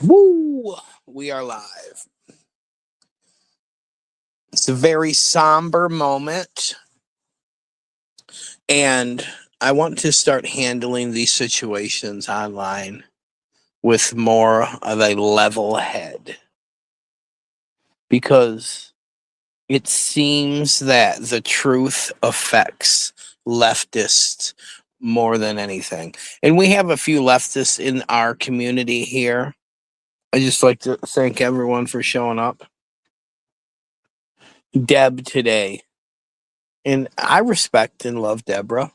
Woo! We are live. It's a very somber moment, and I want to start handling these situations online with more of a level head because it seems that the truth affects leftists more than anything. And we have a few leftists in our community here. I just like to thank everyone for showing up. Deb today. And I respect and love Deborah.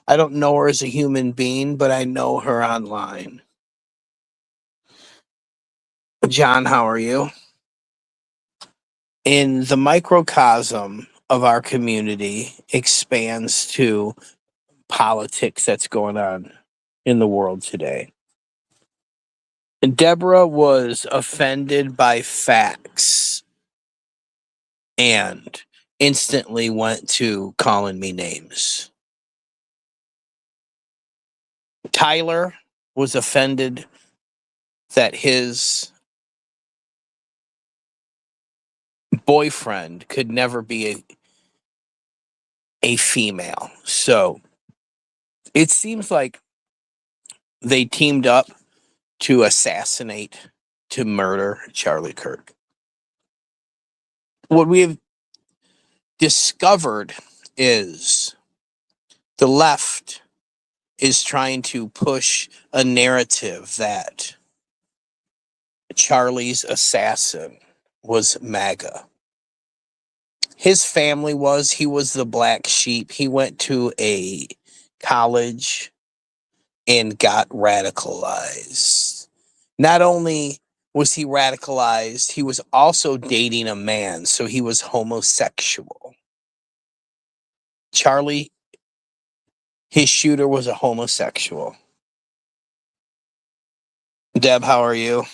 I don't know her as a human being, but I know her online. John, how are you? In the microcosm of our community expands to politics that's going on in the world today. And Deborah was offended by facts and instantly went to calling me names. Tyler was offended that his boyfriend could never be a female. So it seems like they teamed up to assassinate, to murder Charlie Kirk. What we have discovered is the left is trying to push a narrative that Charlie's assassin was MAGA. His family he was the black sheep. He went to a college and got radicalized. Not only was he radicalized, he was also dating a man, so he was homosexual. Charlie, his shooter, was a homosexual. Deb, how are you?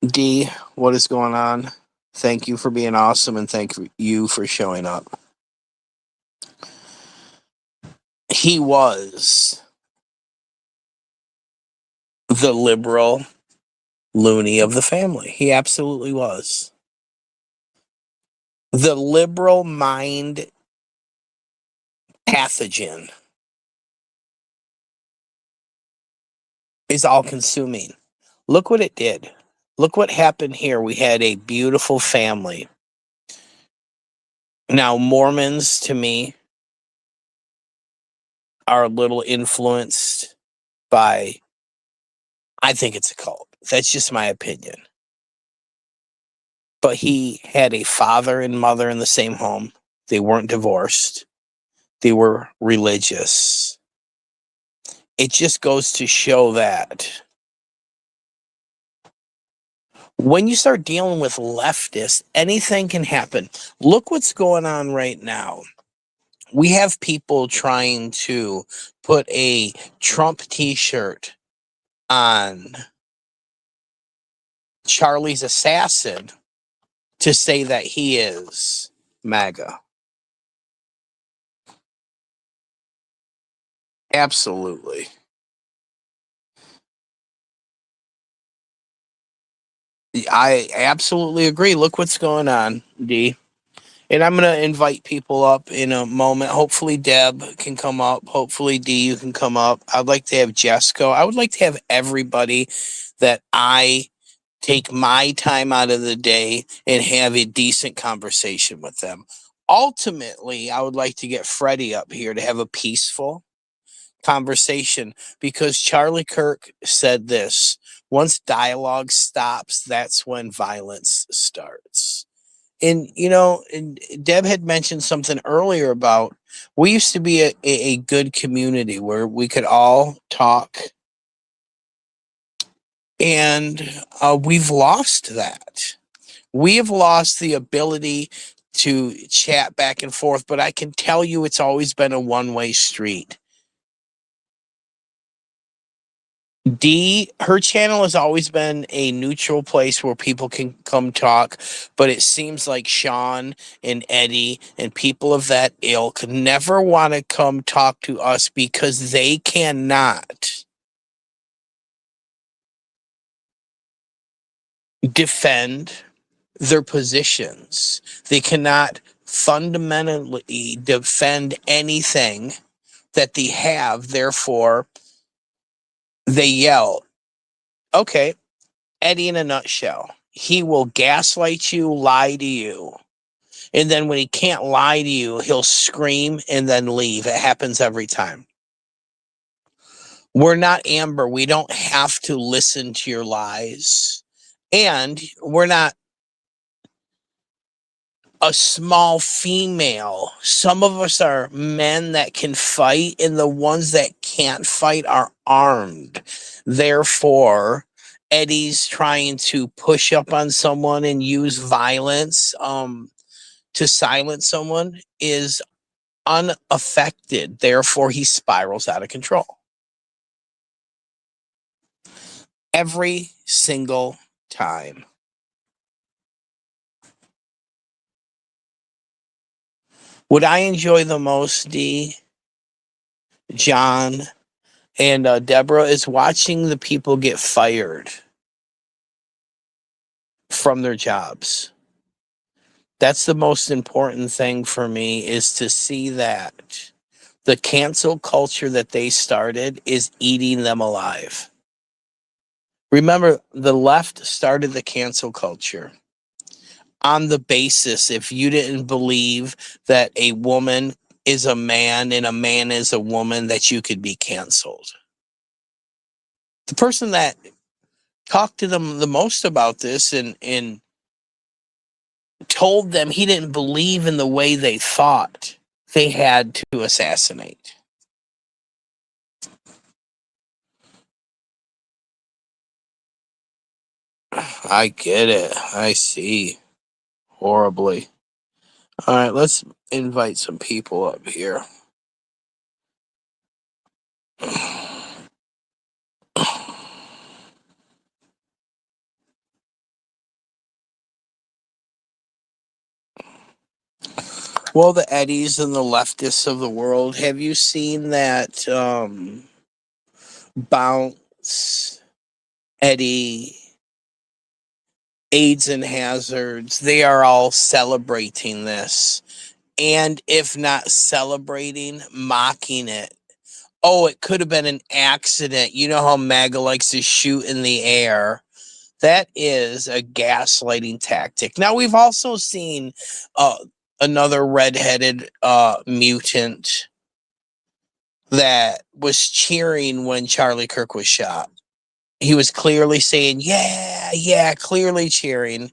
D, what is going on? Thank you for being awesome, and thank you for showing up. He was the liberal loony of the family. He absolutely was. The liberal mind pathogen is all consuming. Look what it did. Look what happened here. We had a beautiful family. Now, Mormons, to me, are a little influenced by, I think it's a cult. That's just my opinion. But he had a father and mother in the same home. They weren't divorced. They were religious. It just goes to show that when you start dealing with leftists, anything can happen. Look what's going on right now. We have people trying to put a Trump t-shirt on Charlie's assassin to say that he is MAGA. Absolutely. I absolutely agree. Look what's going on, D. And I'm going to invite people up in a moment. Hopefully Deb can come up. Hopefully D, you can come up. I'd like to have Jesco. I would like to have everybody that I take my time out of the day and have a decent conversation with them. Ultimately, I would like to get Freddie up here to have a peaceful conversation because Charlie Kirk said this: once dialogue stops, that's when violence starts. And, and Deb had mentioned something earlier about we used to be a good community where we could all talk. And we've lost that. We have lost the ability to chat back and forth, but I can tell you it's always been a one-way street. Her channel has always been a neutral place where people can come talk, but it seems like Sean and Eddie and people of that ilk never want to come talk to us because they cannot defend their positions. They cannot fundamentally defend anything that they have. Therefore, they yell. Okay, Eddie in a nutshell. He will gaslight you, lie to you. And then when he can't lie to you, he'll scream and then leave. It happens every time. We're not Amber. We don't have to listen to your lies. And we're not a small female. Some of us are men that can fight, and the ones that can't fight are armed. Therefore, Eddie's trying to push up on someone and use violence to silence someone is unaffected. Therefore, he spirals out of control. Every single time. What I enjoy the most, D, John, and Deborah, is watching the people get fired from their jobs. That's the most important thing for me, is to see that the cancel culture that they started is eating them alive. Remember, the left started the cancel culture on the basis, if you didn't believe that a woman is a man and a man is a woman, that you could be canceled. The person that talked to them the most about this and told them he didn't believe in the way they thought, they had to assassinate. I get it. I see. Horribly. All right, let's invite some people up here. Well, the Eddies and the leftists of the world, have you seen that Bounce, Eddie, AIDS and Hazards? They are all celebrating this. And if not celebrating, mocking it. Oh, it could have been an accident. You know how MAGA likes to shoot in the air. That is a gaslighting tactic. Now, we've also seen another redheaded mutant that was cheering when Charlie Kirk was shot. He was clearly saying, yeah, yeah, clearly cheering.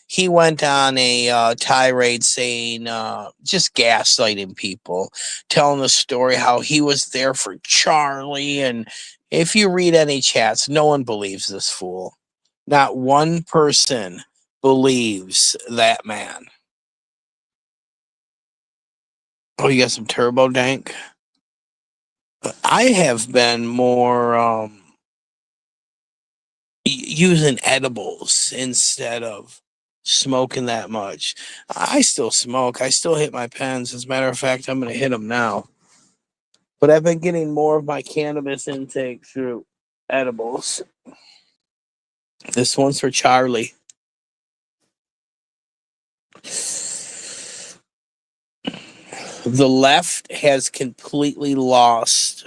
He went on a tirade saying, just gaslighting people, telling the story how he was there for Charlie. And if you read any chats, no one believes this fool. Not one person believes that man. Oh, you got some Turbo Dank? I have been more using edibles instead of smoking that much. I still smoke. I still hit my pens. As a matter of fact, I'm going to hit them now. But I've been getting more of my cannabis intake through edibles. This one's for Charlie. The left has completely lost.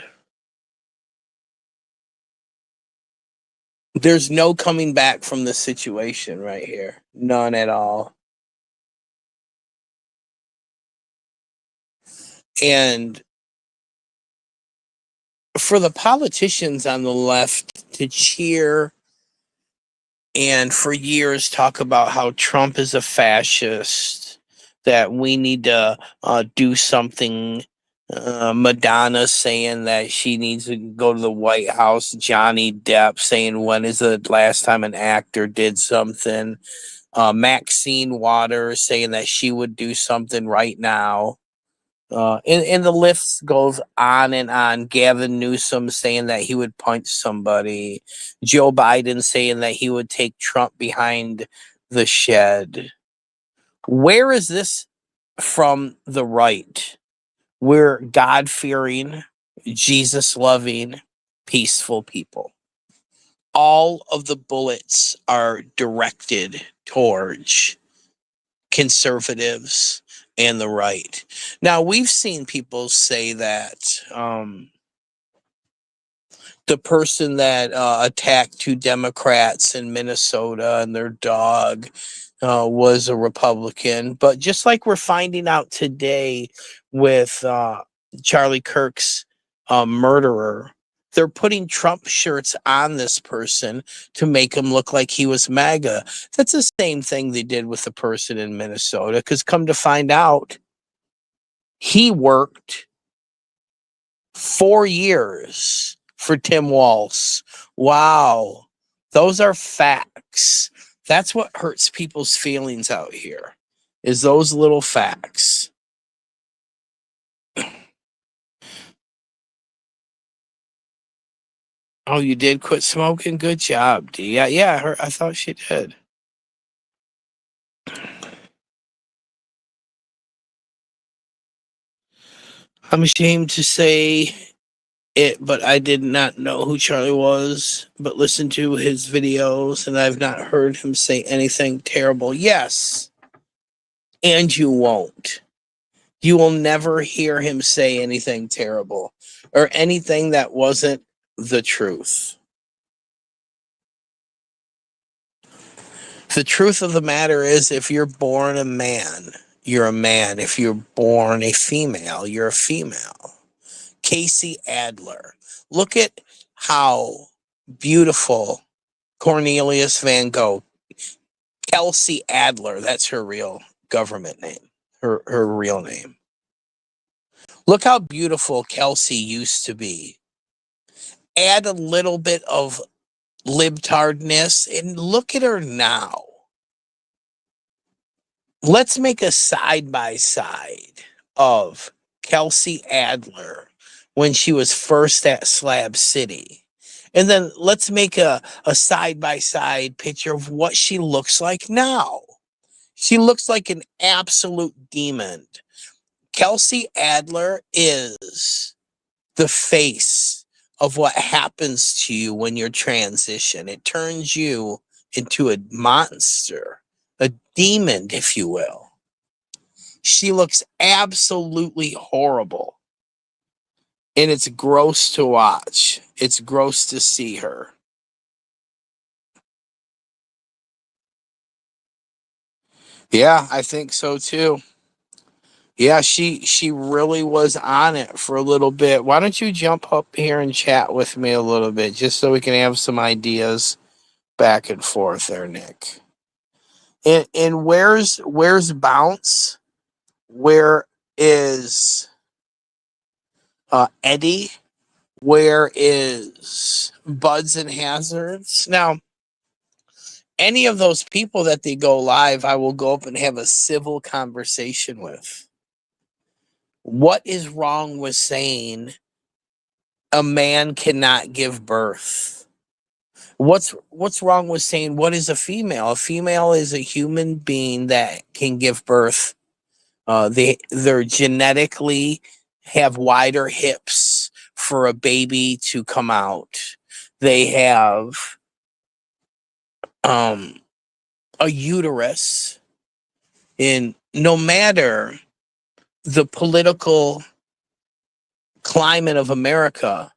There's no coming back from this situation right here. None at all. And for the politicians on the left to cheer and for years talk about how Trump is a fascist, that we need to do something. Madonna saying that she needs to go to the White House. Johnny Depp saying, when is the last time an actor did something? Maxine Waters saying that she would do something right now. And the list goes on and on. Gavin Newsom saying that he would punch somebody. Joe Biden saying that he would take Trump behind the shed. Where is this from the right? We're God fearing, Jesus loving, peaceful people. All of the bullets are directed towards conservatives and the right. Now, we've seen people say that the person that attacked two Democrats in Minnesota and their dog was a Republican. But just like we're finding out today with Charlie Kirk's murderer, they're putting Trump shirts on this person to make him look like he was MAGA. That's the same thing they did with the person in Minnesota, because come to find out, he worked 4 years for Tim Walz. Wow. Those are facts. That's what hurts people's feelings out here, is those little facts. Oh, you did quit smoking? Good job, D. Yeah, I thought she did. I'm ashamed to say it, but I did not know who Charlie was, but listened to his videos, and I've not heard him say anything terrible. Yes, and you won't. You will never hear him say anything terrible or anything that wasn't the truth. The truth of the matter is, if you're born a man, you're a man. If you're born a female, you're a female. Casey Adler. Look at how beautiful Cornelius Van Gogh. Kelsey Adler, that's her real government name, her real name. Look how beautiful Kelsey used to be. Add a little bit of libtardness and look at her now. Let's make a side by side of Kelsey Adler when she was first at Slab City. And then let's make a side by side picture of what she looks like now. She looks like an absolute demon. Kelsey Adler is the face of what happens to you when you're transition. It turns you into a monster, a demon, if you will. She looks absolutely horrible. And it's gross to watch. It's gross to see her. Yeah, I think so too. Yeah, she really was on it for a little bit. Why don't you jump up here and chat with me a little bit, just so we can have some ideas back and forth there, Nick. And where's Bounce? Where is Eddie? Where is Buds and Hazards? Now, any of those people that they go live, I will go up and have a civil conversation with. What is wrong with saying a man cannot give birth? What's wrong with saying what is a female? A female is a human being that can give birth. They're genetically have wider hips for a baby to come out. They have a uterus. And no matter the political climate of America,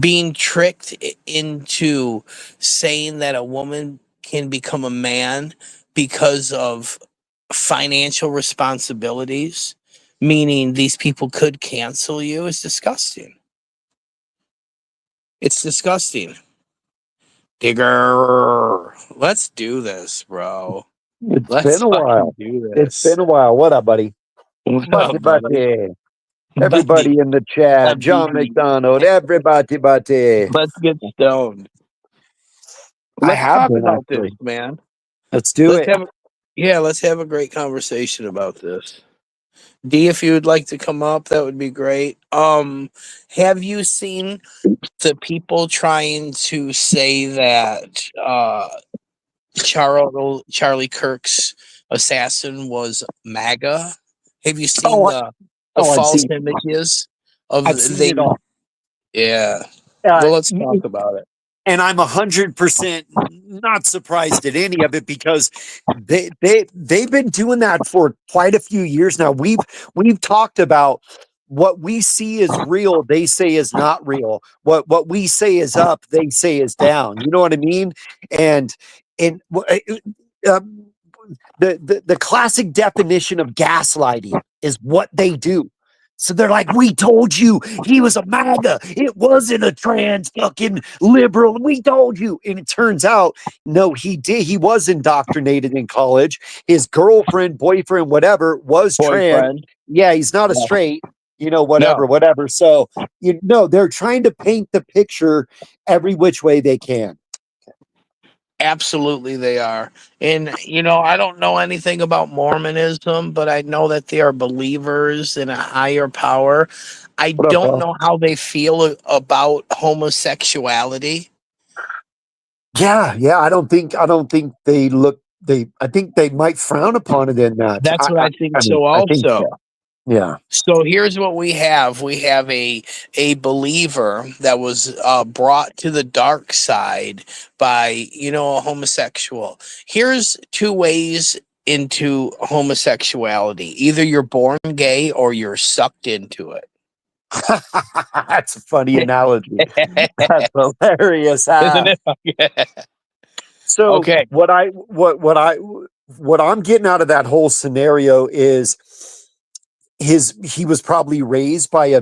being tricked into saying that a woman can become a man because of financial responsibilities, meaning these people could cancel you, is disgusting. It's disgusting. Digger, let's do this, bro. It's Let's been a while. do It's this. been a while. What up, buddy? What Buddy, up, buddy? buddy. Everybody in the chat. John McDonald. Everybody, buddy. Let's get stoned. I Let's have talk been, about this, actually. man. Let's do Let's it. have let's have a great conversation about this. D, if you would like to come up, that would be great. Have you seen the people trying to say that Charlie Kirk's assassin was MAGA? Have you seen Oh, the I've false seen images of I've seen they? it all. Yeah. Uh, Well, let's talk about it. and I'm 100% not surprised at any of it because they've been doing that for quite a few years now. We've talked about what we see is real, they say is not real. What we say is up, they say is down. You know what I mean? And um, the classic definition of gaslighting is what they do. So they're like, we told you he was a MAGA. It wasn't a trans fucking liberal. We told you. And it turns out, no, he did. He was indoctrinated in college. His girlfriend, boyfriend, whatever, was trans. Boyfriend. Yeah, he's not a No. straight, whatever, No. whatever. So, they're trying to paint the picture every which way they can. Absolutely, they are. And, I don't know anything about Mormonism, but I know that they are believers in a higher power. I What up, don't bro? know how they feel about homosexuality. Yeah, yeah. I don't think I think they might frown upon it in that. That's what I think I mean, so, I think so. also. Yeah. So here's what we have. We have a believer that was brought to the dark side by, a homosexual. Here's two ways into homosexuality. Either you're born gay or you're sucked into it. That's a funny analogy. That's hilarious. Isn't it? So Okay. what I'm getting out of that whole scenario is he was probably raised by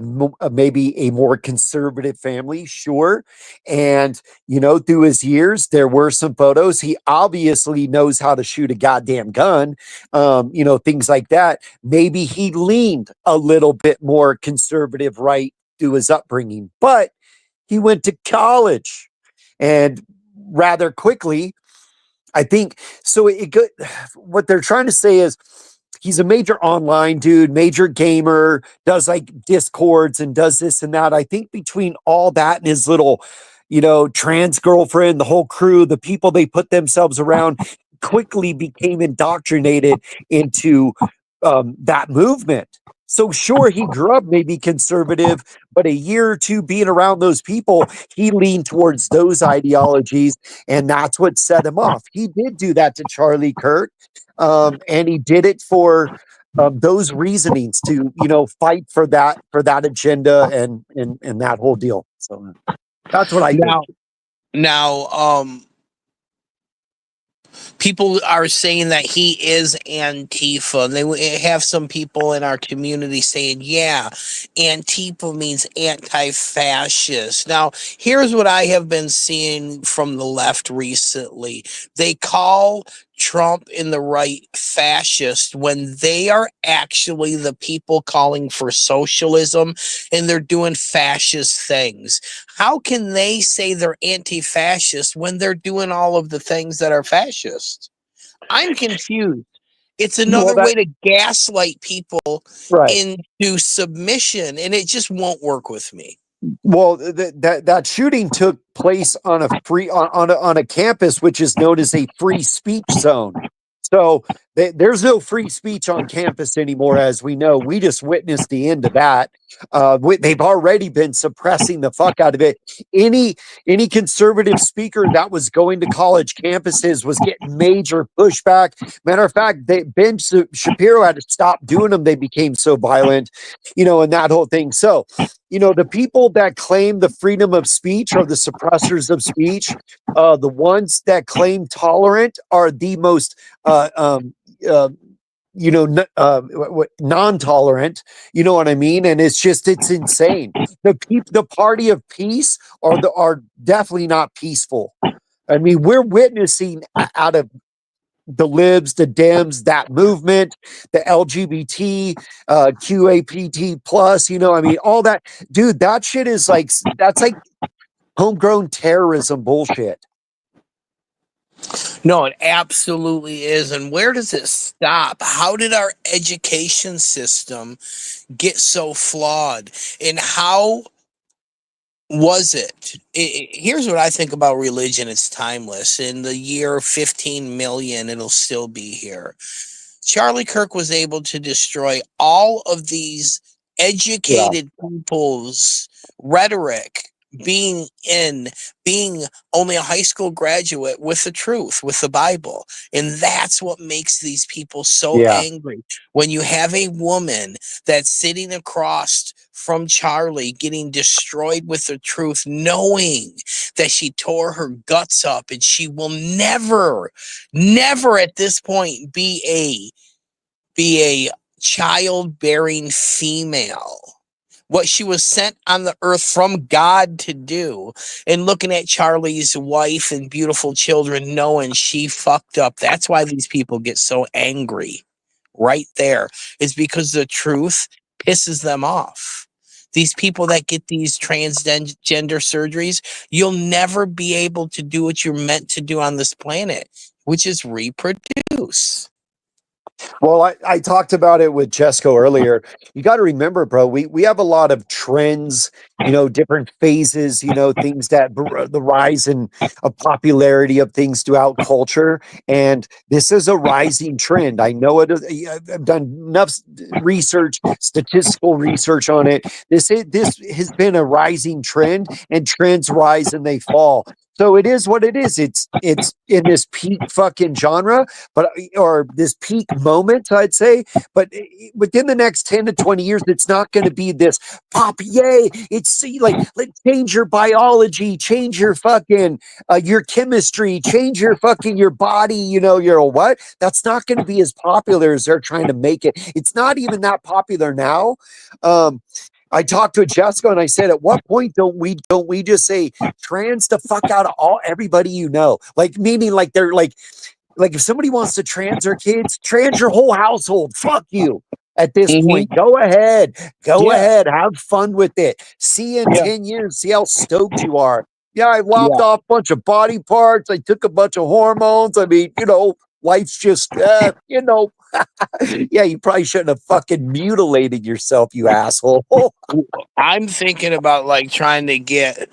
maybe a more conservative family, sure. And through his years there were some photos. He obviously knows how to shoot a goddamn gun, things like that. Maybe he leaned a little bit more conservative right through his upbringing, but he went to college and rather quickly, I think. So what they're trying to say is he's a major online dude, major gamer, does like discords and does this and that. I think between all that and his little, trans girlfriend, the whole crew, the people they put themselves around, quickly became indoctrinated into that movement. So sure, he grew up maybe conservative, but a year or two being around those people, he leaned towards those ideologies, and that's what set him off. He did do that to Charlie Kirk, and he did it for those reasonings to fight for that agenda and that whole deal. So that's what I think. Now, people are saying that he is Antifa. And they have some people in our community saying, yeah, Antifa means anti-fascist. Now, here's what I have been seeing from the left recently. They call Trump and the right fascist when they are actually the people calling for socialism and they're doing fascist things. How can they say they're anti-fascist when they're doing all of the things that are fascist? I'm confused. It's Well, another way to gaslight people right. into submission, and it just won't work with me. Well, that shooting took place on a campus which is known as a free speech zone. So there's no free speech on campus anymore, as we know. We just witnessed the end of that. They've already been suppressing the fuck out of it. Any conservative speaker that was going to college campuses was getting major pushback. Matter of fact, Ben Shapiro had to stop doing them. They became so violent, and that whole thing. So the people that claim the freedom of speech are the suppressors of speech. The ones that claim tolerant are the most, non-tolerant. You know what I mean? And it's insane. The party of peace are definitely not peaceful. I mean, we're witnessing out of the libs, the Dems, that movement, the LGBT, QAPT plus, I mean, all that, dude, that shit that's like homegrown terrorism bullshit. No, it absolutely is. And where does it stop? How did our education system get so flawed? And how was it? Here's what I think about religion: it's timeless. In the year 15 million, it'll still be here. Charlie Kirk was able to destroy all of these Yeah. educated people's rhetoric, being in being only a high school graduate with the truth, with the Bible. And that's what makes these people so Yeah. angry. When you have a woman that's sitting across from Charlie getting destroyed with the truth, knowing that she tore her guts up and she will never, never at this point be a childbearing female. What she was sent on the earth from God to do, and looking at Charlie's wife and beautiful children, knowing she fucked up. That's why these people get so angry. Right there is because the truth pisses them off. These people that get these transgender surgeries, you'll never be able to do what you're meant to do on this planet, which is reproduce. Well, I talked about it with Jesco earlier. You got to remember, bro, we have a lot of trends, different phases, things that the rise in of popularity of things throughout culture. And this is a rising trend. I know it. I've done enough research, statistical research on it. This has been a rising trend, and trends rise and they fall. So it is what it is. It's in this peak fucking genre, but or this peak moment, I'd say. But within the next 10 to 20 years, it's not going to be this pop, yay. It's like change your biology, change your fucking your chemistry, change your fucking your body, your what? That's not going to be as popular as they're trying to make it. It's not even that popular now. Um, I talked to Jessica and I said, at what point don't we just say trans the fuck out of all everybody like meaning like they're like if somebody wants to trans their kids, trans your whole household. Fuck you. At this Mm-hmm. point, go ahead, Yeah, have fun with it. See you in yeah, 10 years, see how stoked you are. Yeah, I lopped yeah. off a bunch of body parts. I took a bunch of hormones. I mean, life's just, yeah, you probably shouldn't have fucking mutilated yourself, you asshole. I'm thinking about like trying to get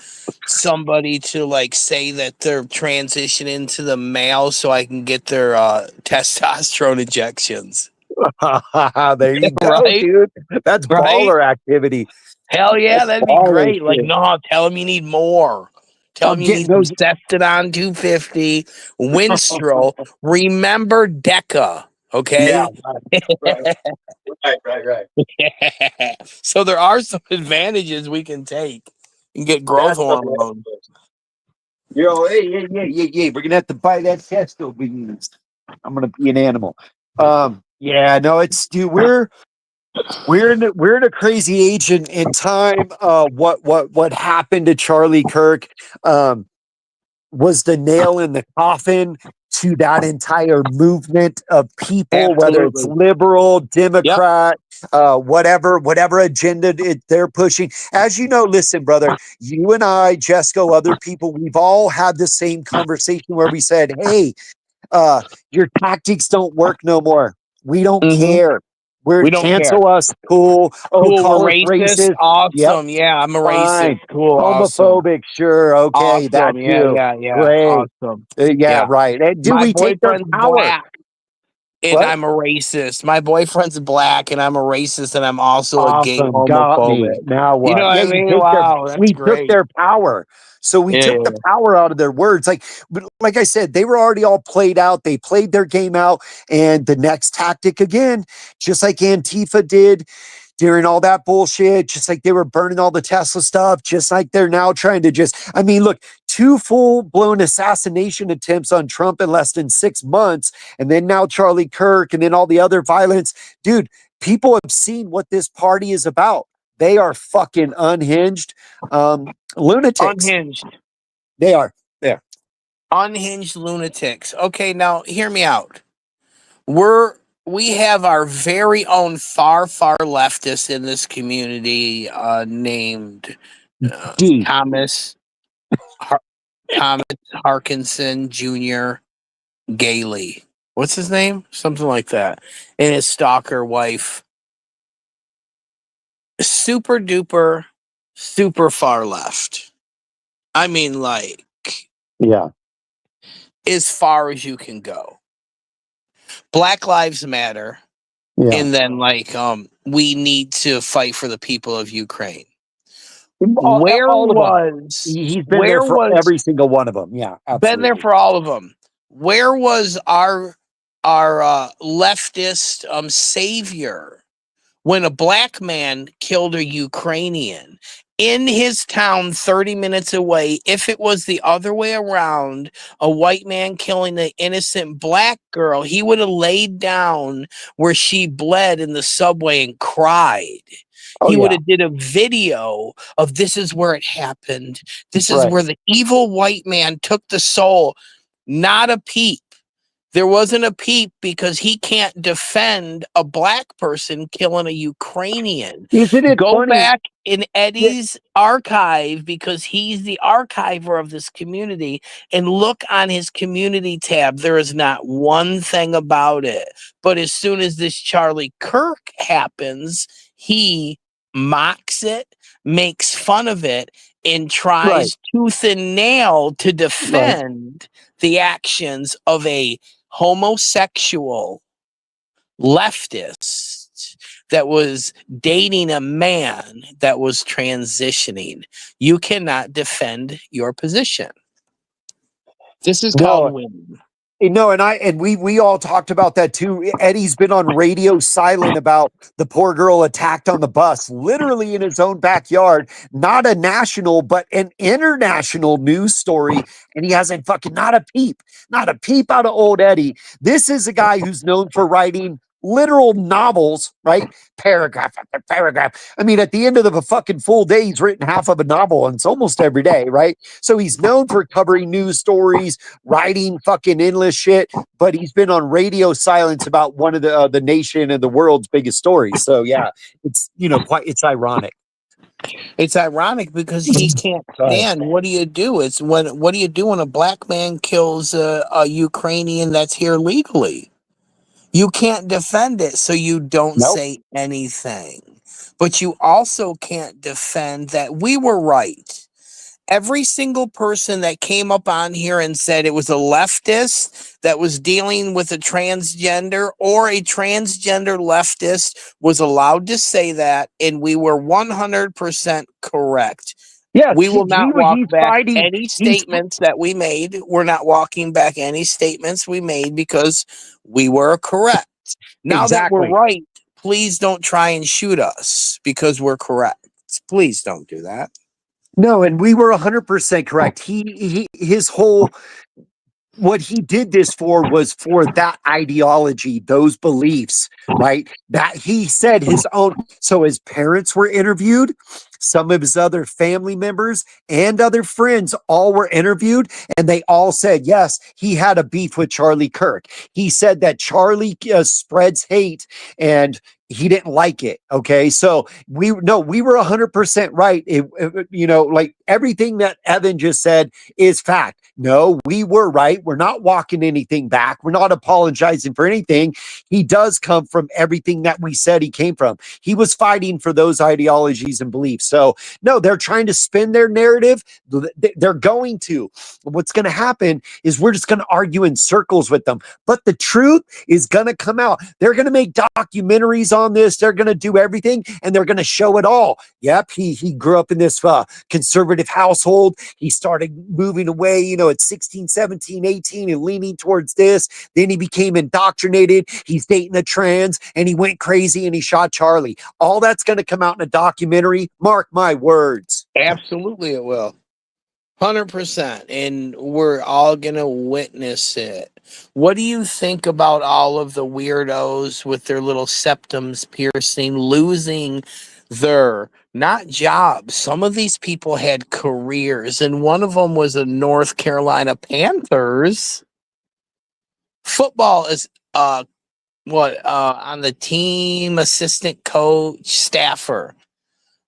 somebody to like say that they're transitioning to the male so I can get their testosterone injections. There you go, Right? dude. That's Right? baller activity. Hell yeah, That's that'd be baller great. Like, shit. no, tell them you need more. Tell I'm them you getting need some those. Ceston 250, Winstrol. Remember DECA, Yeah, okay? right, right. So there are some advantages we can take and get growth That's hormone. hilarious. Hey. We're gonna have to buy that testo beans. I'm gonna be an animal. Yeah, no, it's dude. We're in a crazy age in time. What happened to Charlie Kirk? Um, was the nail in the coffin to that entire movement of people, whether it's Absolutely. liberal, Yep. Democrat, whatever agenda they're pushing. As you know, listen, brother, you and I, Jesco, other people, we've all had the same conversation where we said, "Hey, your tactics don't work no more. We don't Hmm. care. We're We don't care. cancel us, cool. Oh, Cool. call us We're racist. racist. Yep, Awesome. Yeah, I'm a racist. fine. Cool. Awesome. Homophobic, sure, okay, that Awesome. Yeah, too. yeah, yeah. Great. Awesome. Yeah, Yeah. right. And do My we take their boyfriend's power? black and What? I'm a racist. My boyfriend's black and I'm a racist and I'm also a gay Awesome. Got me. homophobic. Now You know what? what Yeah, I you mean? take their Wow, that's we took great. their power. So we Yeah, took the yeah, power out of their words. But like I said, they were already all played out. They played their game out. And the next tactic again, just like Antifa did during all that bullshit, just like they were burning all the Tesla stuff, just like they're now trying to I mean, look, two full-blown assassination attempts on Trump in less than 6 months, and then now Charlie Kirk, and then all the other violence. Dude, people have seen what this party is about. They are fucking unhinged lunatics. unhinged. They are. There. Unhinged lunatics. Okay, now hear me out. We're we have our very own far leftist in this community named D. Thomas Har- Thomas Harkinson Jr. Gailey. What's his name? Something like that. And his stalker wife. Super duper, super far left. I mean, like, Yeah. as far as you can go. Black Lives Matter. Yeah. And then, like, we need to fight for the people of Ukraine. All, Where all of them. was, He's been there where for was, every single one of them. Yeah, been there absolutely. for all of them. Where was our leftist savior when a black man killed a Ukrainian in his town 30 minutes away? If it was the other way around, a white man killing an innocent black girl, he would have laid down where she bled in the subway and cried. Oh, He would yeah. have did a video of this is where it happened. This is Right. where the evil white man took the soul. Not a peep. There wasn't a peep because he can't defend a black person killing a Ukrainian. Isn't it Go funny? back in Yeah, Eddie's archive because he's the archiver of this community and look on his community tab. There is not one thing about it. But as soon as this Charlie Kirk happens, he mocks it, makes fun of it, and right. tries tooth and nail to Right. defend the actions of a homosexual leftist that was dating a man that was transitioning. You cannot defend your position. This is called No, winning. no, and we all talked about that too. Eddie's been on radio silent about the poor girl attacked on the bus, literally in his own backyard. Not a national, but an international news story, and he hasn't fucking not a peep out of old Eddie. This is a guy who's known for writing literal novels, right? Paragraph after paragraph. I mean, at the end of a fucking full day, he's written half of a novel, and it's almost every day, right? So he's known for covering news stories, writing fucking endless shit, but he's been on radio silence about one of the nation and the world's biggest stories. So yeah, it's quite it's ironic. It's ironic because he can't Sorry. stand. What do you do? It's when what do you do when a black man kills a Ukrainian that's here legally? You can't defend it, so you don't Nope. say anything. But you also can't defend that we were right. Every single person that came up on here and said it was a leftist that was dealing with a transgender or a transgender leftist was allowed to say that, and we were 100% correct. Yes, We will not walk he's back fighting. any He's statements that we made. We're not walking back any statements we made because we were correct. Now that we're exactly. right, please don't try and shoot us because we're correct. Please don't do that. No, and we were 100% correct. His whole what he did this for was for that ideology, those beliefs, right? That he said his own. So his parents were interviewed, some of his other family members and other friends all were interviewed, and they all said, yes, he had a beef with Charlie Kirk. He said that Charlie spreads hate and he didn't like it. Okay. So we were 100% right. Like everything that Evan just said is fact. No, we were right. We're not walking anything back. We're not apologizing for anything. He does come from everything that we said he came from. He was fighting for those ideologies and beliefs. So, no, they're trying to spin their narrative. They're going to. What's going to happen is we're just going to argue in circles with them. But the truth is going to come out. They're going to make documentaries on this. They're going to do everything and they're going to show it all. Yep, he grew up in this conservative household. He started moving away, at 16, 17, 18 and leaning towards this. Then he became indoctrinated. He's dating a trans and he went crazy and he shot Charlie. All that's going to come out in a documentary. Mark my words. Absolutely, it will. 100%. And we're all going to witness it. What do you think about all of the weirdos with their little septums piercing, losing their not jobs? Some of these people had careers, and one of them was a North Carolina Panthers. Football is on the team, assistant coach, staffer.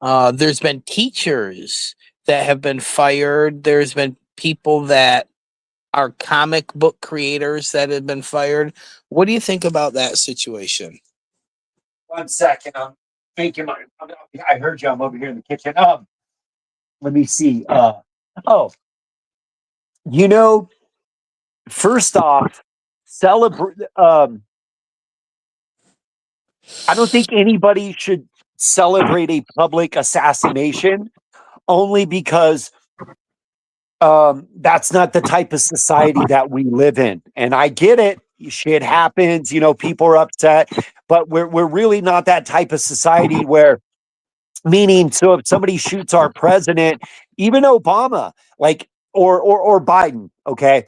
There's been teachers that have been fired. There's been people that our comic book creators that had been fired. What do you think about that situation? 1 second. I'm making my. I heard you. I'm over here in the kitchen. Let me see. Oh, you know, first off, celebrate. I don't think anybody should celebrate a public assassination only because that's not the type of society that we live in. And I get it. Shit happens, people are upset, but we're really not that type of society where meaning so if somebody shoots our president, even Obama, like or Biden, okay,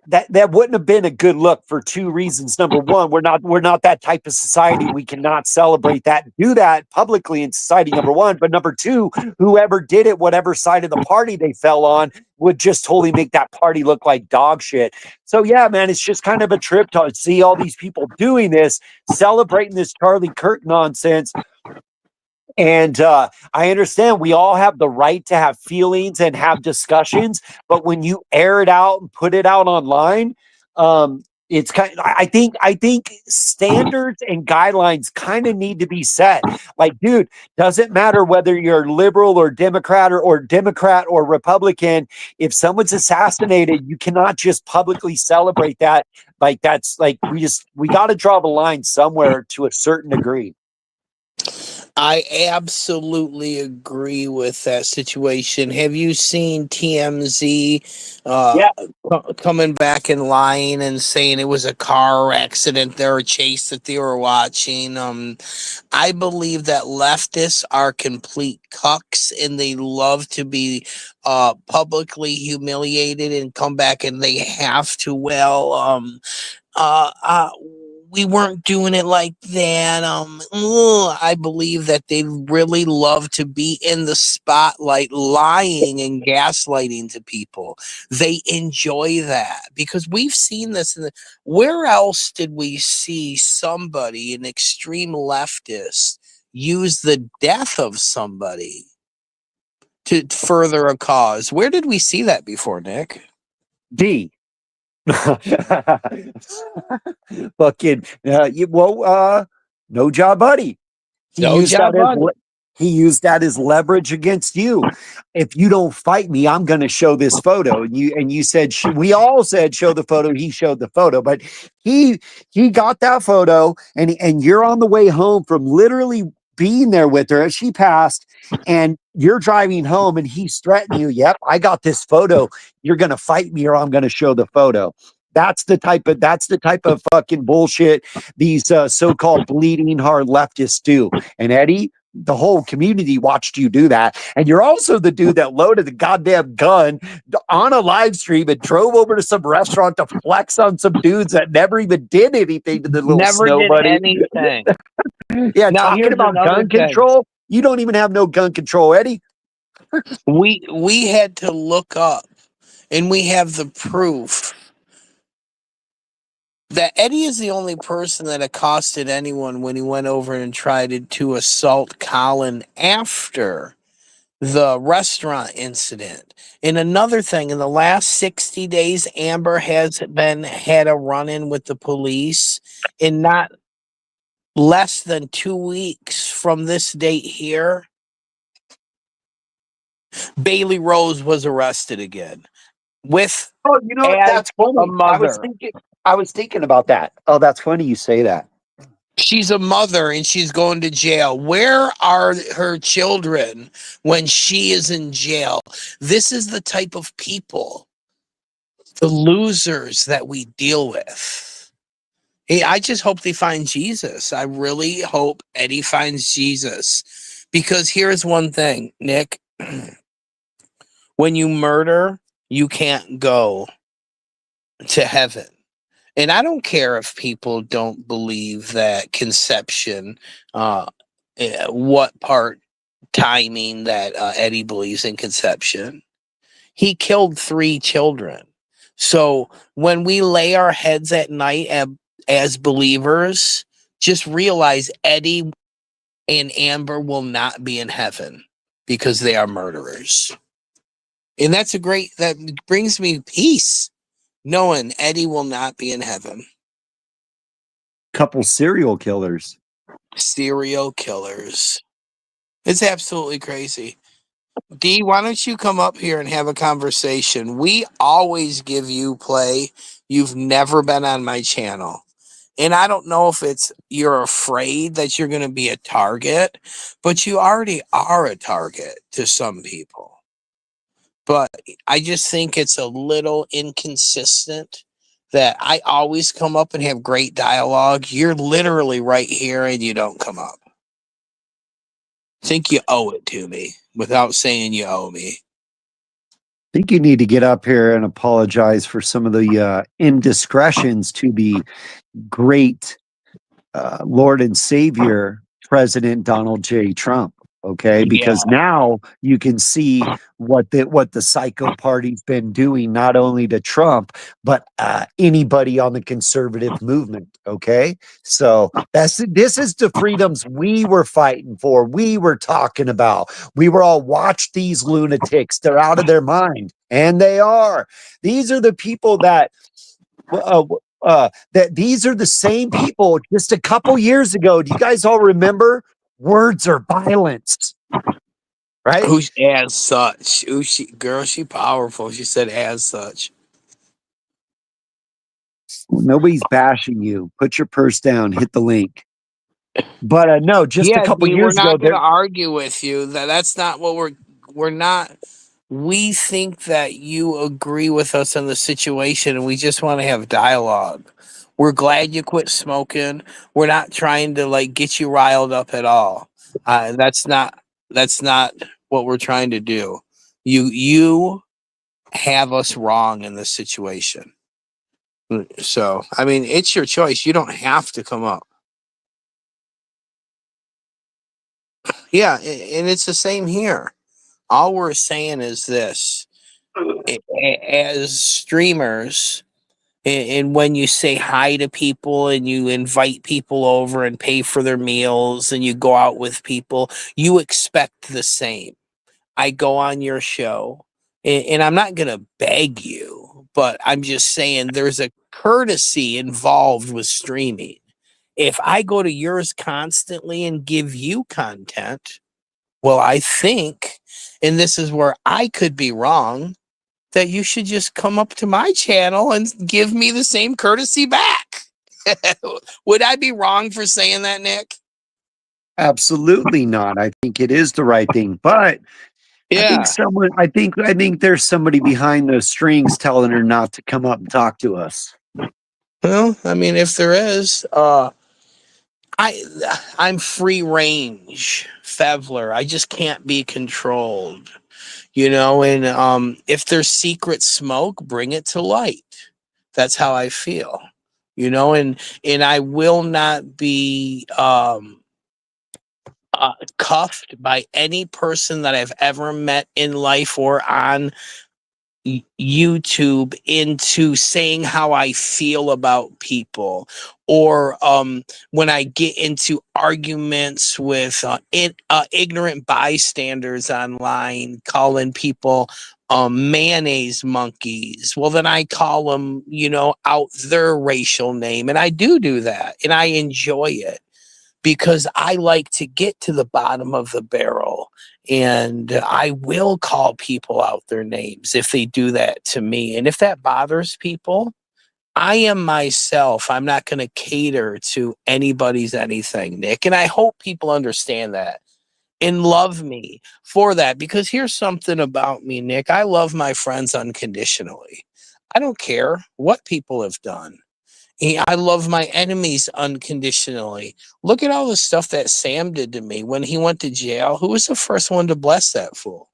that wouldn't have been a good look for two reasons. Number one, we're not that type of society. We cannot celebrate that, do that publicly in society. Number one, but number two, whoever did it, whatever side of the party they fell on, would just totally make that party look like dog shit. So yeah, man, it's just kind of a trip to see all these people doing this, celebrating this Charlie Kirk nonsense. And I understand we all have the right to have feelings and have discussions, but when you air it out and put it out online, it's kind. I think standards and guidelines kind of need to be set. Like, dude, doesn't matter whether you're liberal or Democrat or Republican. If someone's assassinated, you cannot just publicly celebrate that. Like that's like we got to draw the line somewhere to a certain degree. I absolutely agree with that situation. Have you seen TMZ uh, Yeah. coming back and lying and saying it was a car accident or a chase that they were watching? I believe that leftists are complete cucks and they love to be publicly humiliated and come back and they have to. Uh, uh, we weren't doing it like that. I believe that they really love to be in the spotlight, lying and gaslighting to people. They enjoy that because we've seen this. Where else did we see somebody, an extreme leftist, use the death of somebody to further a cause? Where did we see that before, Nick? D. Fucking no job, buddy. He No used that job, as buddy. he used that as leverage against you. If you don't fight me, I'm going to show this photo. And you said we all said show the photo. He showed the photo, but he he got that photo, and you're on the way home from literally being there with her as she passed, and you're driving home, and he's threatening you. Yep, I got this photo. You're going to fight me, or I'm going to show the photo. That's the type of fucking bullshit these so-called bleeding heart leftists do. And Eddie, the whole community watched you do that. And you're also the dude that loaded the goddamn gun on a live stream and drove over to some restaurant to flex on some dudes that never even did anything to the little Never snow did buddy. anything. Yeah, Now talking here's about another gun thing. control. You don't even have no gun control, Eddie. We had to look up and we have the proof that Eddie is the only person that accosted anyone when he went over and tried to assault Colin after the restaurant incident. And another thing, in the last 60 days, Amber has been had a run-in with the police. In not less than 2 weeks from this date here, Bailey Rose was arrested again with Oh, as that's a funny. mother. I was thinking about that. Oh, that's funny you say that. She's a mother and she's going to jail. Where are her children when she is in jail? This is the type of people, the losers that we deal with. Hey, I just hope they find Jesus. I really hope Eddie finds Jesus. Because here's one thing, Nick. When you murder, you can't go to heaven. And I don't care if people don't believe that conception, uh, what part timing that Eddie believes in conception. He killed 3 children. So when we lay our heads at night as believers, just realize Eddie and Amber will not be in heaven because they are murderers. And that brings me peace. knowing Eddie will not be in heaven. Couple serial killers. Serial killers. It's absolutely crazy. D, why don't you come up here and have a conversation? We always give you play. You've never been on my channel. And I don't know if it's you're afraid that you're going to be a target, but you already are a target to some people. But I just think it's a little inconsistent that I always come up and have great dialogue. You're literally right here and you don't come up. I think you owe it to me without saying you owe me. I think you need to get up here and apologize for some of the indiscretions to the great Lord and Savior President Donald J. Trump. Okay, Yeah. because now you can see what the psycho party's been doing, not only to Trump but anybody on the conservative movement. Okay, so this is the freedoms we were fighting for. We were talking about. We were all watch these lunatics. They're out of their mind, and they are. These are the people that uh, that these are the same people just a couple years ago. Do you guys all remember? Words are violence, right? Who's as such? Who she girl, she powerful. She said as such. Nobody's bashing you. Put your purse down, hit the link. But no, just a Yeah, couple D, we're years ago, not gonna there. argue with you. That's not what we're not. We think that you agree with us on the situation and we just want to have dialogue. We're glad you quit smoking. We're not trying to like get you riled up at all. That's not what we're trying to do. You have us wrong in this situation. So, I mean, it's your choice. You don't have to come up. Yeah, and it's the same here. All we're saying is this: as streamers, and when you say hi to people and you invite people over and pay for their meals and you go out with people, you expect the same. I go on your show, and I'm not gonna beg you, but I'm just saying there's a courtesy involved with streaming. If I go to yours constantly and give you content, well, I think, and this is where I could be wrong, that you should just come up to my channel and give me the same courtesy back. Would I be wrong for saying that, Nick? Absolutely not. I think it is the right thing, but I think Yeah. someone. I think there's somebody behind those strings telling her not to come up and talk to us. Well, I mean, if there is, I I'm free range, Fevler. I just can't be controlled, and if there's secret smoke, bring it to light. That's how I feel. And I will not be cuffed by any person that I've ever met in life or on YouTube into saying how I feel about people, or when I get into arguments with ignorant bystanders online, calling people mayonnaise monkeys. Well, then I call them, out their racial name, and I do that, and I enjoy it because I like to get to the bottom of the barrel, and I will call people out their names if they do that to me. And if that bothers people, I am myself. I'm not going to cater to anybody's anything, Nick. And I hope people understand that and love me for that, because here's something about me, Nick. I love my friends unconditionally. I don't care what people have done. I love my enemies unconditionally. Look at all the stuff that Sam did to me when he went to jail. Who was the first one to bless that fool?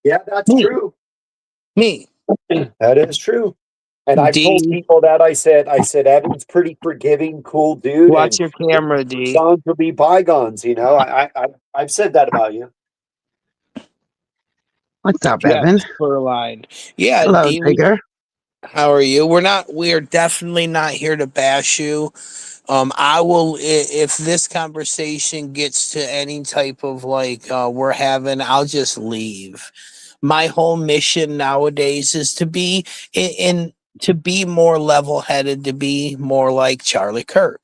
Yeah, that's Me. true. Me. That is true. And I've told D. people that I said Evan's pretty forgiving, cool dude, Watch and your camera, D. bygones will be bygones. I've said that about you. What's up, Yes, Evan? Furline. Yeah, Hello, D. Tigger. How are you? We are definitely not here to bash you. I will, if this conversation gets to any type of like we're having, I'll just leave. My whole mission nowadays is to be to be more level-headed, to be more like Charlie Kirk.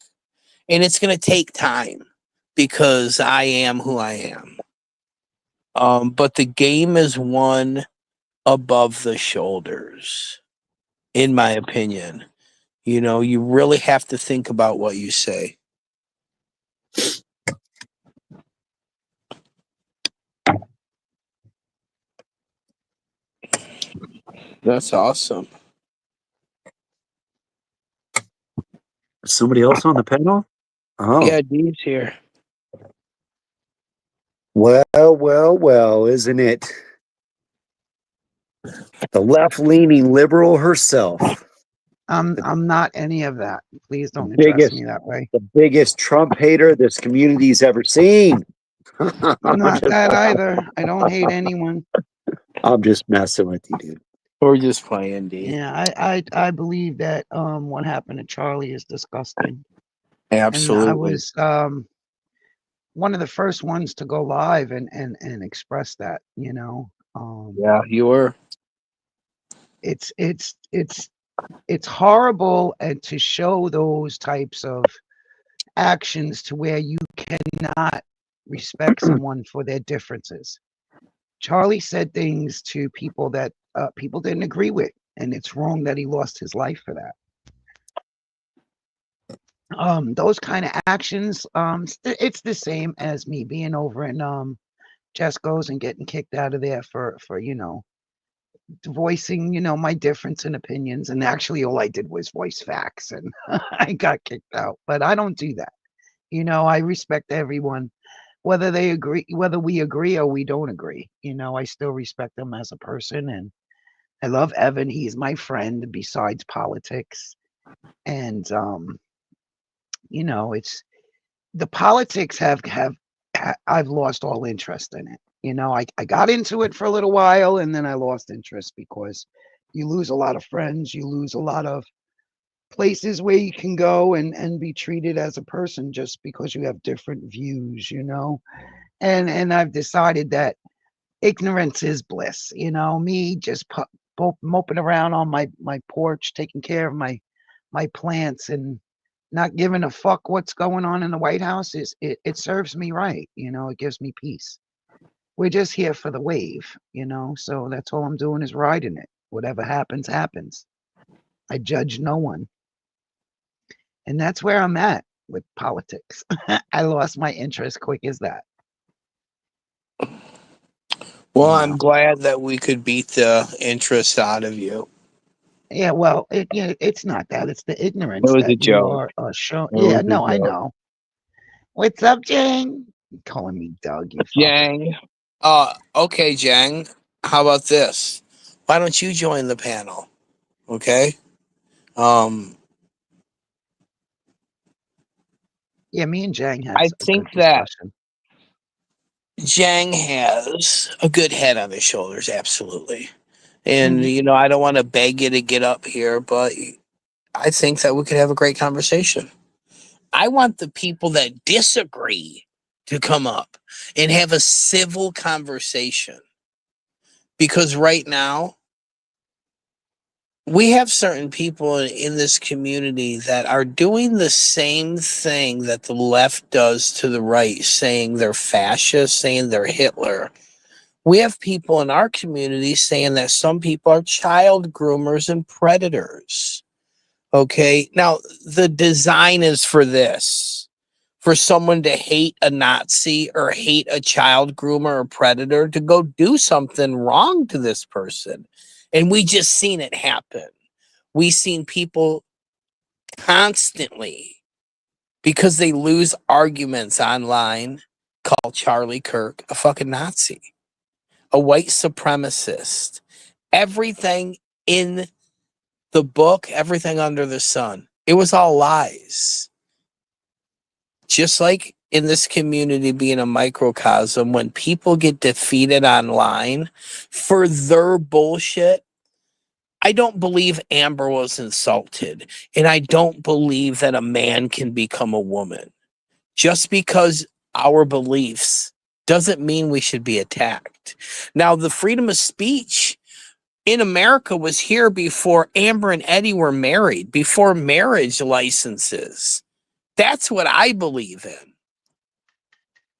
And it's going to take time because I am who I am. But the game is won above the shoulders, in my opinion. You know, you really have to think about what you say. That's awesome. Somebody else on the panel? Oh, Yeah, Dee's here. well, isn't it? The left-leaning liberal herself, I'm not any of that. Please the don't address biggest, me that way. the biggest Trump hater this community's ever seen. I'm not that either. I don't hate anyone. I'm just messing with you, dude. We're just playing, D. Yeah, I believe that what happened to Charlie is disgusting. And I Absolutely. was one of the first ones to go live and express that, you know. Yeah, you were. It's horrible and to show those types of actions to where you cannot respect someone for their differences. Charlie said things to people that people didn't agree with, and it's wrong that he lost his life for that. Those kind of actions, it's the same as me being over in Jesco's and getting kicked out of there for voicing my difference in opinions. And actually, all I did was voice facts, and I got kicked out. But I don't do that. I respect everyone, whether we agree or we don't agree. I still respect them as a person, and I love Evan. He's my friend besides politics. And it's the politics I've lost all interest in it. I got into it for a little while and then I lost interest because you lose a lot of friends, you lose a lot of places where you can go and be treated as a person just because you have different views, and I've decided that ignorance is bliss. Me just moping around on my porch, taking care of my plants and not giving a fuck what's going on in the White House it serves me right. It gives me peace. We're just here for the wave, so that's all I'm doing is riding it. Whatever happens, happens. I judge no one. And that's where I'm at with politics. I lost my interest quick as that. Well, I'm glad that we could beat the interest out of you. Yeah, well, it's not that. It's the ignorance It was a that you joke. are showing. It Yeah, was a no, I joke. know. What's up, Jane? You're calling me Doug, you fuck. Jang. Okay, Jang. How about this? Why don't you join the panel? Okay. Um, Yeah, me and Jang had I a good think that discussion. Jang has a good head on his shoulders, absolutely. And Mhm. I don't want to beg you to get up here, but I think that we could have a great conversation. I want the people that disagree to come up and have a civil conversation. Because right now, we have certain people in this community that are doing the same thing that the left does to the right, saying they're fascist, saying they're Hitler. We have people in our community saying that some people are child groomers and predators. Okay. Now, the design is for someone to hate a Nazi or hate a child groomer or predator to go do something wrong to this person. And we just seen it happen. We seen people constantly, because they lose arguments online, call Charlie Kirk a fucking Nazi, a white supremacist. Everything in the book, everything under the sun, it was all lies. Just like in this community being a microcosm, when people get defeated online for their bullshit, I don't believe Amber was insulted, and I don't believe that a man can become a woman. Just because our beliefs doesn't mean we should be attacked. correct. Now, the freedom of speech in America was here before Amber and Eddie were married, before marriage licenses. That's what I believe in.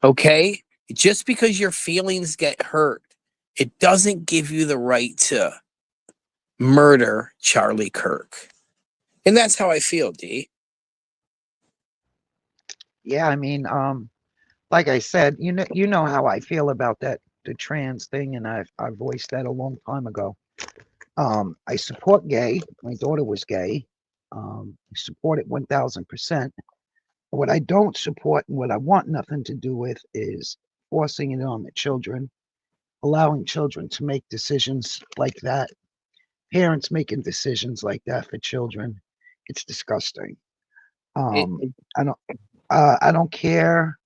Okay? Just because your feelings get hurt, it doesn't give you the right to murder Charlie Kirk. And that's how I feel, D. Yeah, I mean, like I said, you know how I feel about that the trans thing, and I voiced that a long time ago. I support gay. My daughter was gay. I support it 1000%. What I don't support and what I want nothing to do with is forcing it on the children, allowing children to make decisions like that. Parents making decisions like that for children. It's disgusting. It, Um, I don't care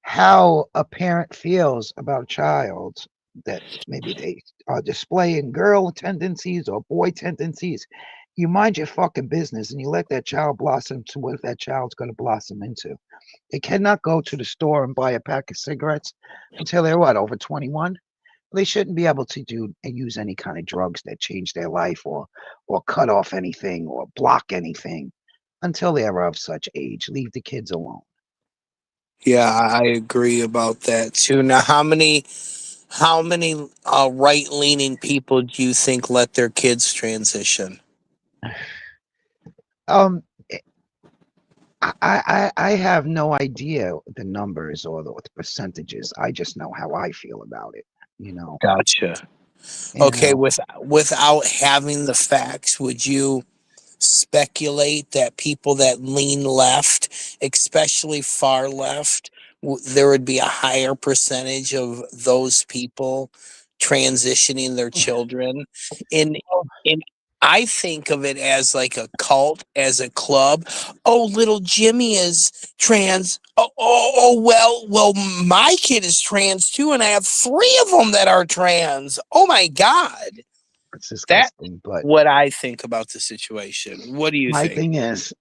how a parent feels about a child that maybe they are displaying girl tendencies or boy tendencies. You mind your fucking business and you let that child blossom to what that child's going to blossom into. They cannot go to the store and buy a pack of cigarettes until they're what, over 21. They shouldn't be able to do and use any kind of drugs that change their life or cut off anything or block anything until they are of such age. Leave the kids alone. yeah, I agree about that too. Now, how many right leaning people do you think let their kids transition? Um, I have no idea the numbers or the percentages. I just know how I feel about it. You know, Gotcha. you Okay, know. without having the facts, would you speculate that people that lean left, especially far left, there would be a higher percentage of those people transitioning their children? In in I think of it as like a cult, as a club. Oh, little Jimmy is trans. Well, my kid is trans too, and I have 3 of them that are trans. Oh my God. It's That's disgusting. But what I think about the situation. What do you my think? thing is,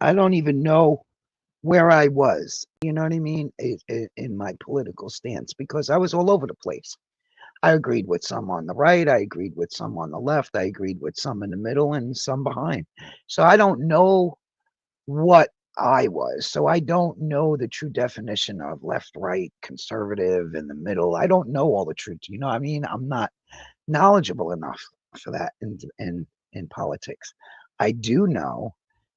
I don't even know where I was. You know what I mean? In my political stance, because I was all over the place. I agreed with some on the right. I agreed with some on the left. I agreed with some in the middle and some behind. So I don't know what I was. So I don't know the true definition of left, right, conservative, in the middle. I don't know all the truth. You know what I mean? I'm not knowledgeable enough for that in politics. I do know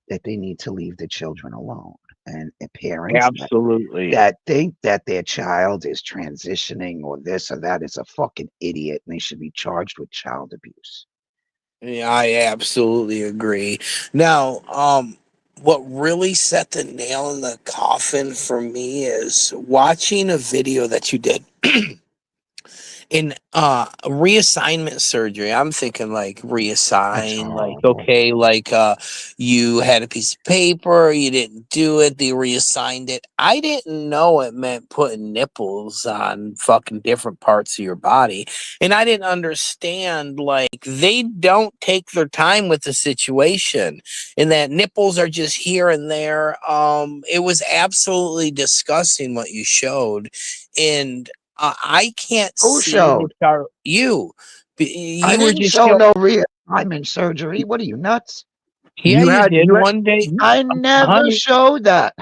that they need to leave the children alone. And parents Absolutely. that think that their child is transitioning or this or that is a fucking idiot and they should be charged with child abuse. Yeah, I absolutely agree. Now, what really set the nail in the coffin for me is watching a video that you did in reassignment surgery. I'm thinking like That's reassign, like horrible. okay, like you had a piece of paper, you didn't do it, they reassigned it. I didn't know it meant putting nipples on fucking different parts of your body. And I didn't understand, like, they don't take their time with the situation, and that nipples are just here and there. It was absolutely disgusting what you showed. And I can't Who see the showed? chart. I You were didn't just show show. no realignment surgery. What are you nuts? Yeah, You you had did you had one day, you, I never honey. showed that.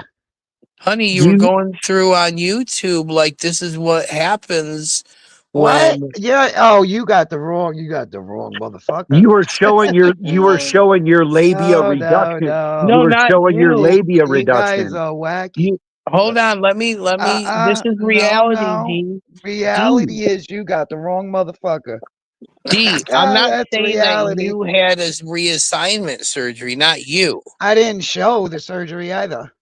Honey, you were you going through on YouTube like this is what happens What? when Yeah. Oh, you got the wrong motherfucker. you were showing your labia No, no, reduction. no. You no, were not showing your you. labia You guys reduction. are wacky. You hold But on. Let me. This is no, reality, no. D. D. Reality is you got the wrong motherfucker. D. I'm not That's saying that reality. you had a reassignment surgery, not you. I didn't show the surgery either.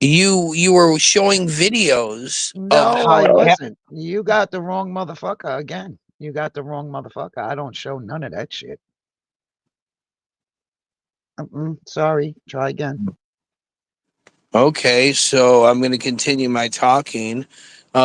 You were showing videos of No, how I it happened. wasn't. You got the wrong motherfucker again. You got the wrong motherfucker. I don't show none of that shit. Sorry. Try again. Okay, so I'm going to continue my talking.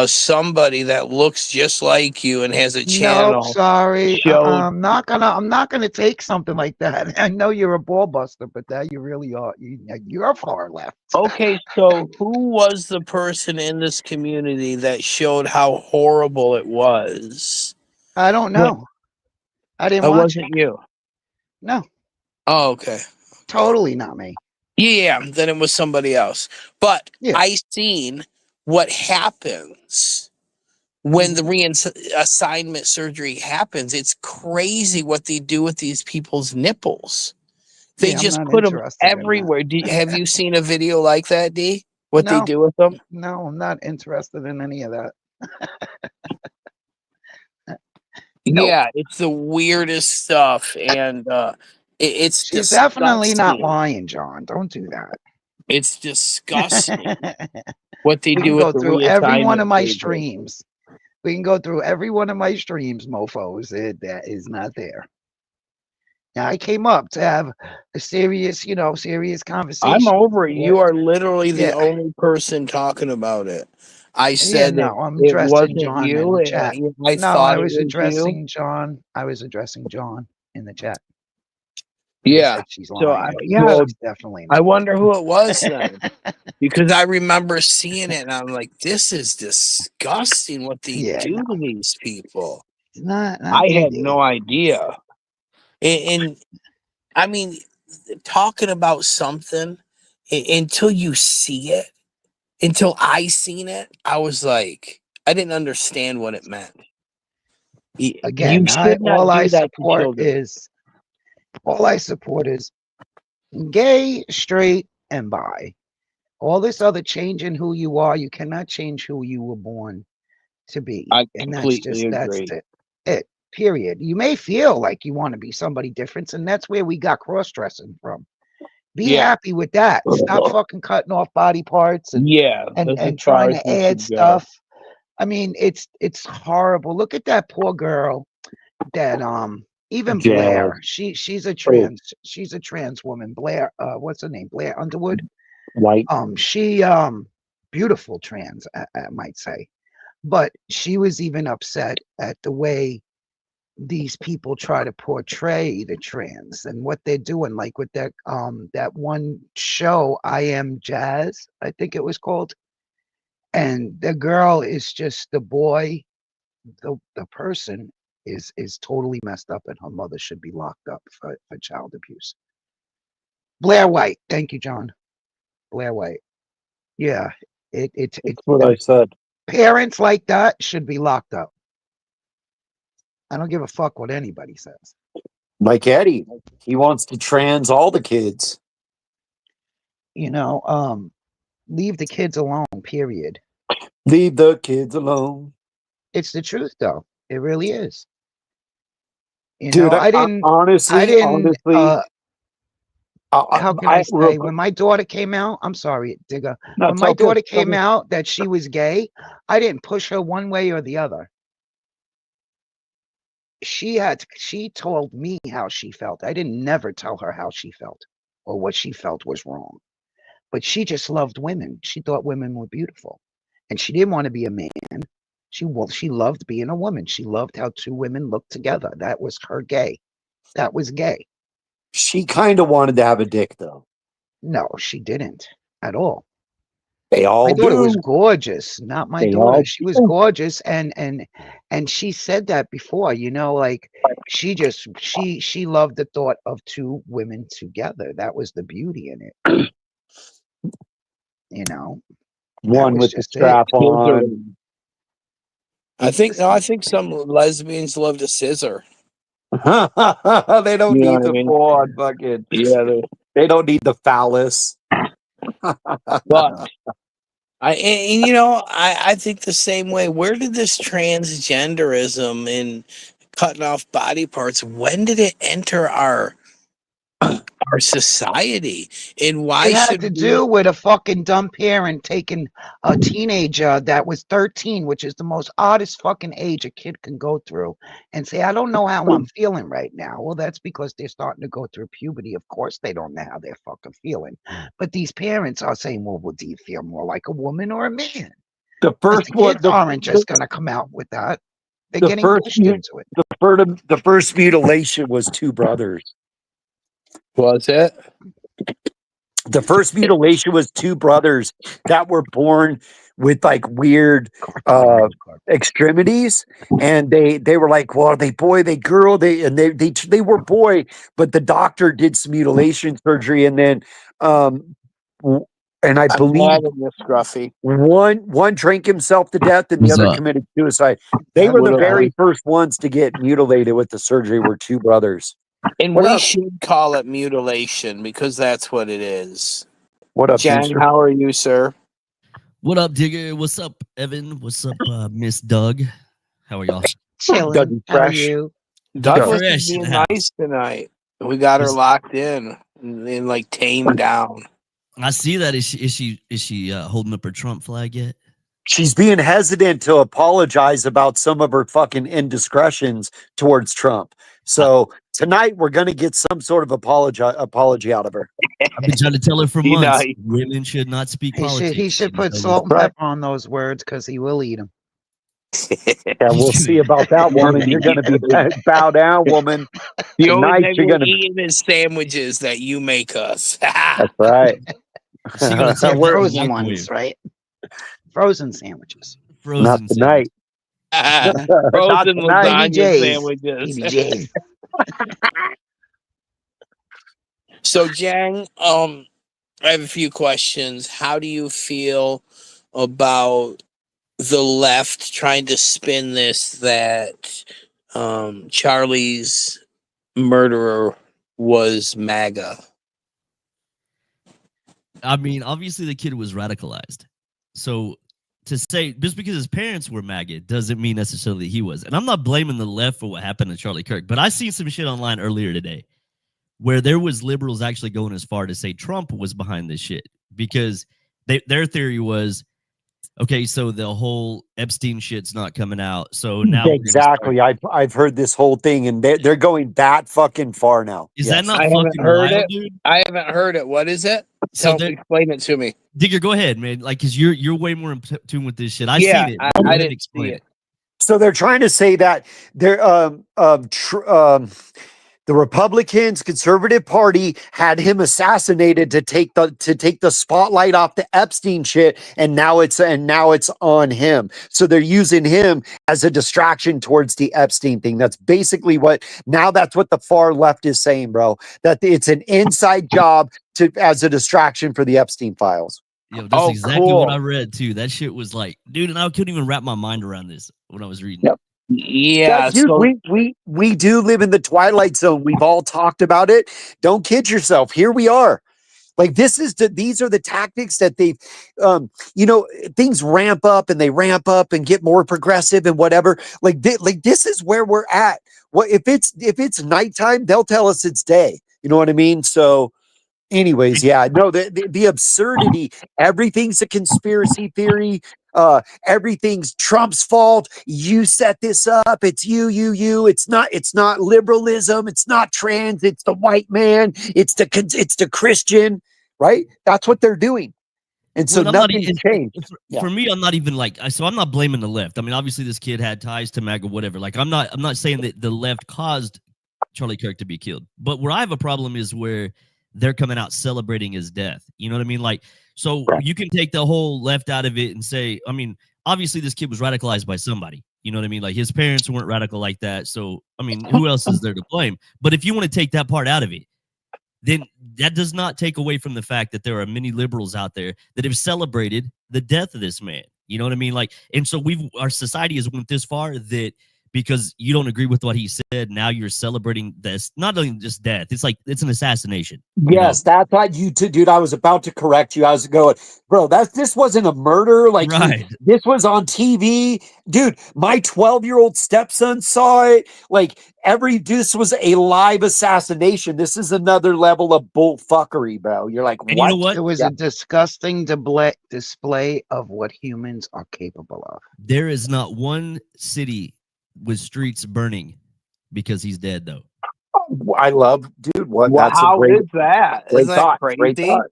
somebody that looks just like you and has a Nope, channel sorry. showed. I'm not gonna take something like that. I know you're a ball buster, but that you really are. You're far left. Okay, so who was the person in this community that showed how horrible it was? I don't What? know. I didn't It watch it. wasn't you. No, Oh, okay. Okay. totally not me. Yeah, then it was somebody else. But Yeah. I seen what happens when the Hmm. reassignment surgery happens. It's crazy what they do with these people's nipples. They Yeah, I'm just not put them interested in that. everywhere. Have you seen a video like that, D? What they No, do with them? no, I'm not interested in any of that. Nope. Yeah, it's the weirdest stuff, and it's She's definitely not disgusting. lying, John. Don't do that. It's disgusting what they We do can with go the through every one reassignment of my surgery. streams. We can go through every one of my streams, mofos. That is not there. Now, I came up to have a serious, serious I'm conversation over it. with. You are literally the Yeah, only person talking about it. I yeah, said no, it, I'm it addressing wasn't John in you. the chat. I No, thought I it was was you. addressing John. I was addressing John in the chat. He Yeah. said she's So lying, but yeah, well, she's definitely I not. wonder who it was then, because I remember seeing it and I'm like, this is disgusting what they Yeah, no, do to these people. it's not I had DD. no idea. And I mean, talking about something until you see it, until I seen it, I was like, I didn't understand what it meant. You Again, should not do that to children. all I support is gay, straight, and bi. All this other changing who you are, you cannot change who you were born to be. I And completely that's agree. it. Period. You may feel like you want to be somebody different, and that's where we got cross dressing from. Be Yeah. happy with that. Stop fucking cutting off body parts Yeah, that's as and far trying as to we add should go. stuff. I mean, it's horrible. Look at that poor girl that even Jazz. Blair, Oh, she's a trans woman. Blair, what's her name? Blair Underwood. white. She beautiful trans, I might say. But she was even upset at the way these people try to portray the trans and what they're doing, like with that one show, I Am Jazz, I think it was called. And the girl is just the boy, the person is totally messed up and her mother should be locked up for child abuse. Blair White, thank you, John. Blair White. Yeah, it That's what I said. parents like that should be locked up. I don't give a fuck what anybody says. Like Eddie, he wants to trans all the kids. You know, leave the kids alone, period. Leave the kids alone. It's the truth though. It really is. You know, Dude, I honestly, didn't how can I real say, quick, when my daughter came out, I'm sorry, Digga. no, When it's my all good. daughter Tell came me. out that she was gay, I didn't push her one way or the other. She told me how she felt. I didn't never tell her how she felt or what she felt was wrong. But she just loved women. She thought women were beautiful. And she didn't want to be a man. She loved being a woman. She loved how two women looked together. That was her gay. That was gay. She kind of wanted to have a dick, though. No, she didn't at all. They My all daughter was do. gorgeous, not my They daughter. all She was do. gorgeous and she said that before, like she loved the thought of two women together. That was the beauty in it, you know. That One was with the just it. strap Kids are. on. I think no. I Listen, think some lesbians love to scissor. They don't You know need what I the mean? full on fucking. Yeah. They don't need the phallus. But and, I think the same way. Where did this transgenderism and cutting off body parts? When did it enter our society? And it why had should to we? do with a fucking dumb parent taking a teenager that was 13, which is the most oddest fucking age a kid can go through, and say, I don't know how I'm feeling right now. Well, that's because they're starting to go through puberty. Of course, they don't know how they're fucking feeling. But these parents are saying, well, do you feel more like a woman or a man? The Because first the one, kids aren't just going to come out with that. They're the getting first pushed into it. the first mutilation was two brothers. Was it? The first mutilation was two brothers that were born with like weird extremities, and they were like, well, are they boy, they girl, they were boy, but the doctor did some mutilation surgery, and then and I I'm believe mad at this, Scruffy. one drank himself to death and the What's other up? committed suicide. They That's were the What up, very D? first ones to get mutilated with the surgery, were two brothers. And What we up? should call it mutilation because that's what it is. What up, Jan, Drewster? how are you, sir? What up, Digger? What's up, Evan? What's up, Miss Doug? How are y'all? chilling. Dougie How are Fresh. you? Douglas is Fresh in the being house. nice tonight. We got her Was- locked in and like tamed down. I see that. Is she holding up her Trump flag yet? She's being hesitant to apologize about some of her fucking indiscretions towards Trump. So tonight we're going to get some sort of apology out of her. I've been trying to tell her for Be months. nice. Women should not speak politics. He should put She's salt and Right. pepper on those words because he will eat them. Yeah, we'll see about that, woman. You're going to be bow down, woman. The only Tonight thing you're we're going to. eating is sandwiches that you make us. That's right. She gonna take We're- the Frozen microwave. ones, right? Frozen sandwiches. Frozen not sandwich. tonight. Not Frozen tonight. lasagna PBJs. sandwiches. PBJs. So, Jang, I have a few questions. How do you feel about the left trying to spin this that Charlie's murderer was MAGA? I mean, obviously the kid was radicalized. So to say just because his parents were MAGA doesn't mean necessarily he was. And I'm not blaming the left for what happened to Charlie Kirk, but I seen some shit online earlier today where there was liberals actually going as far to say Trump was behind this shit because their theory was, okay, so the whole Epstein shit's not coming out. So now Exactly. I've heard this whole thing, and they're going that fucking far now. Is Yes. that not I haven't fucking heard wild, it. dude? I haven't heard it. What is it? So Explain it to me. Digger, go ahead, man. Like, cause you're way more in tune with this shit. I Yeah, seen it. I Go ahead and didn't explain see it. So they're trying to say that they're the Republicans, conservative party had him assassinated to take the spotlight off the Epstein shit, and now it's on him. So they're using him as a distraction towards the Epstein thing. That's basically that's what the far left is saying, bro. That it's an inside job as a distraction for the Epstein files. Yo, that's Oh, exactly what cool. I read too. That shit was like, dude, and I couldn't even wrap my mind around this when I was reading. Yep. Yeah, dude, so we do live in the twilight zone. We've all talked about it. Don't kid yourself. Here we are. Like these are the tactics that they've, things ramp up and get more progressive and whatever. Like this is where we're at. What if it's nighttime? They'll tell us it's day. You know what I mean? So, anyways, yeah, no, the absurdity. Everything's a conspiracy theory. Everything's Trump's fault. You set this up. It's you. It's not liberalism. It's not trans. It's the white man. It's the Christian. Right? That's what they're doing. And so Well, nothing's changed. For me, I'm not even so I'm not blaming the left. I mean, obviously this kid had ties to MAGA, whatever. Like I'm not saying that the left caused Charlie Kirk to be killed. But where I have a problem is where they're coming out celebrating his death. You know what I mean? Like, so you can take the whole left out of it and say, I mean, obviously this kid was radicalized by somebody. You know what I mean? Like his parents weren't radical like that. So, I mean, who else is there to blame? But if you want to take that part out of it, then that does not take away from the fact that there are many liberals out there that have celebrated the death of this man. You know what I mean? Like, and so our society has went this far that because you don't agree with what he said, now you're celebrating this, not only just death, it's an assassination. Yes, that's what dude. I was about to correct you. I was going, bro, this wasn't a murder. Like, right. This was on TV. Dude, my 12-year-old stepson saw it. Like, this was a live assassination. This is another level of bullfuckery, bro. You're like, And what? you know what? It was a disgusting display of what humans are capable of. There is not one city with streets burning because he's dead, though. I love, dude. What? well, That's how a great, is that? great Isn't that thought. crazy? Great thought.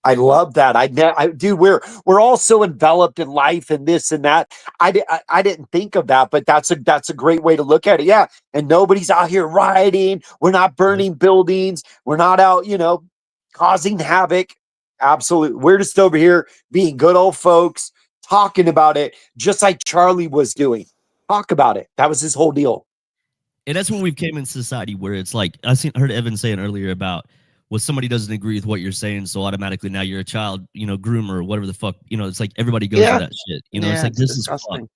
I love that. Dude, we're all so enveloped in life and this and that. I didn't think of that, but that's a great way to look at it. Yeah, and nobody's out here rioting. We're not burning buildings. We're not out, causing havoc. Absolutely, we're just over here being good old folks, talking about it, just like Charlie was doing. Talk about it. That was his whole deal. And that's when we've came in society where it's like heard Evan saying earlier about, well, somebody doesn't agree with what you're saying, so automatically now you're a child, groomer or whatever the fuck. It's like everybody goes to that shit. It's like this disgusting. is fucked.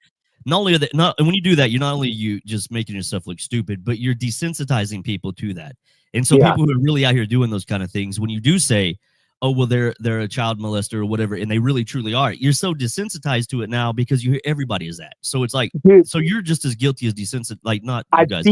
Not only that, and when you do that, you're not only you just making yourself look stupid, but you're desensitizing people to that. And so people who are really out here doing those kind of things, when you do say, oh, well, they're a child molester or whatever, and they really truly are, you're so desensitized to it now because you hear everybody is that. So it's like, so you're just as guilty as desensitized, like not you guys.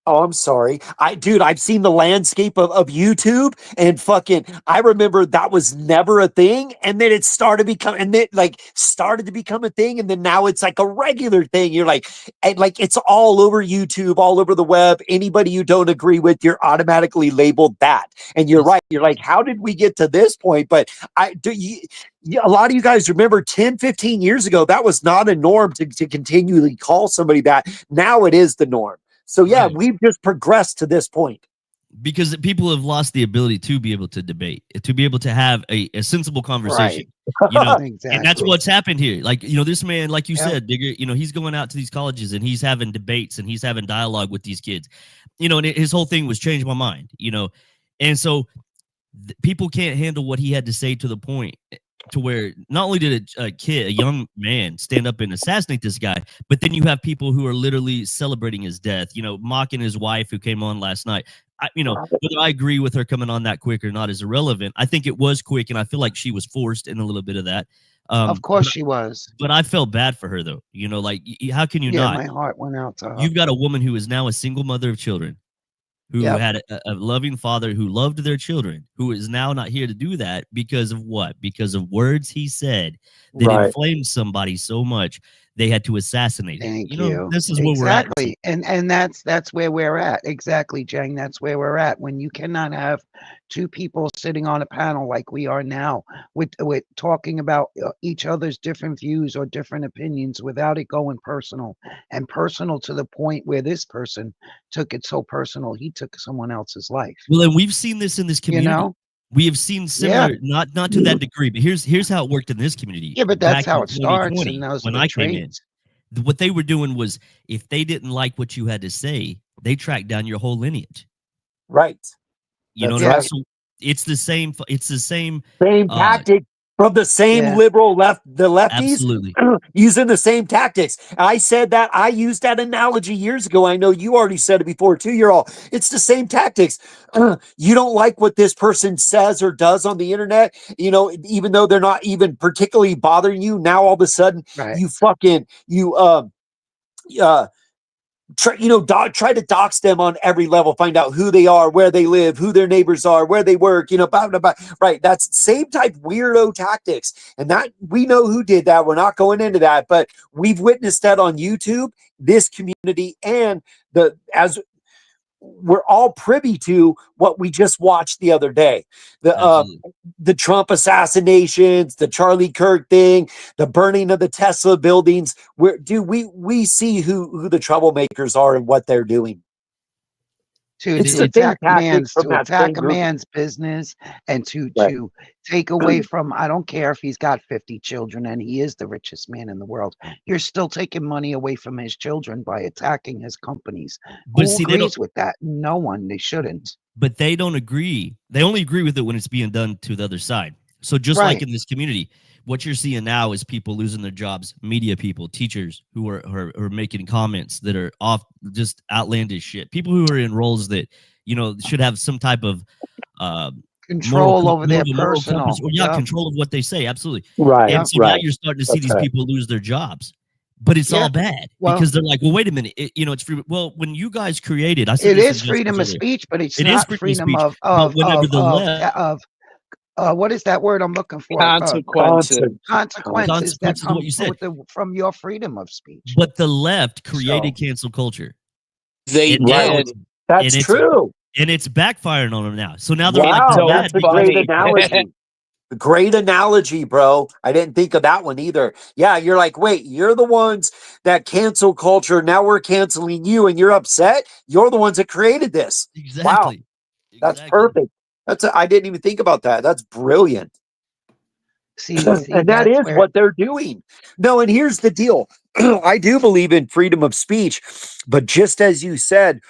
Oh, I'm sorry. I've seen the landscape of YouTube, and fucking, I remember that was never a thing. And then it started to become a thing. And then now it's like a regular thing. You're like, and like, it's all over YouTube, all over the web. Anybody you don't agree with, you're automatically labeled that. And you're right. You're like, how did we get to this point? But a lot of you guys remember 10, 15 years ago, that was not a norm to continually call somebody that. Now it is the norm. So yeah, we've just progressed to this point. Because people have lost the ability to be able to debate, to be able to have a sensible conversation. Exactly. And that's what's happened here. Like, this man, like you said, Digger, he's going out to these colleges and he's having debates and he's having dialogue with these kids. And his whole thing was change my mind, And so people can't handle what he had to say to the point to where not only did a young man stand up and assassinate this guy, but then you have people who are literally celebrating his death, mocking his wife who came on last night. Whether I agree with her coming on that quick or not is irrelevant. I think it was quick, and I feel like she was forced in a little bit of that. Of course she was. But I felt bad for her, though. Like, how can you not? My heart went out to her. You've got a woman who is now a single mother of children, who had a loving father who loved their children, who is now not here to do that because of what? Because of words he said that inflamed somebody so much they had to assassinate him. Thank you. This is where we're at. And that's where we're at. Exactly, Jang. That's where we're at. When you cannot have two people sitting on a panel like we are now with talking about each other's different views or different opinions without it going personal, and personal to the point where this person took it so personal he took someone else's life. Well, and we've seen this in this community. We have seen similar, not to that degree, but here's how it worked in this community. Yeah, but that's how it starts. And when I came in, what they were doing was, if they didn't like what you had to say, they tracked down your whole lineage. Right. So it's the same. It's the same tactic from the same liberal the lefties. Absolutely. Using the same tactics. I said that. I used that analogy years ago. I know you already said it before too. It's the same tactics. You don't like what this person says or does on the internet, even though they're not even particularly bothering you. Now all of a sudden try to dox them on every level, find out who they are, where they live, who their neighbors are, where they work, blah, blah, blah. Right. That's same type weirdo tactics. And that we know who did that. We're not going into that, but we've witnessed that on YouTube, this community, and as we're all privy to what we just watched the other day. The Trump assassinations, the Charlie Kirk thing, the burning of the Tesla buildings. We see who the troublemakers are and what they're doing. To attack a man's business and to take away from, I don't care if he's got 50 children and he is the richest man in the world. You're still taking money away from his children by attacking his companies. But who agrees with that? No one. They shouldn't. But they don't agree. They only agree with it when it's being done to the other side. So just like in this community, what you're seeing now is people losing their jobs, media people, teachers who are making comments that are off, just outlandish shit. People who are in roles that, should have some type of control over their personal. Control of what they say. Absolutely. Right. And so now you're starting to see these people lose their jobs. But it's all bad because they're like, well, wait a minute. It's free. Well, when you guys created, it is freedom of speech, but it's not freedom of what is that word I'm looking for? Consequences. Consequences that come from your freedom of speech. But the left created cancel culture. They did. That's true. And it's backfiring on them now. So now they're that's a great analogy. Great analogy, bro. I didn't think of that one either. Yeah, you're like, wait, you're the ones that cancel culture. Now we're canceling you and you're upset. You're the ones that created this. Wow, Exactly. that's Exactly. perfect. I didn't even think about that. That's brilliant. See, And that that's is where what they're doing. No, and here's the deal. I do believe in freedom of speech, but just as you said,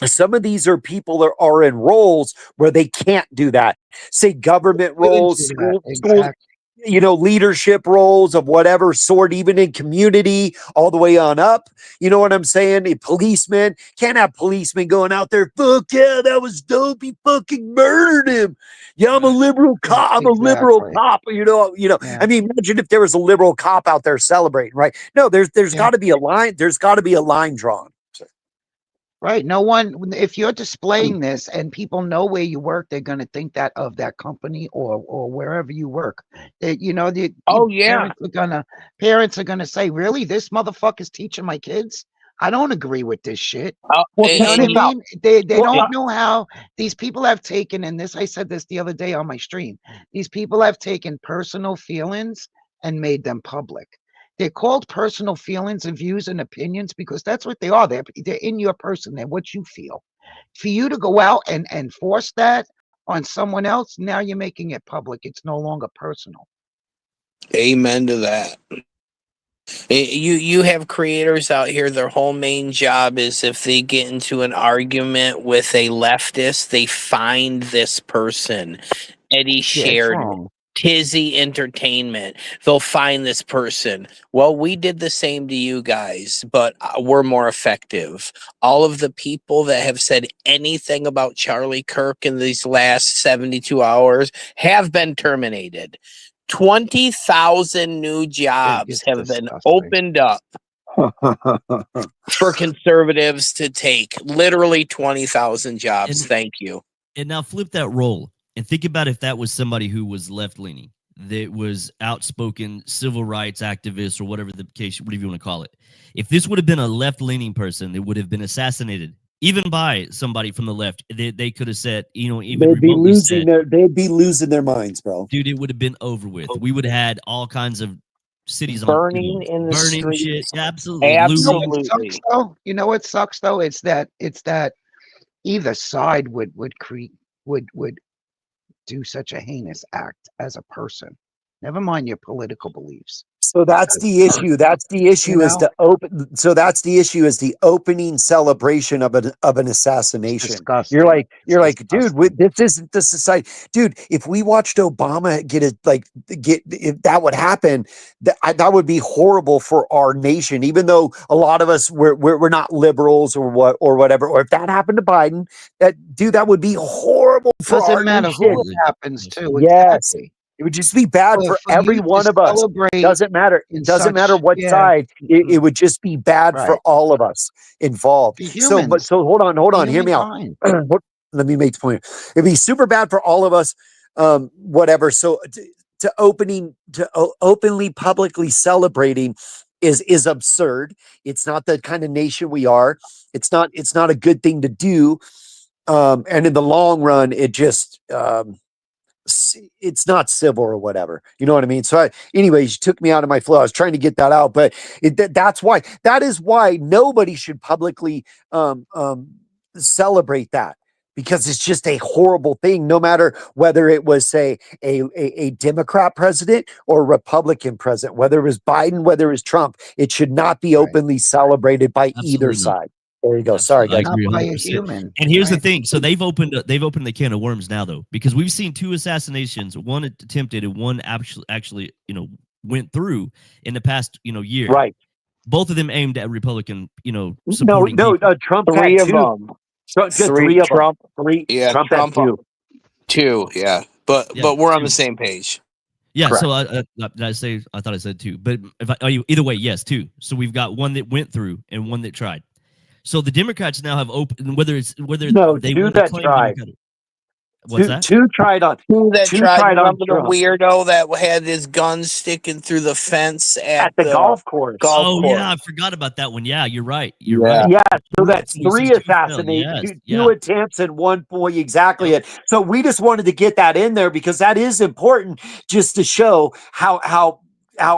some of these are people that are in roles where they can't do that. Say government couldn't roles, do that. school, Exactly. leadership roles of whatever sort, even in community, all the way on up. You know what I'm saying? A policeman can't have policemen going out there. Fuck yeah, that was dope. He fucking murdered him. Yeah, I'm a Right. liberal cop. I'm a liberal Exactly. cop. Yeah. I mean, imagine if there was a liberal cop out there celebrating, right? No, there's Yeah. got to be a line. There's got to be a line drawn. Right. No one, if you're displaying this and people know where you work, they're going to think that of that company or wherever you work. Oh yeah. Parents are gonna say, really, this motherfucker's teaching my kids. I don't agree with this shit. Well, You know check what I this out. mean? They Well, don't know how these people have taken, and this I said this the other day on my stream. These people have taken personal feelings and made them public. They're called personal feelings and views and opinions because that's what they are. They're in your person. They're what you feel. For you to go out and force that on someone else, now you're making it public. It's no longer personal. Amen to that. You have creators out here, their whole main job is if they get into an argument with a leftist, they find this person. Eddie Yeah, it's shared wrong. Tizzy Entertainment. They'll find this person. Well, we did the same to you guys, but we're more effective. All of the people that have said anything about Charlie Kirk in these last 72 hours have been terminated. 20,000 new jobs It's have been disgusting. opened up for conservatives to take. Literally 20,000 jobs. And Thank you. and now flip that role and think about if that was somebody who was left leaning, that was outspoken civil rights activist or whatever the case, whatever you want to call it. If this would have been a left leaning person that would have been assassinated, even by somebody from the left, they could have said, even remotely said, they'd be losing their minds, bro. dude, it would have been over with. We would have had all kinds of cities on, Burning in the burning shit. streets. Yeah, absolutely. You know Looting. what sucks Absolutely. though? You know what sucks though? It's that either side would do such a heinous act as a person. Never mind your political beliefs. So that's As the a issue. person, That's the issue is know, the open. So that's the issue is the opening celebration of an it's assassination. disgusting. It's You're like, dude, disgusting. this isn't the society, dude. If we watched Obama get if that would happen, that would be horrible for our nation. Even though a lot of us we're not liberals or whatever. Or if that happened to Biden, that would be horrible for Doesn't our matter who nation. it Absolutely. happens to. Yes. Exactly. It would just be bad for For every you to one of us. celebrate Doesn't matter. in Doesn't matter such, what yeah, side. It would just be bad for right. all of us involved. For So, but humans, so hold for on, hear me out. humankind. Let me make the point. It'd be super bad for all of us. Whatever. So openly publicly celebrating is absurd. It's not the kind of nation we are. It's not a good thing to do. And in the long run, it's not civil or whatever. You know what I mean? So anyways, you took me out of my flow. I was trying to get that out, but that is why nobody should publicly celebrate that, because it's just a horrible thing, no matter whether it was, say, a Democrat president or a Republican president, whether it was Biden, whether it was Trump. It should not be Right. openly celebrated by either Absolutely not. side. There you go. Sorry, Absolutely. I guys. Not agree by a 100%. human. And here's the Right. thing. So they've opened the can of worms now, though, because we've seen two assassinations, one attempted and one actually, went through in the past, year. Right. Both of them aimed at Republican, No, supporting no. people. Trump had Three of two. them. Just Three. three of them. Trump. Three. Yeah, Trump had Trump. two. Two. Yeah. But Yeah, we're on the two. same page. Yeah. Correct. So I thought I said two, but either way, yes, two. So we've got one that went through and one that tried. So the Democrats now have opened, whether No, they two want to that claim tried. Democratic. What's that? Two tried on Who that two tried? tried on Remember the Trump weirdo that had his gun sticking through the fence at at the the golf course. golf Oh course? yeah, I forgot about that one. Yeah, you're right. You're Yeah. right. Yeah, so Two, that's you said three two failed. assassinate, Yes. two Yeah. attempts and one point exactly Yep. it. So we just wanted to get that in there because that is important, just to show how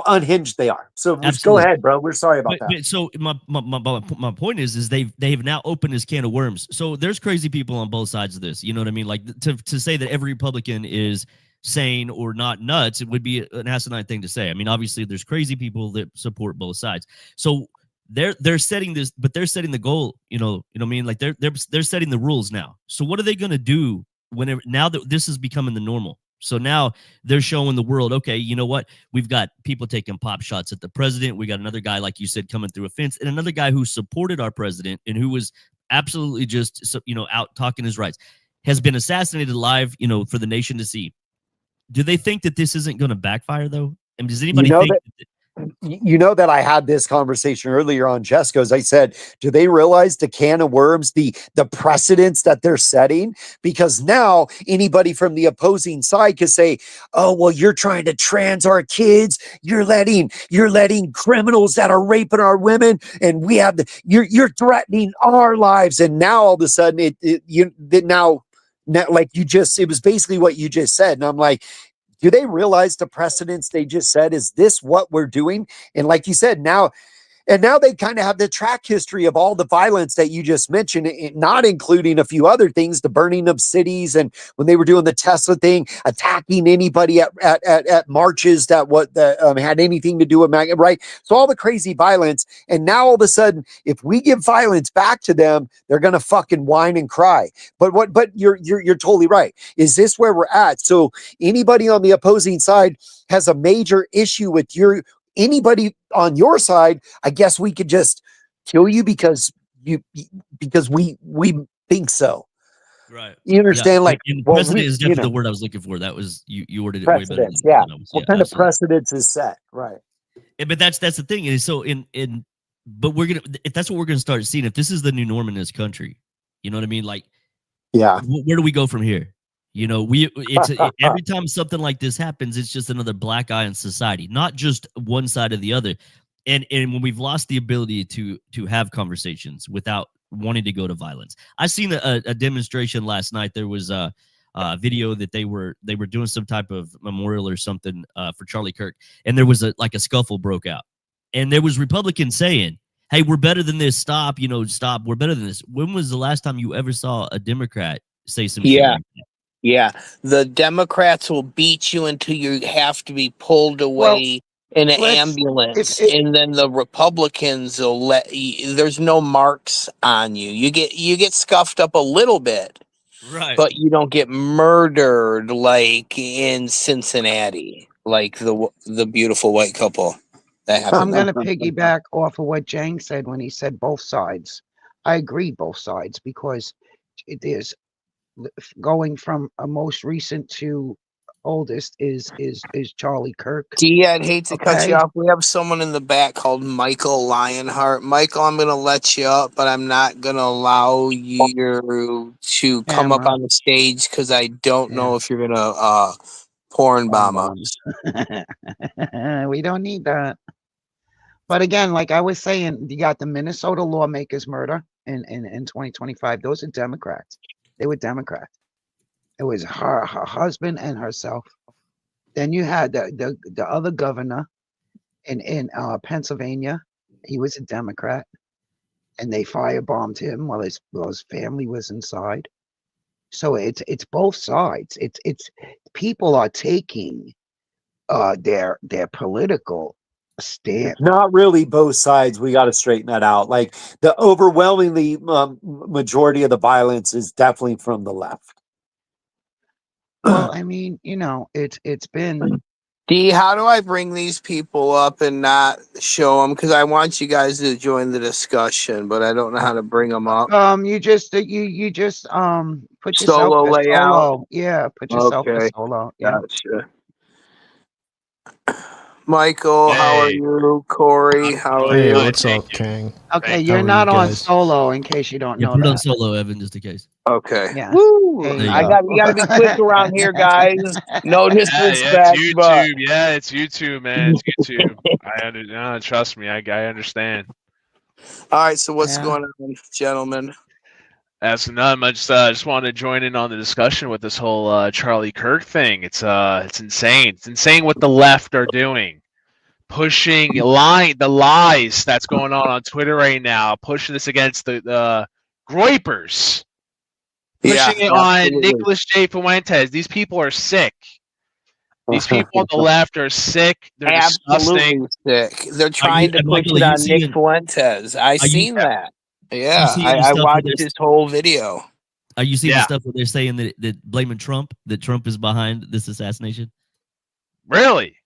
unhinged they are. So go Absolutely. ahead, bro. We're sorry about that. But so my point is they've now opened this can of worms. So there's crazy people on both sides of this. You know what I mean? Like to say that every Republican is sane or not nuts, it would be an asinine thing to say. I mean, obviously there's crazy people that support both sides. So they're setting this, but they're setting the goal. What I mean? Like they're setting the rules now. So what are they going to do whenever now that this is becoming the normal? So now they're showing the world, okay, you know what? We've got people taking pop shots at the president. We got another guy, like you said, coming through a fence, and another guy who supported our president and who was absolutely just, out talking his rights, has been assassinated live, for the nation to see. Do they think that this isn't going to backfire, though? And does You anybody know think that I had this conversation earlier on Jesco's. I said, do they realize the can of worms, the precedents that they're setting? Because now anybody from the opposing side could say, oh, well, you're trying to trans our kids, you're letting criminals that are raping our women, and you're threatening our lives. And now all of a sudden now like it was basically what you just said. And I'm like, do they realize the precedents they just said? Is this what we're doing? And like you said, now they kind of have the track history of all the violence that you just mentioned, not including a few other things, the burning of cities, and when they were doing the Tesla thing, attacking anybody at marches that had anything to do with MAGA, right? So all the crazy violence, and now all of a sudden, if we give violence back to them, they're gonna fucking whine and cry. But you're totally right. Is this where we're at? So anybody on the opposing side has a major issue with anybody on your side, I guess we could just kill you because we think so. right? You understand? Like, And well, precedent is definitely the word I was looking for. That was you worded it way better precedents. Yeah. than I was. What Yeah, kind of absolutely. precedents is set? Right. But that's the thing is so but we're gonna if that's what we're gonna start seeing, if this is the new norm in this country, you know what I mean? Like, yeah, where do we go from here? Every time something like this happens, it's just another black eye in society, not just one side or the other. And when we've lost the ability to have conversations without wanting to go to violence. I seen a demonstration last night. There was a video that they were doing some type of memorial or something for Charlie Kirk, and there was a scuffle broke out, and there was Republicans saying, "Hey, we're better than this. Stop, stop. We're better than this." When was the last time you ever saw a Democrat say some shit like that? Yeah, the Democrats will beat you until you have to be pulled Well, away in an let's ambulance, if and then the Republicans will let you, there's no marks on you. You get scuffed up a little bit, Right. but you don't get murdered like in Cincinnati, like the beautiful white couple that I'm happened going there. to piggyback off of what Jang said when he said both sides. I agree, both sides, because there's going from a most recent to oldest is Charlie Kirk. Dee, I'd hate to cut you Okay. off. We have someone in the back called Michael Lionheart. Michael, I'm going to let you up, but I'm not going to allow you to come up Camera. on the stage because I don't Yeah. know if you're going to porn bomb Bombs. us. We don't need that. But again, like I was saying, you got the Minnesota lawmakers murder in 2025. Those are Democrats. They were Democrats. It was her husband and herself. Then you had the other governor in Pennsylvania. He was a Democrat, and they firebombed him while his family was inside. So it's both sides. It's people are taking their political stand. It's not really both sides. We got to straighten that out. Like the overwhelmingly majority of the violence is definitely from the left. Well, I mean, it's been. Dee, how do I bring these people up and not show them? Because I want you guys to join the discussion, but I don't know how to bring them up. You just put yourself Solo as layout. solo. Yeah, put yourself as Okay, solo. Yeah. gotcha. Michael, how are Hey, you? Corey, I'm how are doing Hey, you? fine, what's thank up, you. King? Okay, Thank How you're are not you on guys? solo in case you don't Yeah, know put it on that. solo, Evan, just in case. Okay. Yeah. Woo! There you I go. gotta be quick around here, guys. No Yeah, it's disrespect, but YouTube. Yeah, it's YouTube, man. It's YouTube. Trust me, I understand. all right. So what's Yeah. going on, gentlemen? That's not much. Just wanted to join in on the discussion with this whole Charlie Kirk thing. It's insane. It's insane what the left are doing, pushing the lies that's going on Twitter right now, pushing this against the Groypers, Yeah, pushing it on absolutely. Nicholas J. Fuentes. These people are sick. These people on the left are sick. They're disgusting. Absolutely sick. They're Are you, trying to push Michael? it on Nick Fuentes. I Are you seen that. you Yeah, seeing the I stuff where watched his whole video. are you seeing the Yeah, stuff where they're saying that blaming Trump, that Trump is behind this assassination? really.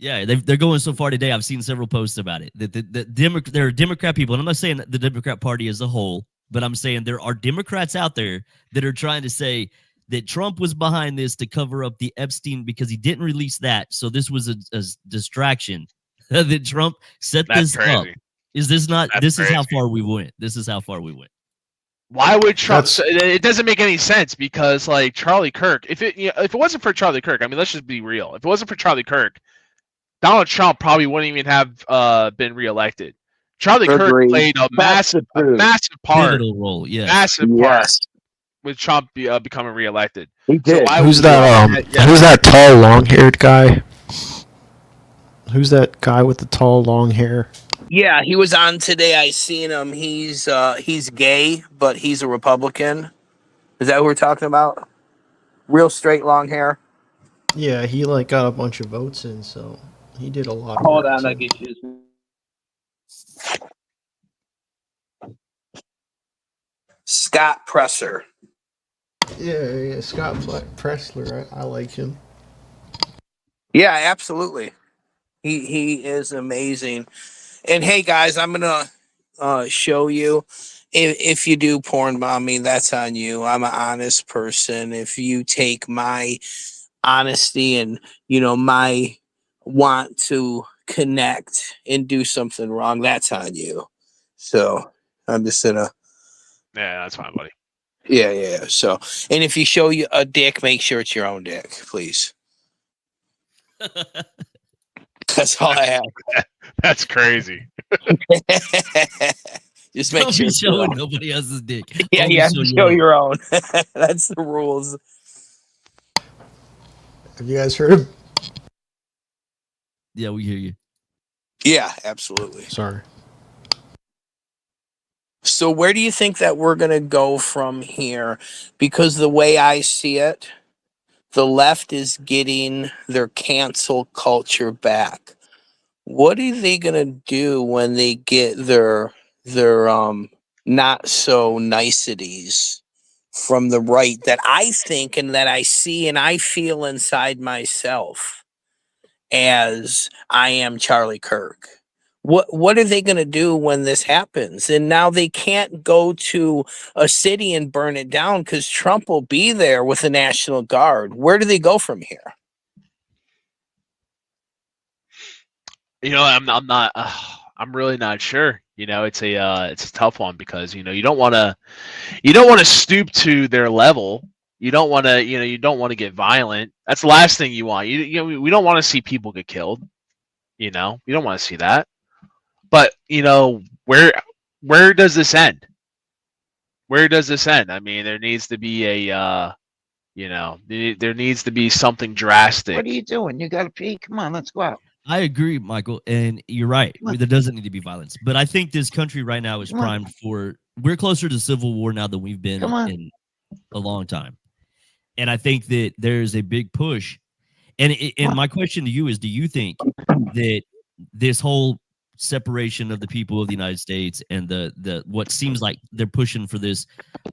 Yeah, they're going so far today. I've seen several posts about it. There are Democrat people, and I'm not saying that the Democrat Party as a whole, but I'm saying there are Democrats out there that are trying to say that Trump was behind this to cover up the Epstein because he didn't release that. So this was a distraction that Trump set That's this up. crazy. Is this not? That's This is how crazy. far we went. This is how far we went. Why would Trump? That's So it doesn't make any sense because like Charlie Kirk, if it wasn't for Charlie Kirk, I mean, let's just be real. If it wasn't for Charlie Kirk, Donald Trump probably wouldn't even have been reelected. Charlie Kirk Agreed. played a That's the truth. massive part, Pivotal role, yes. massive part Yes, with Trump becoming reelected. he So did. why who's would that? yeah, Who's that tall, long-haired guy? Who's that guy with the tall, long hair? Yeah, he was on today. I seen him. He's gay, but he's a Republican. Is that who we're talking about? Real straight, long hair. Yeah, he like got a bunch of votes in, so he did a lot of Hold work on, I too. get you. Scott Presser. Yeah, Scott Pressler. I like him. Yeah, absolutely. He is amazing. And hey, guys, I'm gonna show you. If you do porn mommy, that's on you. I'm an honest person. If you take my honesty and my want to connect and do something wrong, that's on you. So I'm just gonna that's fine, buddy. yeah. So, and if you show you a dick, make sure it's your own dick, please. That's all I have. That's crazy. Just make Don't sure be it's your showing own. nobody else's dick. Yeah, Only you have to show own. your own. That's the rules. Have you guys heard of? Yeah, we hear you. Yeah, absolutely. Sorry. So where do you think that we're going to go from here? Because the way I see it, the left is getting their cancel culture back. What are they going to do when they get their not so niceties from the right that I think and that I see and I feel inside myself as I am Charlie Kirk? What are they going to do when this happens? And now they can't go to a city and burn it down because Trump will be there with the National Guard. Where do they go from here? I'm not. I'm really not sure. It's a tough one because you don't want to stoop to their level. You don't want to get violent. That's the last thing you want. We don't want to see people get killed. We don't want to see that. But where does this end? Where does this end? I mean, there needs to be there needs to be something drastic. What are you doing? You got to pee? Come on, let's go out. I agree, Michael, and you're right. Come on. There doesn't need to be violence, but I think this country right now is Come on. primed for. We're closer to civil war now than we've been Come on. in a long time, and I think that there's a big push. And my question to you is: do you think that this whole separation of the people of the United States and the what seems like they're pushing for this,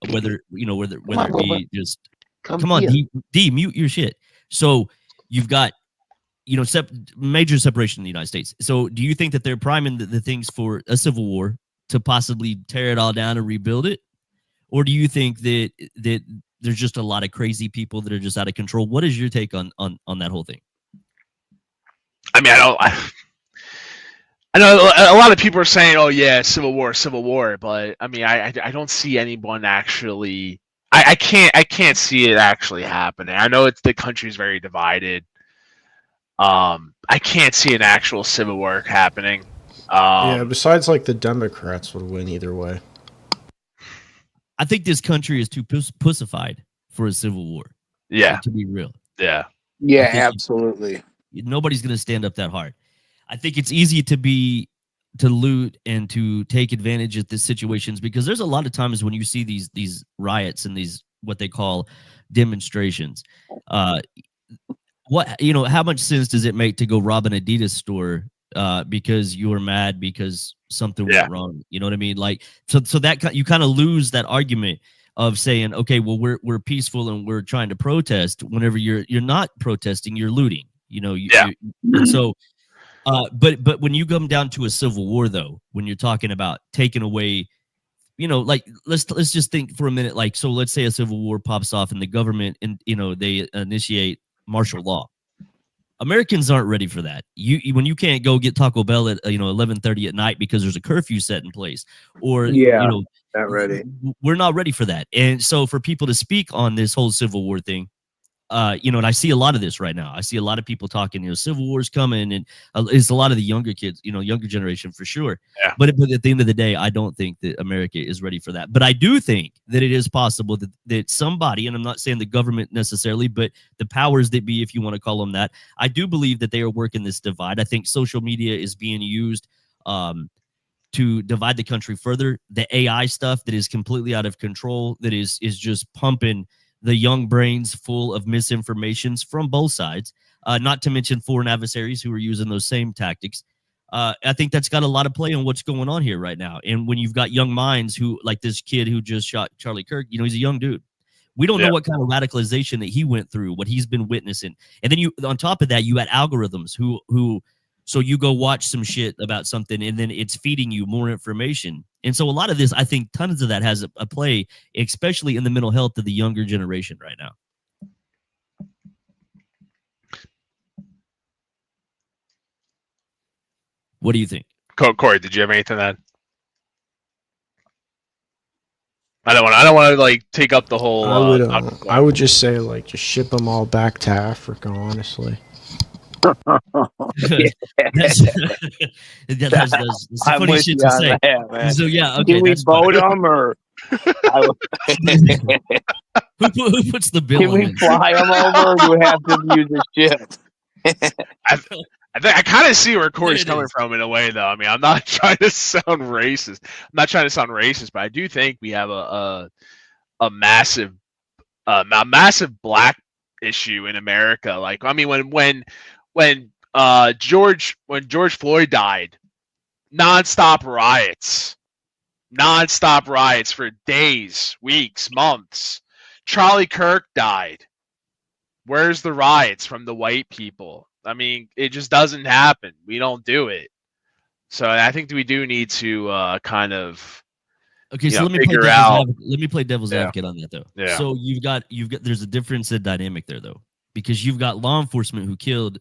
whether it be just come on, here. D, mute your shit. So you've got major separation in the United States. So do you think that they're priming the things for a civil war to possibly tear it all down and rebuild it? Or do you think that there's just a lot of crazy people that are just out of control? What is your take on that whole thing? I mean, I know a lot of people are saying, "Oh yeah, civil war," but I mean, I don't see anyone actually. I can't see it actually happening. I know the country's very divided. I can't see an actual civil war happening. Yeah, besides like the Democrats would win either way. I think this country is too pussified for a civil war. Yeah, to be real. yeah, Yeah, think- absolutely. Nobody's going to stand up that hard. I think it's easy to loot and to take advantage of the situations, because there's a lot of times when you see these riots and these what they call demonstrations. How much sense does it make to go rob an Adidas store because you were mad because something went wrong? You know what I mean? Like, so that you kind of lose that argument of saying, okay, well, we're peaceful and we're trying to protest. Whenever you're not protesting, you're looting. And so, but when you come down to a civil war, though, when you're talking about taking away, like let's just think for a minute, like, so let's say a civil war pops off and the government and they initiate martial law. Americans aren't ready for that. When you can't go get Taco Bell at 11:30 at night because there's a curfew set in place, or not ready. We're not ready for that. And so for people to speak on this whole civil war thing, and I see a lot of this right now. I see a lot of people talking, civil war's coming, and it's a lot of the younger kids, younger generation for sure. Yeah. But at the end of the day, I don't think that America is ready for that. But I do think that it is possible that somebody, and I'm not saying the government necessarily, but the powers that be, if you want to call them that, I do believe that they are working this divide. I think social media is being used to divide the country further. The AI stuff that is completely out of control, that is just pumping the young brains full of misinformations from both sides, not to mention foreign adversaries who are using those same tactics. I think that's got a lot of play on what's going on here right now. And when you've got young minds who, like this kid who just shot Charlie Kirk, he's a young dude. We don't know what kind of radicalization that he went through, what he's been witnessing. And then on top of that, you had algorithms who so you go watch some shit about something and then it's feeding you more information. And so a lot of this, I think tons of that has a play, especially in the mental health of the younger generation right now. What do you think? Corey, did you have anything to add? I don't want to like take up the whole. I would just say like just ship them all back to Africa, honestly. that's funny shit to say. That, so yeah, okay. Can we vote them or who puts the bill? Can we fly them over, or do we have to use a ship? I kind of see where Corey's coming from in a way, though. I mean, I'm not trying to sound racist. But I do think we have a massive black issue in America. Like, I mean, when George Floyd died, nonstop riots for days, weeks, months. Charlie Kirk died. Where's the riots from the white people? I mean, it just doesn't happen. We don't do it. So I think we do need to kind of so let me play devil's advocate on that though. Yeah. So you've got there's a difference in dynamic there though, because you've got law enforcement who killed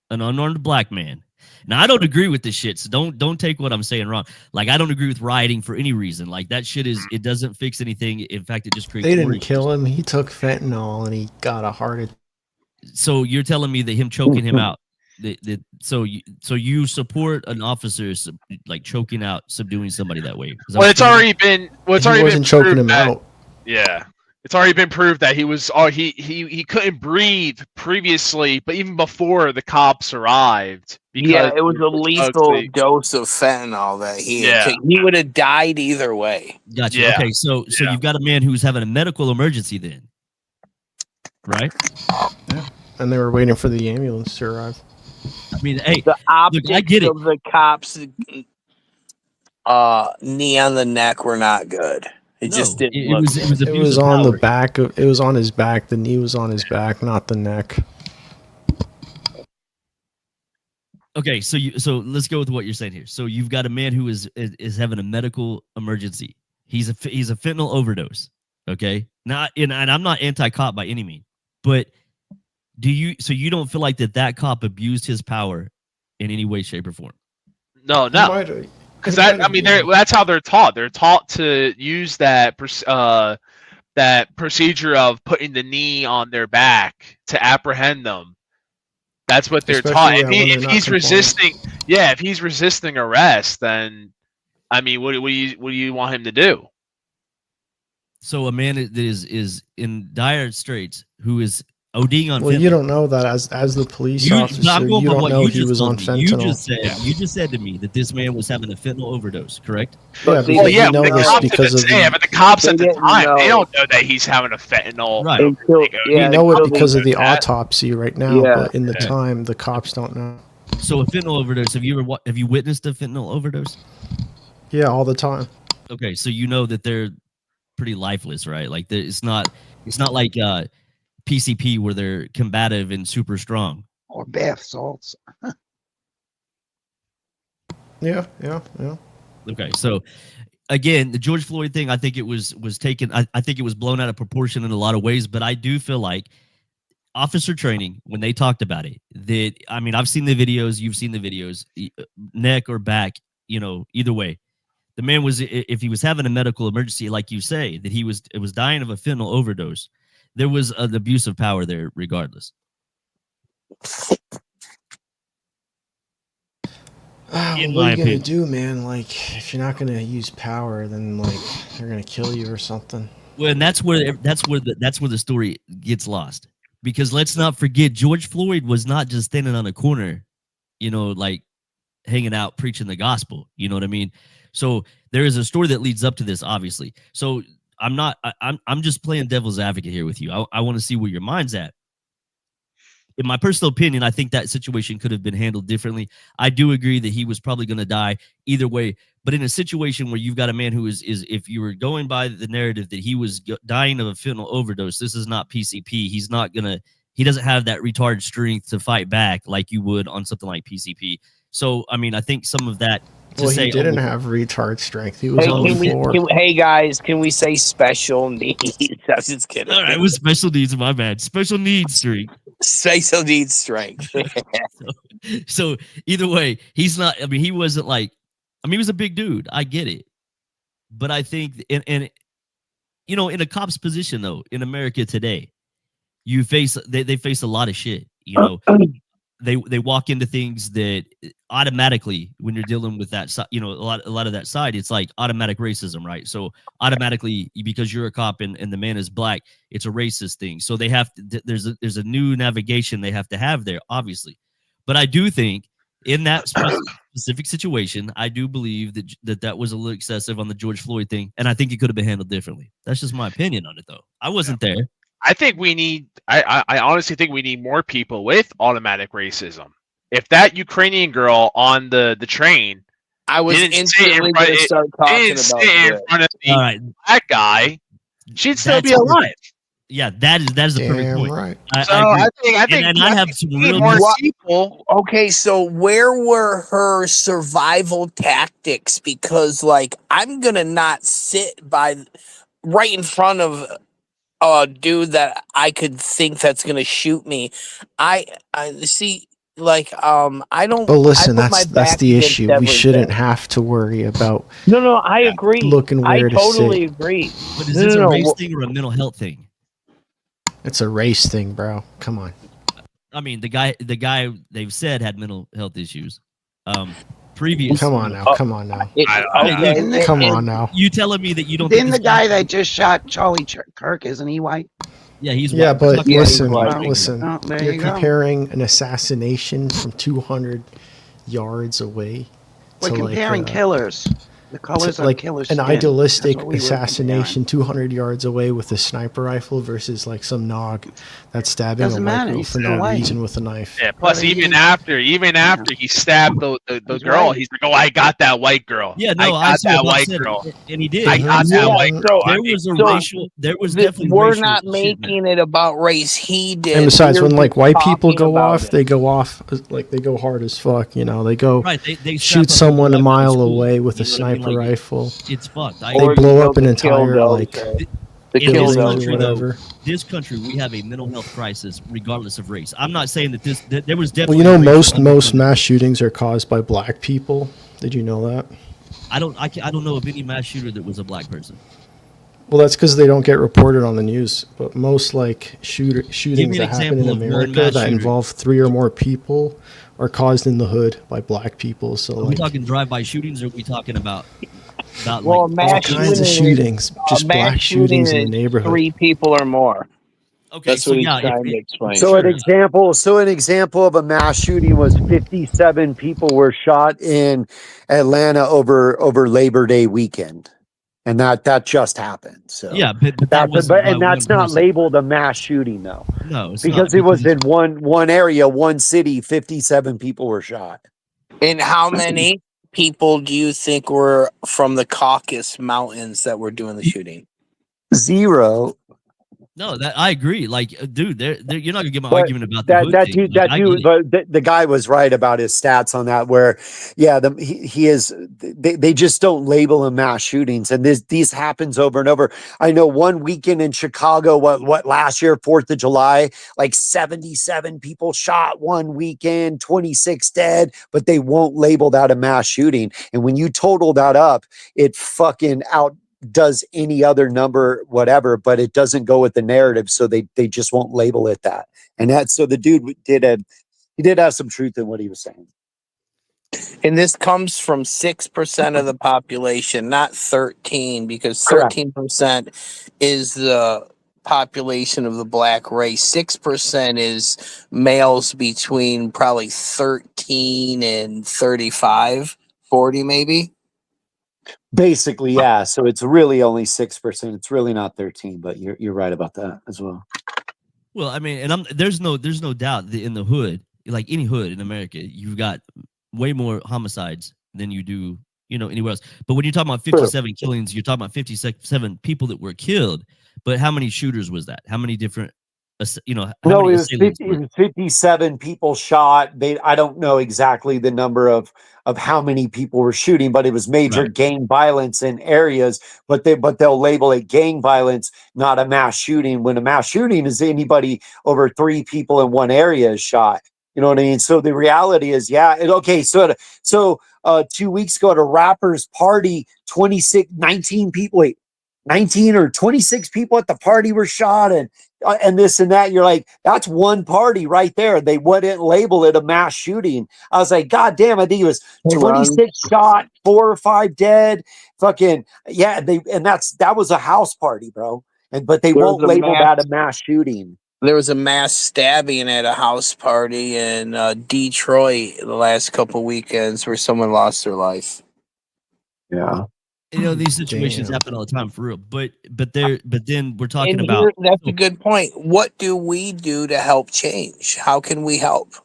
an unarmed black man. Now I don't agree with this shit, so don't take what I'm saying wrong. Like, I don't agree with rioting for any reason. Like, that shit it doesn't fix anything. In fact, it just creates. They didn't kill him. He took fentanyl and he got a heart attack. So you're telling me that him choking him out, so you support an officer like choking out, subduing somebody that way? Well, it's already been. Well, it's already been choking him out. Yeah, it's already been proved that he was. He couldn't breathe previously, but even before the cops arrived. Yeah, it was a lethal dose of fentanyl that he had taken. He would have died either way. Gotcha. Yeah. Okay, so you've got a man who's having a medical emergency then, right? Yeah. And they were waiting for the ambulance to arrive. I mean, hey, the optics I get it. of the cops' knee on the neck were not good. It just didn't look. It was on the back. It was on his back. The knee was on his back, not the neck. Okay, so let's go with what you're saying here. So you've got a man who is having a medical emergency. He's a fentanyl overdose. Okay, and I'm not anti-cop by any means, but you don't feel like that cop abused his power in any way, shape, or form. No, He might- because he might have been. that's how they're taught. They're taught to use that that procedure of putting the knee on their back to apprehend them. That's what they're taught. Especially, when they're If not he's compliant. resisting, yeah, if he's resisting arrest, then I mean, what do you want him to do? So a man that is in dire straits who is ODing on Well, fentanyl. you don't know that as the police But officer. I'm going You by don't what know you he just was on told me. fentanyl. You just said to me that this man was having a fentanyl overdose, correct? Yeah, But because yeah, you know but the this cops because of didn't say it, the. but the cops They at the didn't time, they know. don't know that he's having a fentanyl. Right. Until, yeah, We know it until because they- of the that. autopsy right now, Yeah. but in the Yeah. time, the cops don't know. So a fentanyl overdose. Have you witnessed a fentanyl overdose? Yeah, all the time. Okay, so you know that they're pretty lifeless, right? Like it's not like PCP where they're combative and super strong. Or bath salts. Yeah. Okay, so again, the George Floyd thing, I think it was taken. I think it was blown out of proportion in a lot of ways, but I do feel like officer training, when they talked about it, that I mean, I've seen the videos, you've seen the videos, neck or back, either way. The man was, if he was having a medical emergency, like you say, that it was dying of a fentanyl overdose, there was an abuse of power there, regardless. What In are my you gonna opinion. do, man? Like, if you're not gonna use power, then like they're gonna kill you or something. Well, and that's where the story gets lost, because let's not forget George Floyd was not just standing on a corner, like hanging out preaching the gospel. You know what I mean? So there is a story that leads up to this, obviously. So I'm just playing devil's advocate here with you. I want to see where your mind's at. In my personal opinion, I think that situation could have been handled differently. I do agree that he was probably going to die either way. But in a situation where you've got a man who is if you were going by the narrative that he was dying of a fentanyl overdose, this is not PCP. He doesn't have that retarded strength to fight back like you would on something like PCP. So, I mean, I think some of that. He didn't have retard strength. He was Hey, on the floor. hey guys, can we say special needs? I'm just kidding. All right, with special needs, my bad. Special needs strength. Special needs strength. So either way, he's not. I mean, he wasn't like. I mean, he was a big dude. I get it, but I think, in a cop's position though, in America today, they face a lot of shit. They walk into things that automatically, when you're dealing with that side, a lot of that side, it's like automatic racism, right? So automatically, because you're a cop and the man is black, it's a racist thing. So they have to, there's a new navigation they have to have there, obviously. But I do think in that specific situation, I do believe that was a little excessive on the George Floyd thing, and I think it could have been handled differently. That's just my opinion on it, though. I wasn't there. I think we need. I honestly think we need more people with automatic racism. If that Ukrainian girl on the train I was didn't instantly going to start talking didn't about sit in it. front of the All right, black guy, she'd still That's be alive. yeah, that is the perfect Damn point. right. So I agree. I think and I have some we need real more What- people. Okay, so where were her survival tactics? Because, like, I'm going to not sit right in front of a dude that I could think that's going to shoot me. I see, like, I don't. But listen, I put my that's back the against issue. We shouldn't everything. have to worry about No, I agree. looking I where to totally sit. agree. But is No, this no, a no, race wh- thing or a mental health thing? It's a race thing, bro. Come on. I mean, the guy they've said had mental health issues. Previous. Come on now. Come on now. Okay, Come on now. You telling me that you don't? Then think the this guy that just shot Charlie Kirk, isn't he white? Yeah, he's Yeah, white. but Fucking listen, white. listen. Oh, there You're you go. comparing an assassination from 200 yards away We're to comparing killers. The colors of like killers. an skin. idealistic That's what we were assassination 200 yards away with a sniper rifle versus like some nog that's stabbing Doesn't a white matter, girl he's for still no white. reason with a knife. Yeah. Plus, But even he- after he stabbed the He's girl, right. he's like, "Oh, I got that white girl. Yeah, no, I got see that what Bob white said, girl. and he did. I got that Yeah, white girl." There was a so- racial. There was definitely. We're racial not shit, making it about race. He did. And besides, We're when like just white people talking go about off, it. they go off like they go hard as fuck. You know, they go Right, they strap shoot up someone a people mile at school, away with you a know what I mean? sniper Like, rifle. It's fucked. They blow up an entire like The In kill this buildings or country, though, whatever. this country, we have a mental health crisis regardless of race. I'm not saying that there was Well, definitely you know, racial most undertones. mass shootings are caused by black people. Did you know that? I don't know of any mass shooter that was a black person. Well, that's because they don't get reported on the news. But most like Give shootings me an that happen in example of one America mass that shooter. involve 3 or more people are caused in the hood by black people. So Are we like talking drive-by shootings, or are we talking about Well, like a all mass kinds of shooting is shootings, a just mass black shooting shootings in the is neighborhood. 3 people or more. okay, That's so what he's yeah, trying to explain. So sure, an example of a mass shooting was 57 people were shot in Atlanta over Labor Day weekend. And that just happened. So yeah, but that wasn't by one that's not person. labeled a mass shooting though. No, it's Because not, it because was in one area, one city, 57 people were shot. And how many people do you think were from the Caucasus Mountains that were doing the shooting? 0. no, that I agree. Like, dude, you're not gonna get my But argument about the hood thing. Like, that I get dude, it. the guy was right about his stats on that. Where, yeah, he is. They just don't label them mass shootings, and these happens over and over. I know one weekend in Chicago, what last year, 4th of July, like 77 people shot one weekend, 26 dead, but they won't label that a mass shooting. And when you total that up, it fucking does any other number, whatever, but it doesn't go with the narrative, so they just won't label it that. And that's so the dude did have some truth in what he was saying. And this comes from 6% of the population, not 13, because Correct. 13% is the population of the black race. 6% is males between probably 13 and 35, 40 maybe. Basically, yeah. So it's really only 6%. It's really not 13, but you're right about that as well. Well, I mean, and there's no doubt that in the hood, like any hood in America, you've got way more homicides than you do, anywhere else. But when you're talking about 57 killings, you're talking about 57 people that were killed. But how many shooters was that? How many different, how No, many it was assailants 50, were it was 57 people shot. I don't know exactly the number of how many people were shooting, but it was major Right. gang violence in areas. But they'll label it gang violence, not a mass shooting. When a mass shooting is anybody over 3 people in one area is shot. You know what I mean? So the reality is, yeah. Okay. So 2 weeks ago at a rapper's party, 19 people. Wait, 19 or 26 people at the party were shot, and this and that. You're like, that's one party right there. They wouldn't label it a mass shooting. I was like, God damn, I think it was Hey, Ron. 26 shot, 4 or 5 dead. Fucking yeah, that was a house party, bro. But they There was won't a label mass that a mass shooting. There was a mass stabbing at a house party in Detroit the last couple weekends where someone lost their life. Yeah. These situations Damn. happen all the time for real. But then we're talking And about. that's a good point. What do we do to help change? How can we help?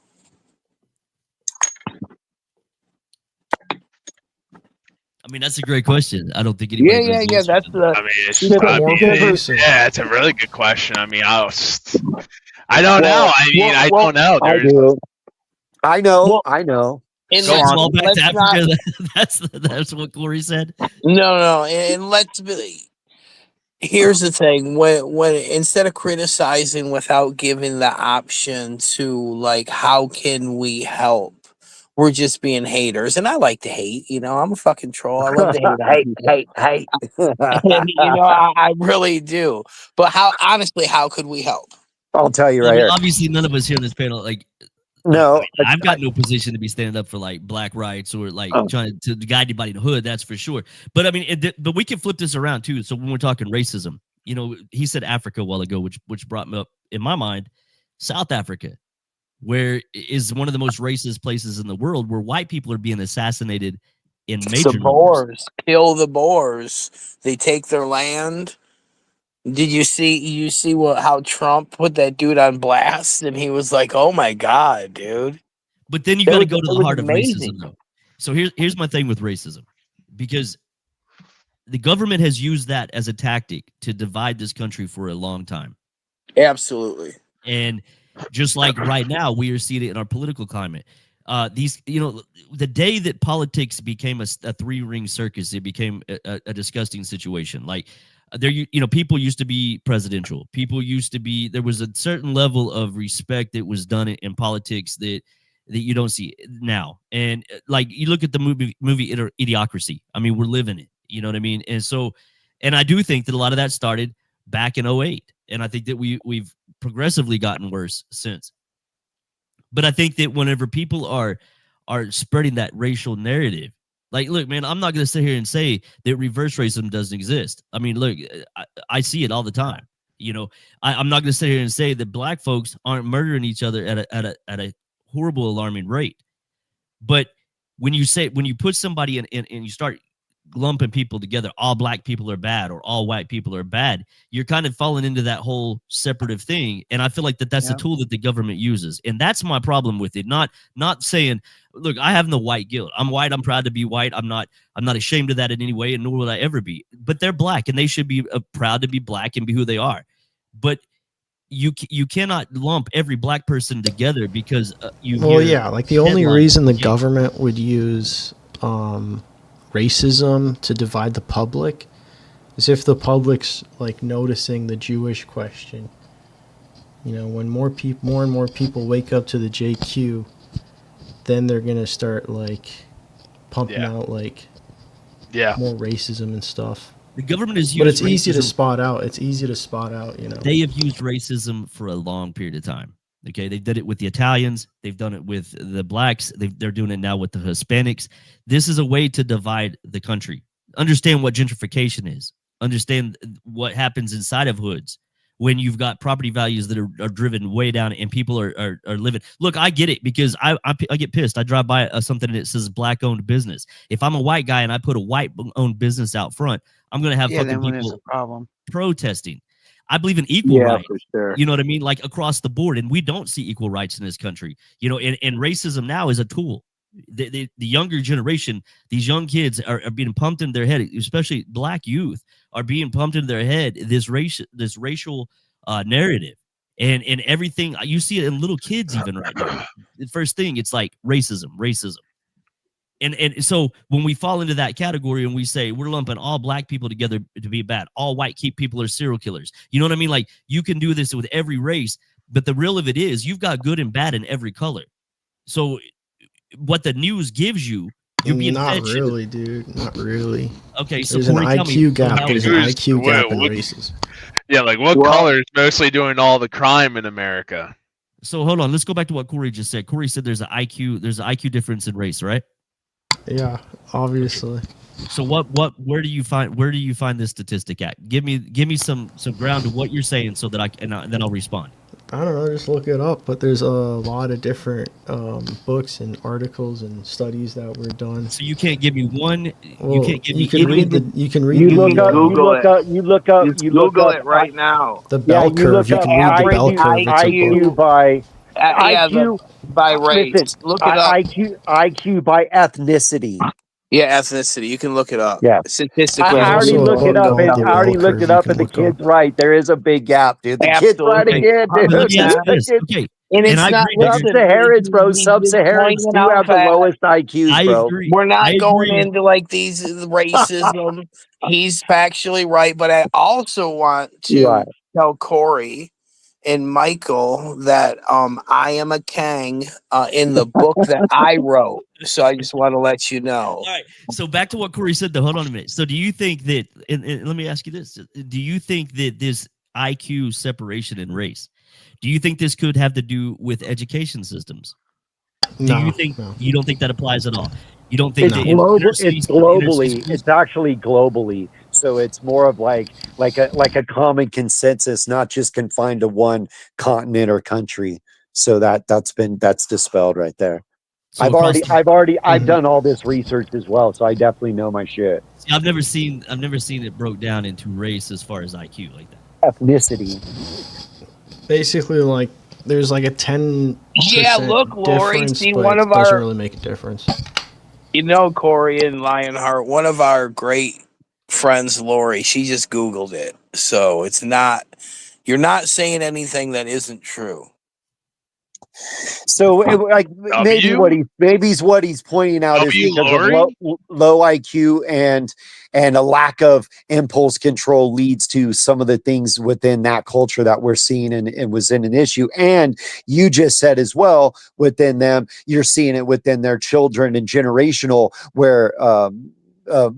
I mean, that's a great question. I don't think anybody knows the answer That's to that. the I mean, it's Just put more police. yeah, it's a really good question. I mean, I don't know. I mean, I don't know. I There's do. I know. Well, I know. and Go let's, on. Well, back let's to not Africa. That's what Corey said. no, and let's be. Here's the thing: when instead of criticizing without giving the option to like, how can we help? We're just being haters, and I like to hate. I'm a fucking troll. I love to hate on people. Hey. And, I really do. But honestly, how could we help? I'll tell you Well, I right mean, here. obviously, none of us here on this panel, No, I've got no position to be standing up for like black rights or like trying to guide anybody in the hood. That's for sure. But I mean, but we can flip this around too. So when we're talking racism, he said Africa a while ago, which brought me up in my mind, South Africa, where is one of the most racist places in the world, where white people are being assassinated in major The numbers. Boers kill the Boers. They take their land. Did you see how Trump put that dude on blast, and he was like, "Oh my god, dude." But then you That got to was go to it the was heart of racism, amazing. though. So here's my thing with racism, because the government has used that as a tactic to divide this country for a long time. Absolutely. And just like right now, we are seeing it in our political climate. The day that politics became a 3-ring circus, it became a disgusting situation. Like, People used to be presidential. People used to be, there was a certain level of respect that was done in politics that you don't see now. And like you look at the movie Idiocracy. I mean, we're living it. You know what I mean? And so, and I do think that a lot of that started back in 08. And I think that we've progressively gotten worse since. But I think that whenever people are spreading that racial narrative, like, look, man, I'm not going to sit here and say that reverse racism doesn't exist. I mean, look, I see it all the time. I'm not going to sit here and say that black folks aren't murdering each other at a horrible, alarming rate. But when you put somebody in and you start lumping people together, all black people are bad or all white people are bad, you're kind of falling into that whole separative thing. And I feel like that's a tool that the government uses. And that's my problem with it. Not saying, look, I have no white guilt. I'm white. I'm proud to be white. I'm not ashamed of that in any way, and nor will I ever be. But they're black, and they should be proud to be black and be who they are. But you cannot lump every black person together because like the only reason the government would use racism to divide the public is if the public's like noticing the Jewish question. When more and more people wake up to the JQ, then they're gonna start like pumping out like more racism and stuff. The government is used, but it's easy to spot out. They have used racism for a long period of time. Okay, they did it with the Italians. They've done it with the blacks. They're doing it now with the Hispanics. This is a way to divide the country. Understand what gentrification is. Understand what happens inside of hoods when you've got property values that are driven way down and people are living. Look, I get it because I get pissed. I drive by something that says black-owned business. If I'm a white guy and I put a white-owned business out front, I'm going to have fucking people protesting. I believe in equal rights. For sure. You know what I mean? Like across the board. And we don't see equal rights in this country. And racism now is a tool. The younger generation, these young kids are being pumped in their head, especially black youth are being pumped in their head, this racial narrative. And everything, you see it in little kids even right now. The first thing, it's like racism. And so when we fall into that category and we say we're lumping all black people together to be bad, all white people are serial killers. You know what I mean? Like you can do this with every race, but the real of it is you've got good and bad in every color. So what the news gives you, you're being not really, dude. Not really. Okay, so there's an IQ gap. There's an IQ gap in races. Yeah, like what color is mostly doing all the crime in America? So hold on, let's go back to what Corey just said. Corey said there's an IQ difference in race, right? Yeah, obviously. So where do you find this statistic at? Give me some ground to what you're saying so that then I'll respond. I don't know, just look it up. But there's a lot of different books and articles and studies that were done. So you can't give me one. Well, you can read You look up it right now. The bell curve. You can read the bell curve. IQ by IQ by race. Listen, look it up. IQ by ethnicity. Yeah, ethnicity. You can look it up. Yeah. Statistically. I already looked it up. I already looked it up, and the kid's right. There is a big gap, dude. The kid's right again, dude. Okay. And it's not sub-Saharans, bro. Sub-Saharans do have the lowest IQs, bro. We're not going into like these racism. He's factually right, but I also want to tell Corey and Michael that I am a Kang in the book that I wrote. So I just want to let you know. All right. So back to what Corey said, though. Hold on a minute. So do you think that, and let me ask you this, do you think that this IQ separation in race, do you think this could have to do with education systems? You don't think that applies at all? You don't think it's globally? It's actually globally. So it's more of like a common consensus, not just confined to one continent or country. So that's dispelled right there. So I've done all this research as well, so I definitely know my shit. See, I've never seen it broke down into race as far as IQ like that. Ethnicity. Basically, like there's like a 10%. Yeah, look, Lori, see one of doesn't really make a difference. You know, Corey and Lionheart, one of our great friends, Lori, she just Googled it. So you're not saying anything that isn't true. So, like maybe W? what he's pointing out is W. because of Lori? low IQ and a lack of impulse control leads to some of the things within that culture that we're seeing and was in an issue. And you just said as well, within them, you're seeing it within their children and generational where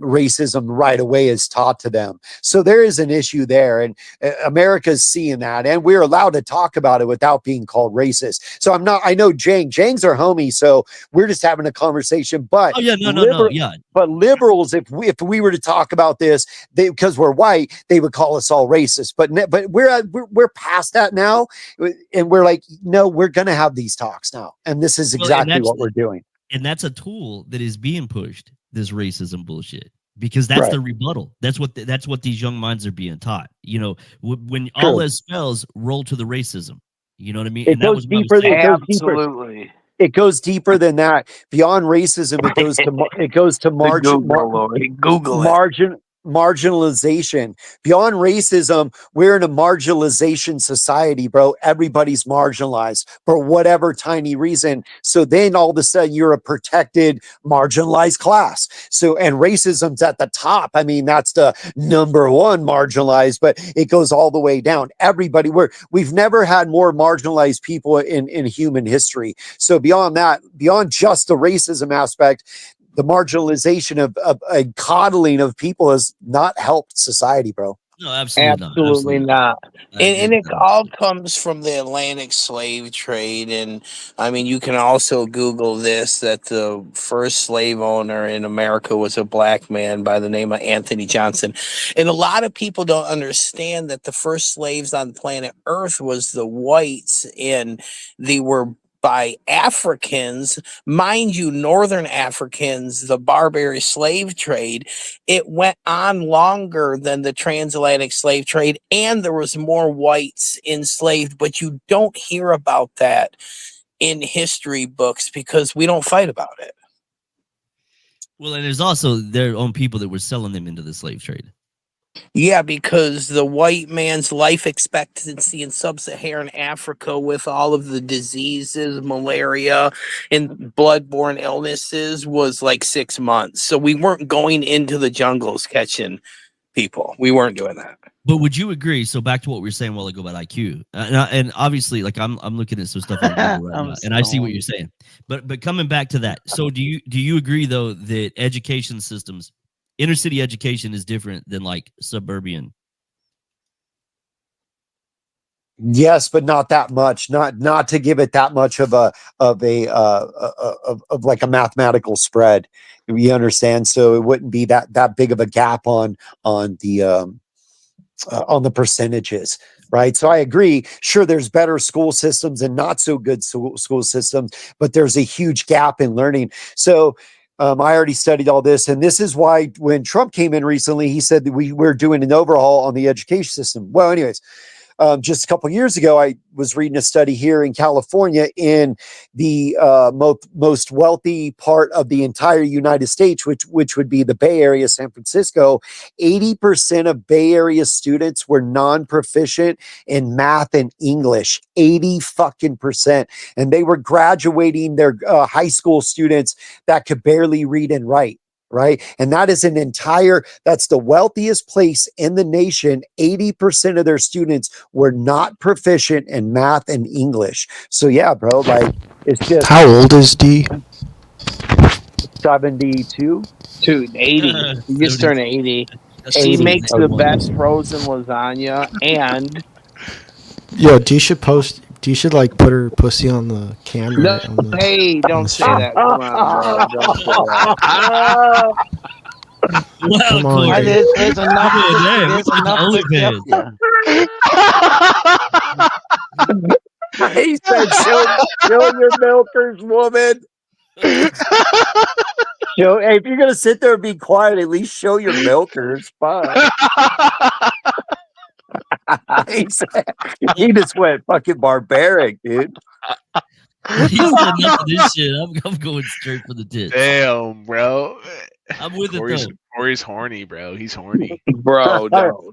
racism right away is taught to them. So there is an issue there, and America's seeing that, and we're allowed to talk about it without being called racist. So I'm not. I know Jang's our homie, so we're just having a conversation. But Oh yeah, no, yeah. but liberals, if we were to talk about this, because we're white, they would call us all racist. But we're past that now, and we're like, no, we're gonna have these talks now, and this is exactly what we're doing. And that's a tool that is being pushed, this racism bullshit, because that's Right. the rebuttal. That's what these young minds are being taught. You know, when True. all else fails, roll to the racism. You know what I mean? It And that goes was what I was deeper. saying. It goes deeper. Absolutely. It goes deeper than that. Beyond racism, it goes to Google it. marginalization. Beyond racism, we're in a marginalization society, bro. Everybody's marginalized for whatever tiny reason. So then all of a sudden you're a protected, marginalized class. So, and racism's at the top. I mean, that's the number one marginalized, but it goes all the way down. Everybody, we've never had more marginalized people in human history. So beyond that, beyond just the racism aspect, the marginalization of coddling of people has not helped society, bro. No, absolutely, Absolutely not. And it not. all comes from the Atlantic slave trade. And I mean, you can also Google this, that the first slave owner in America was a black man by the name of Anthony Johnson. And a lot of people don't understand that the first slaves on planet Earth was the whites, and they were by Africans, mind you, Northern Africans, the Barbary slave trade. It went on longer than the transatlantic slave trade, and there was more whites enslaved, but you don't hear about that in history books because we don't fight about it. Well, and there's also their own people that were selling them into the slave trade. Yeah, because the white man's life expectancy in sub-Saharan Africa, with all of the diseases, malaria, and bloodborne illnesses, was like 6 months. So we weren't going into the jungles catching people. We weren't doing that. But would you agree? So back to what we were saying a while ago about IQ, and obviously, like I'm looking at some stuff on Google right now, and I see what you're saying. But coming back to that, so do you agree though that education systems, inner city education, is different than like suburban? Yes, but not that much. Not to give it that much of like a mathematical spread. You understand? So it wouldn't be that big of a gap on the percentages, right? So I agree. Sure, there's better school systems and not so good school systems, but there's a huge gap in learning. So I already studied all this, and this is why when Trump came in recently, he said that we're doing an overhaul on the education system. Well, anyways, just a couple of years ago, I was reading a study here in California, in the most wealthy part of the entire United States, which would be the Bay Area, San Francisco. 80% of Bay Area students were non-proficient in math and English. 80% and they were graduating their high school students that could barely read and write. Right. And that is that's the wealthiest place in the nation. 80% of their students were not proficient in math and English. So yeah, bro, like it's just. How old is D? 72. Dude, 80. He just turned 80. He makes the best frozen lasagna, and Yo, D should like put her pussy on the camera. no, hey, don't say that. Come on, bro. Don't say that. Come on, There's enough. There's enough to get you. He said, show your milkers, woman. Hey, if you're gonna sit there and be quiet, at least show your milkers. Fine. He just went fucking barbaric, dude. He said enough of this shit. I'm going straight for the tits. Damn, bro. I'm with it though. Corey's horny, bro. He's horny. Bro, no.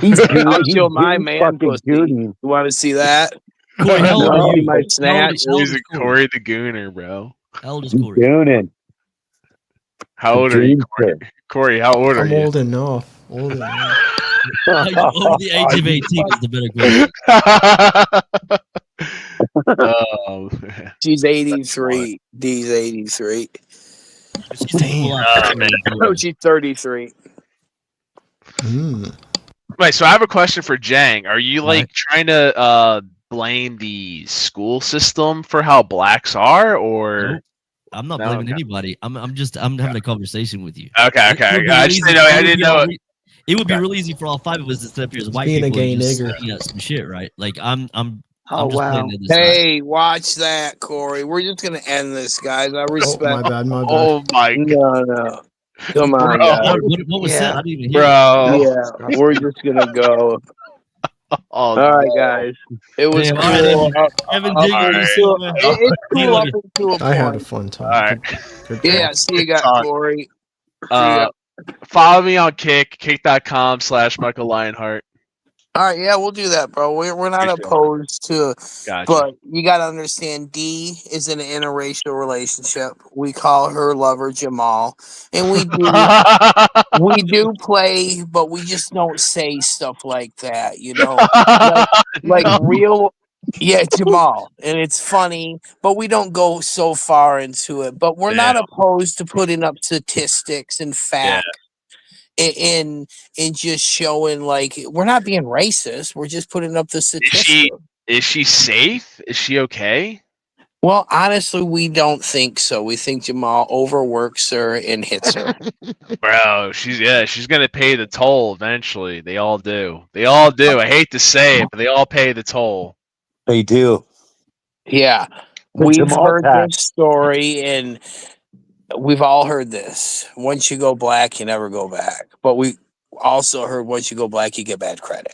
I'll show my man pussy. You want to see that? Corey, how old are No, you? my How old, snack. how old He's is a Corey? Corey the Gooner, bro. How old is I'm Corey? doing it. How old are you, Corey? Corey, how old are I'm you? old enough. Old enough. Are you over the age of 18 is the better question. Oh, man. She's That's smart. 83. D's 83. She's a little Damn. after Oh, man. 22. Oh, she's 33. Mm. Wait, so I have a question for Jang. Are you like Right. trying to blame the school system for how blacks are, or Nope. I'm not no? blaming Okay. anybody. I'm having a conversation with you. Okay, It would be I really just easy. didn't know. It I would didn't be know all it. re- it would be Okay. really easy for all five of us to sit up here as white being a people and gay just nigger. spitting out some shit, right? Like I'm Oh just playing wow. the other side. Hey, watch that, Corey. We're just gonna end this, guys. I Oh, respect. my bad. My bad. Oh my god, No. Come on, bro, guys. What was said? Yeah. I didn't even hear it. bro. Yeah, we're just gonna go. Oh All right, no. guys. It was Damn, all right, cool. Evan Up Diggle, Alright. see you, man. it's See you cool up later. until a I had a point. fun time. All right. Good Yeah, talk. see you Good guys, talk. Corey. See ya. Follow me on kick.com/Michael Lionheart. All right, yeah, we'll do that, bro. We're not Appreciate it. opposed to, Gotcha. but you got to understand, D is in an interracial relationship. We call her lover Jamal, and we do play, but we just don't say stuff like that, you know, like No. real. Yeah, Jamal, and it's funny, but we don't go so far into it. But we're Yeah. not opposed to putting up statistics and Yeah. facts and just showing like we're not being racist. We're just putting up the Is statistics. she safe? Is she okay? Well, honestly, we don't think so. We think Jamal overworks her and hits her. Bro, she's gonna pay the toll eventually. They all do. They all do. I hate to say it, but they all pay the toll. They do. Yeah, The we've Jamal heard tax. this story and we've all heard this. Once you go black, you never go back. But we also heard once you go black, you get bad credit.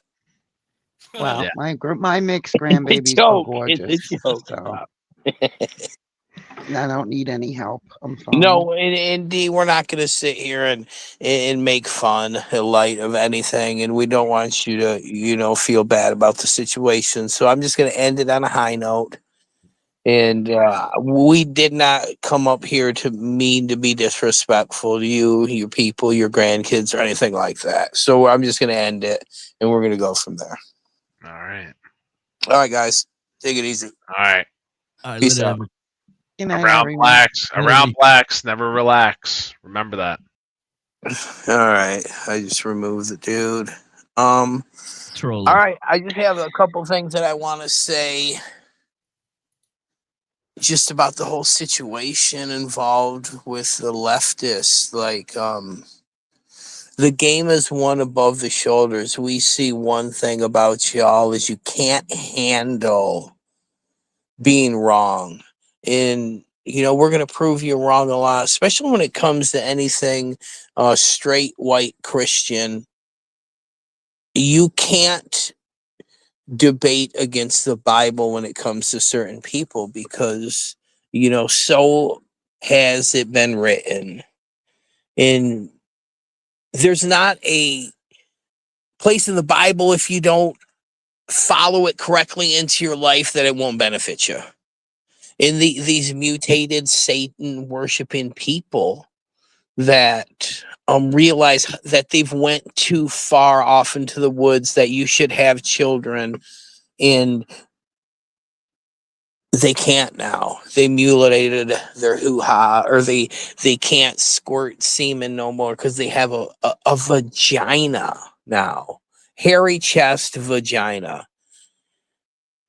Well, Yeah. my mixed grandbabies are Joke. gorgeous. It's a joke. So I don't need any help. I'm fine. No, and D, we're not going to sit here and make fun light of anything, and we don't want you to feel bad about the situation. So I'm just going to end it on a high note. And we did not come up here to mean to be disrespectful to you, your people, your grandkids, or anything like that. So I'm just going to end it, and we're going to go from there. All right. All right, guys, take it easy. All right. All right, Peace later, out. Evan. Good night, Around everyone. blacks. Later, Around Lee. blacks. Never relax. Remember that. All right, I just removed the dude. Trolling. All right, I just have a couple things that I want to say just about the whole situation involved with the leftists. Like, the game is one above the shoulders. We see one thing about y'all is you can't handle being wrong. And, we're going to prove you wrong a lot, especially when it comes to anything straight white Christian. You can't debate against the Bible when it comes to certain people because, so has it been written. And there's not a place in the Bible, if you don't follow it correctly into your life, that it won't benefit you. And these mutated Satan worshiping people that realize that they've went too far off into the woods, that you should have children, and they can't now. They mutilated their hoo-ha, or they can't squirt semen no more because they have a vagina now. Hairy chest vagina.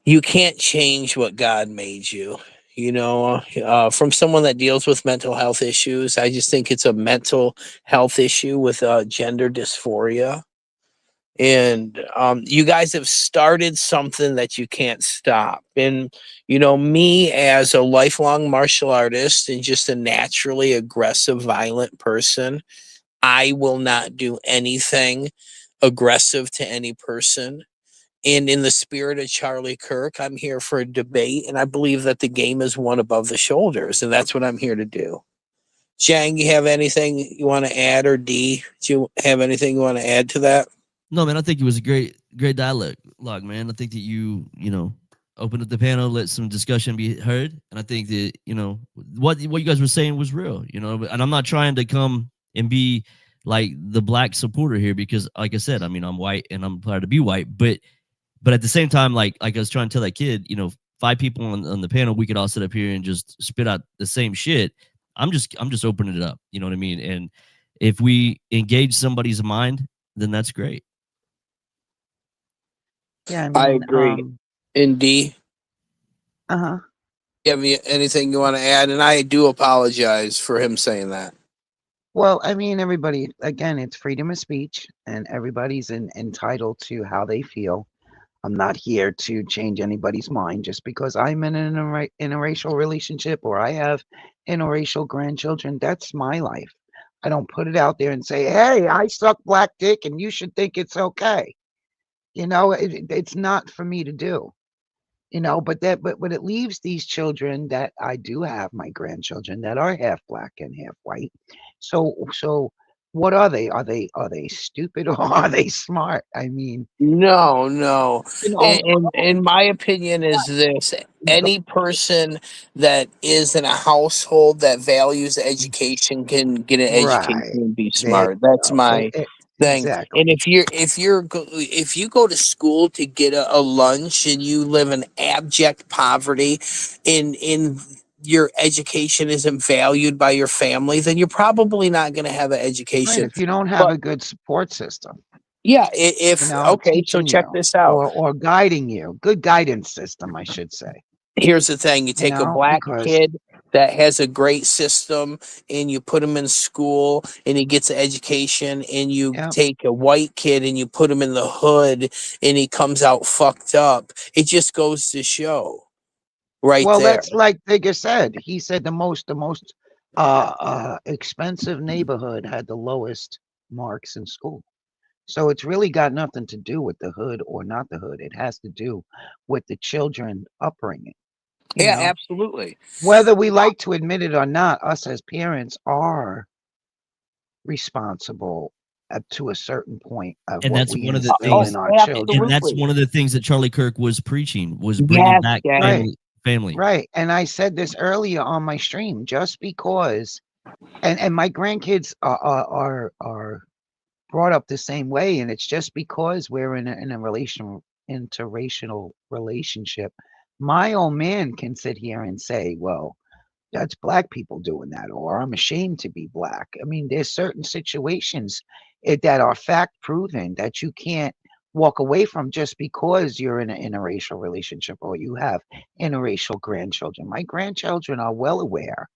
You can't change what God made you. From someone that deals with mental health issues, I just think it's a mental health issue with gender dysphoria. And you guys have started something that you can't stop. And, me as a lifelong martial artist and just a naturally aggressive, violent person, I will not do anything aggressive to any person. And in the spirit of Charlie Kirk, I'm here for a debate, and I believe that the game is one above the shoulders, and that's what I'm here to do. Jang, you have anything you want to add, or D, do you have anything you want to add to that? No, man, I think it was a great dialogue, man. I think that you open up the panel, let some discussion be heard, and I think that what you guys were saying was real. And I'm not trying to come and be like the black supporter here because, like I said, I mean I'm white and I'm proud to be white, but at the same time, like I was trying to tell that kid, 5 people on the panel, we could all sit up here and just spit out the same shit. I'm just opening it up. You know what I mean? And if we engage somebody's mind, then that's great. Yeah, I I mean, agree. And D, uh-huh. you have anything you want to add? And I do apologize for him saying that. Well, I mean, everybody, again, it's freedom of speech, and everybody's entitled to how they feel. I'm not here to change anybody's mind just because I'm in an interracial relationship or I have interracial grandchildren. That's my life. I don't put it out there and say, hey, I suck black dick and you should think it's okay. It's not for me to do. But it leaves these children that I do have, my grandchildren that are half black and half white. So what are they? Are they stupid or are they smart? I mean, No. you know, In my opinion, is this any person that is in a household that values education can get an education right. and be There you smart. That's go. my thing. And Exactly. if you go to school to get a lunch and you live in abject poverty, in your education isn't valued by your family, then you're probably not going to have an Right. education. If you don't have But a good support system, yeah, if okay, so teaching check you this out. or guiding you, good guidance system, I should say, Here's the thing, you take a black because kid that has a great system and you put him in school and he gets an education, and you yeah. take a white kid and you put him in the hood and he comes out fucked up. It just goes to show right Well, there. that's like Digger said. He said the most expensive neighborhood had the lowest marks in school. So it's really got nothing to do with the hood or not the hood. It has to do with the children upbringing. You Yeah, know, absolutely. whether we like to admit it or not, us as parents are responsible up to a certain point of And what that's we one of the instill Oh, in things, our and children. that's absolutely. one of the things that Charlie Kirk was preaching, was bringing Yes, back Daddy. Right, family. right. And I said this earlier on my stream, just because, and my grandkids are brought up the same way, and it's just because we're in a interracial relationship. My old man can sit here and say, well, that's black people doing that, or I'm ashamed to be black. I mean, there's certain situations that are fact proven that you can't walk away from just because you're in an interracial relationship or you have interracial grandchildren. My grandchildren are well aware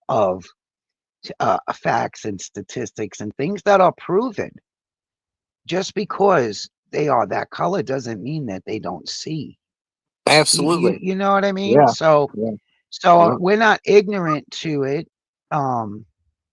of facts and statistics and things that are proven. Just because they are that color doesn't mean that they don't see. Absolutely. You know what I mean? Yeah. So Yeah. so Yeah. we're not ignorant to it. Um,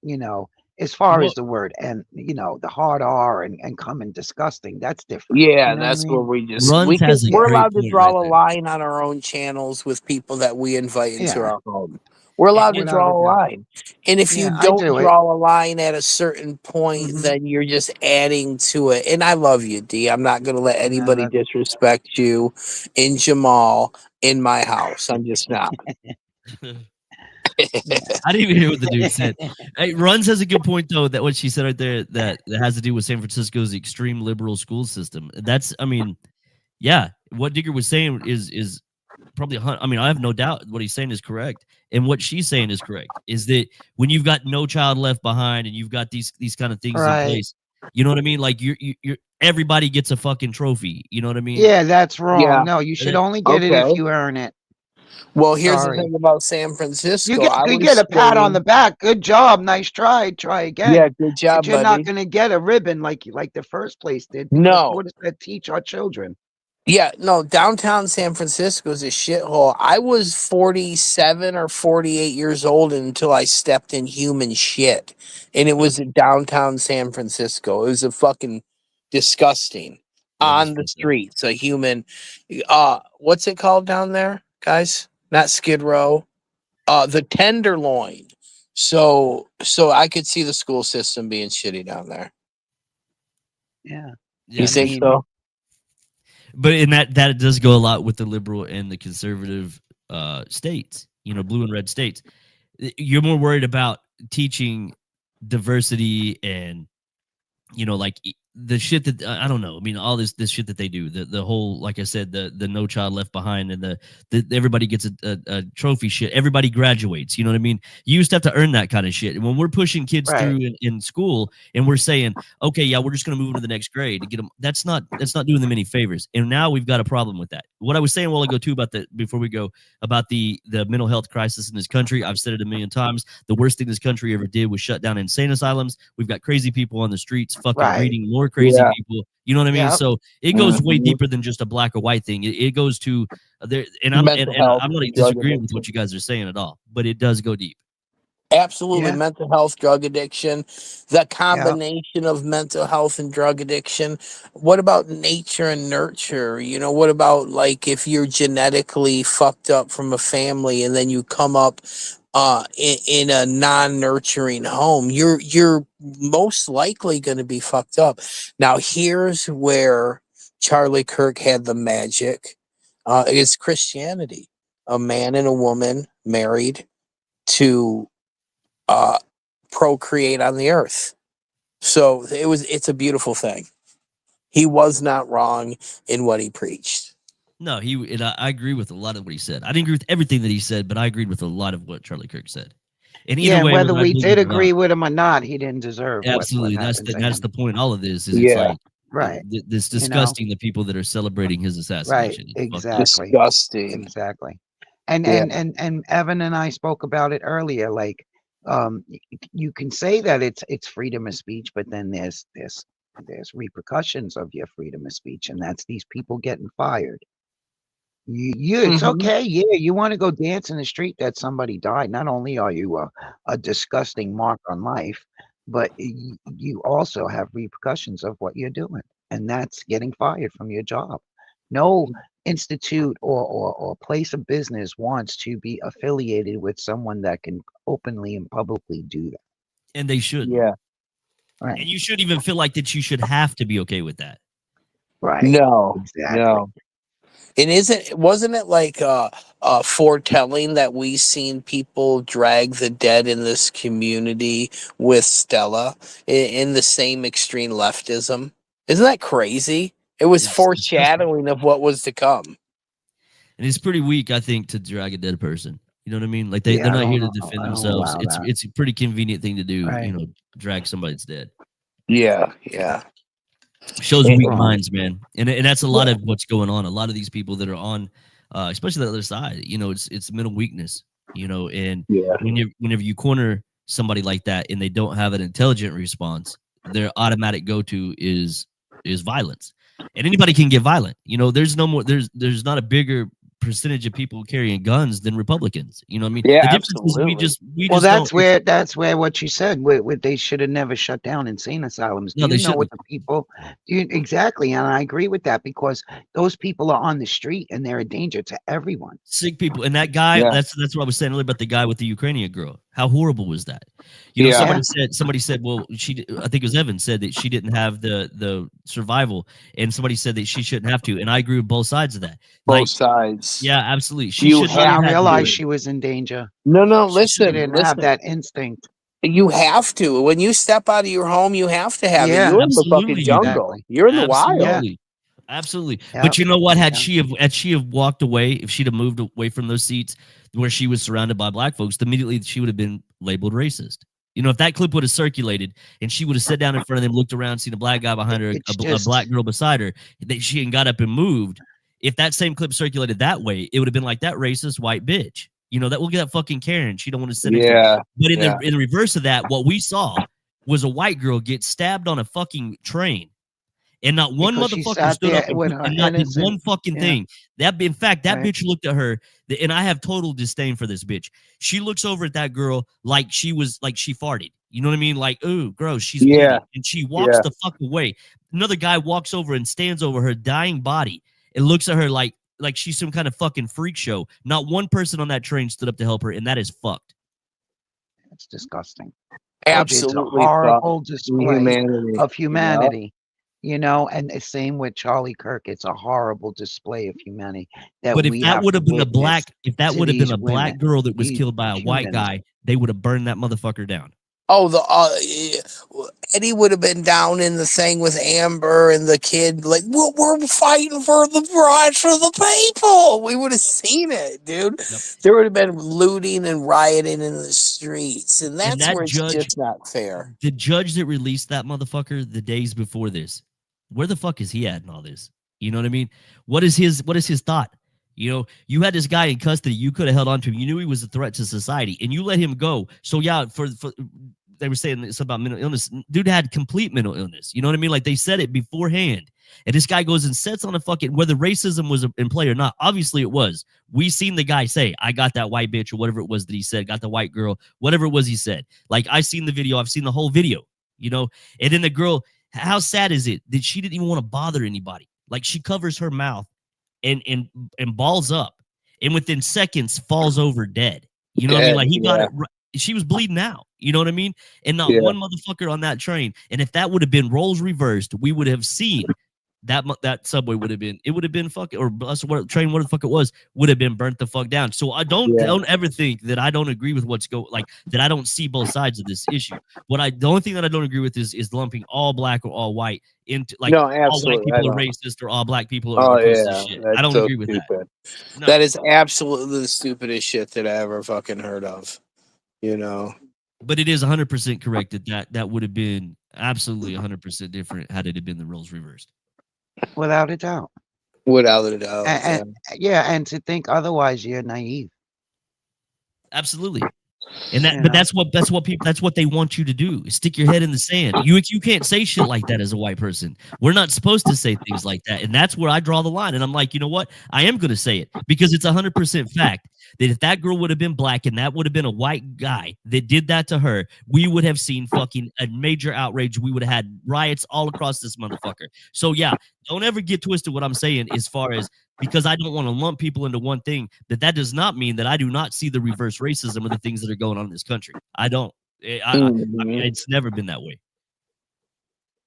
you know, as far as Well, the word and the hard R and coming disgusting, that's different. You Yeah, know what I that's where mean? Runs has a Yeah, we're great allowed to point right draw a there. line on our own channels with people that we invite into yeah, our home. We're allowed to without a draw a doubt. line. And if you Yeah, I don't do it. draw a line at a certain point, Hmm. then you're just adding to it. And I love you, D. I'm not gonna let No, anybody that disrespect you in Jamal in my house. I'm just not. yeah. I didn't even hear what the dude said. Hey, Runs has a good point though, that what she said right there, that has to do with San Francisco's extreme liberal school system. That's, I mean, yeah, what Digger was saying is probably I mean, I have no doubt what he's saying is correct, and what she's saying is correct. Is that when you've got No Child Left Behind and you've got these kind of things in Right. place, you know what I mean? Like you're everybody gets a fucking trophy. You know what I mean? Yeah, that's wrong. Yeah. No, you should Uh, only get it if Okay. you earn it. Well, here's the Sorry. thing about San Francisco. I You was get a pat on the staying. back. Good job. Nice try. Try Yeah, again. good But job, you're not buddy. going to get a ribbon like the first place did, because No. what does that teach our children? Yeah, no, downtown San Francisco is a shithole. I was 47 or 48 years old until I stepped in human shit. And it was in downtown San Francisco. It was a fucking disgusting. that is On the fucked up. streets, a human what's it called down there, guys? Not Skid Row. The Tenderloin. So I could see the school system being shitty down there. Yeah. You Yeah, I for think sure. mean, so? But in that does go a lot with the liberal and the conservative states, blue and red states. You're more worried about teaching diversity and like the shit that I don't know. I mean, all this shit that they do, the whole, like I said, the No Child Left Behind, and the everybody gets a trophy shit. Everybody graduates. You know what I mean? You used to have to earn that kind of shit. And when we're pushing kids Right. through in school, and we're saying, okay, yeah, we're just gonna move into the next grade to get them. That's not doing them any favors. And now we've got a problem with that. What I was saying a while ago too about before we go about the mental health crisis in this country. I've said it a million times. The worst thing this country ever did was shut down insane asylums. We've got crazy people on the streets, fucking Right. breeding more crazy people. You know what I mean? Yep. So it goes way Mhm. deeper than just a black or white thing. It goes to there, and I'm Mental and health, I'm not drug disagreeing with addiction. what you guys are saying at all, but it does go deep. Absolutely. Yeah. Mental health, drug addiction, the Yep. combination of mental health and drug addiction. What about nature and nurture? What about like if you're genetically fucked up from a family and then you come up in a non-nurturing home, you're most likely going to be fucked up. Now, here's where Charlie Kirk had the magic. Is Christianity. A man and a woman married to uh, procreate on the earth. So it's a beautiful thing. He was not wrong in what he preached. No, I agree with a lot of what he said. I didn't agree with everything that he said, but I agreed with a lot of what Charlie Kirk said. And either Yeah, and way, whether whether I we believe did it or not, agree with him or not, he didn't deserve what absolutely, happened to that's him. the point. All of this is it's Yeah, like Right. it's You know. disgusting the people that are celebrating his Right. assassination. It's fucked up. Exactly. disgusting. Exactly. And Yeah, and Evan and I spoke about it earlier. Like, you can say that it's freedom of speech, but then there's repercussions of your freedom of speech, and that's these people getting fired. It's hmm okay. Yeah, you want to go dance in the street that somebody died. Not only are you a disgusting mark on life, but you also have repercussions of what you're doing, and that's getting fired from your job. No institute or place of business wants to be affiliated with someone that can openly and publicly do that. And they shouldn't. yeah. Right. And you shouldn't even feel like that you should have to be okay with that. Right. No, Exactly. no. And wasn't it like foretelling that we seen people drag the dead in this community with Stella in the same extreme leftism? Isn't that crazy? It was It's disgusting. foreshadowing of what was to come. And it's pretty weak, I think, to drag a dead person. You know what I mean? Like they're Yeah, not here to defend I don't themselves. allow that. It's a pretty convenient thing to do, Right. drag somebody that's dead. Yeah, yeah. Shows And- weak Wrong. minds, man. And that's a lot Yeah. of what's going on. A lot of these people that are on especially the other side, it's mental weakness, and Yeah. whenever you corner somebody like that and they don't have an intelligent response, their automatic go-to is violence. And anybody can get violent. There's no more there's not a bigger percentage of people carrying guns than Republicans. You know what I mean? Yeah, The difference is we absolutely. Well, just don't. that's where what you said. They should have never shut down insane asylums. Do No, they you know what shouldn't. the people? Exactly, and I agree with that because those people are on the street and they're a danger to everyone. Sick people. And that guy, Yeah. that's what I was saying earlier about the guy with the Ukrainian girl. How horrible was that? Yeah. Somebody said, well, I think it was Evan said that she didn't have the survival, and somebody said that she shouldn't have to. And I agree with both sides of that. Like, Both sides. yeah, absolutely. She You should She not didn't have had to realize do it. she was in danger. No, She She should, didn't have listen. that instinct. You have to. When you step out of your home, you have to have it. Yeah, You're in the fucking absolutely you do. jungle. exactly. You're in the wild. Yeah, Absolutely. Absolutely. yeah, But you know what? Had yeah. she have walked away, if she'd have moved away from those seats where she was surrounded by black folks, immediately she would have been labeled racist. If that clip would have circulated and she would have sat down in front of them, looked around, seen a black guy behind her, It's a just black girl beside her, that she got up and moved. If that same clip circulated that way, it would have been like that racist white bitch. That will get that fucking Karen. She don't want to sit next to her. Yeah. But in Yeah. the reverse of that, what we saw was a white girl get stabbed on a fucking train. And not one because she motherfucker sat stood up there with her and not did innocent. one fucking Yeah, thing. In fact, that right. bitch looked at her, and I have total disdain for this bitch. She looks over at that girl like she farted. You know what I mean? Like, ooh, gross, she's Yeah. bleeding. And she walks Yeah. the fuck away. Another guy walks over and stands over her dying body and looks at her like she's some kind of fucking freak show. Not one person on that train stood up to help her, and that is fucked. It's disgusting. It's a Absolutely. horrible display Humanity. of humanity. And the same with Charlie Kirk. It's a horrible display of humanity that But if we that have would to have been a witness black, if that to would have been these a women, black girl that was these killed by a white humans. guy, they would have burned that motherfucker down. Oh, Eddie would have been down in the thing with Amber and the kid. Like, we're fighting for the rights of the people. We would have seen it, dude. Yep. There would have been looting and rioting in the streets, and And that's that where it's judge, just not fair. the judge that released that motherfucker the days before this, where the fuck is he at in all this? You know what I mean? What is his thought? You had this guy in custody. You could have held on to him. You knew he was a threat to society, and you let him go. So yeah, for they were saying it's about mental illness. Dude had complete mental illness. You know what I mean? Like they said it beforehand. And this guy goes and sets on a fucking, whether racism was in play or not. Obviously it was. We seen the guy say, I got that white bitch, or whatever it was that he said, got the white girl, whatever it was he said. Like I seen the video. I've seen the whole video, and then the girl, how sad is it that she didn't even want to bother anybody? Like she covers her mouth and balls up, and within seconds falls over dead. You know what I mean? Like he got it. She was bleeding out. You know what I mean? And not one motherfucker on that train. And if that would have been roles reversed, we would have seen that subway would have been fucking, or bus, what train, what the fuck it was, would have been burnt the fuck down. So I don't ever think that I don't agree with that I don't see both sides of this issue. The only thing that I don't agree with is lumping all black or all white into No, all white absolutely. people are racist or all black people are pieces of shit. I don't agree with that. No. That is absolutely the stupidest shit that I ever fucking heard of. But it is 100% correct that would have been absolutely 100% different had it have been the roles reversed. Without a doubt. Without a doubt. And to think otherwise, you're naive. Absolutely. And that's what they want you to do. Stick your head in the sand. You can't say shit like that as a white person. We're not supposed to say things like that. And that's where I draw the line. And I'm like, you know what? I am going to say it because it's 100% fact that if that girl would have been black and that would have been a white guy that did that to her, we would have seen fucking a major outrage. We would have had riots all across this motherfucker. So yeah, don't ever get twisted what I'm saying as far as, because I don't want to lump people into one thing, that does not mean that I do not see the reverse racism of the things that are going on in this country. I don't. I mean, it's never been that way.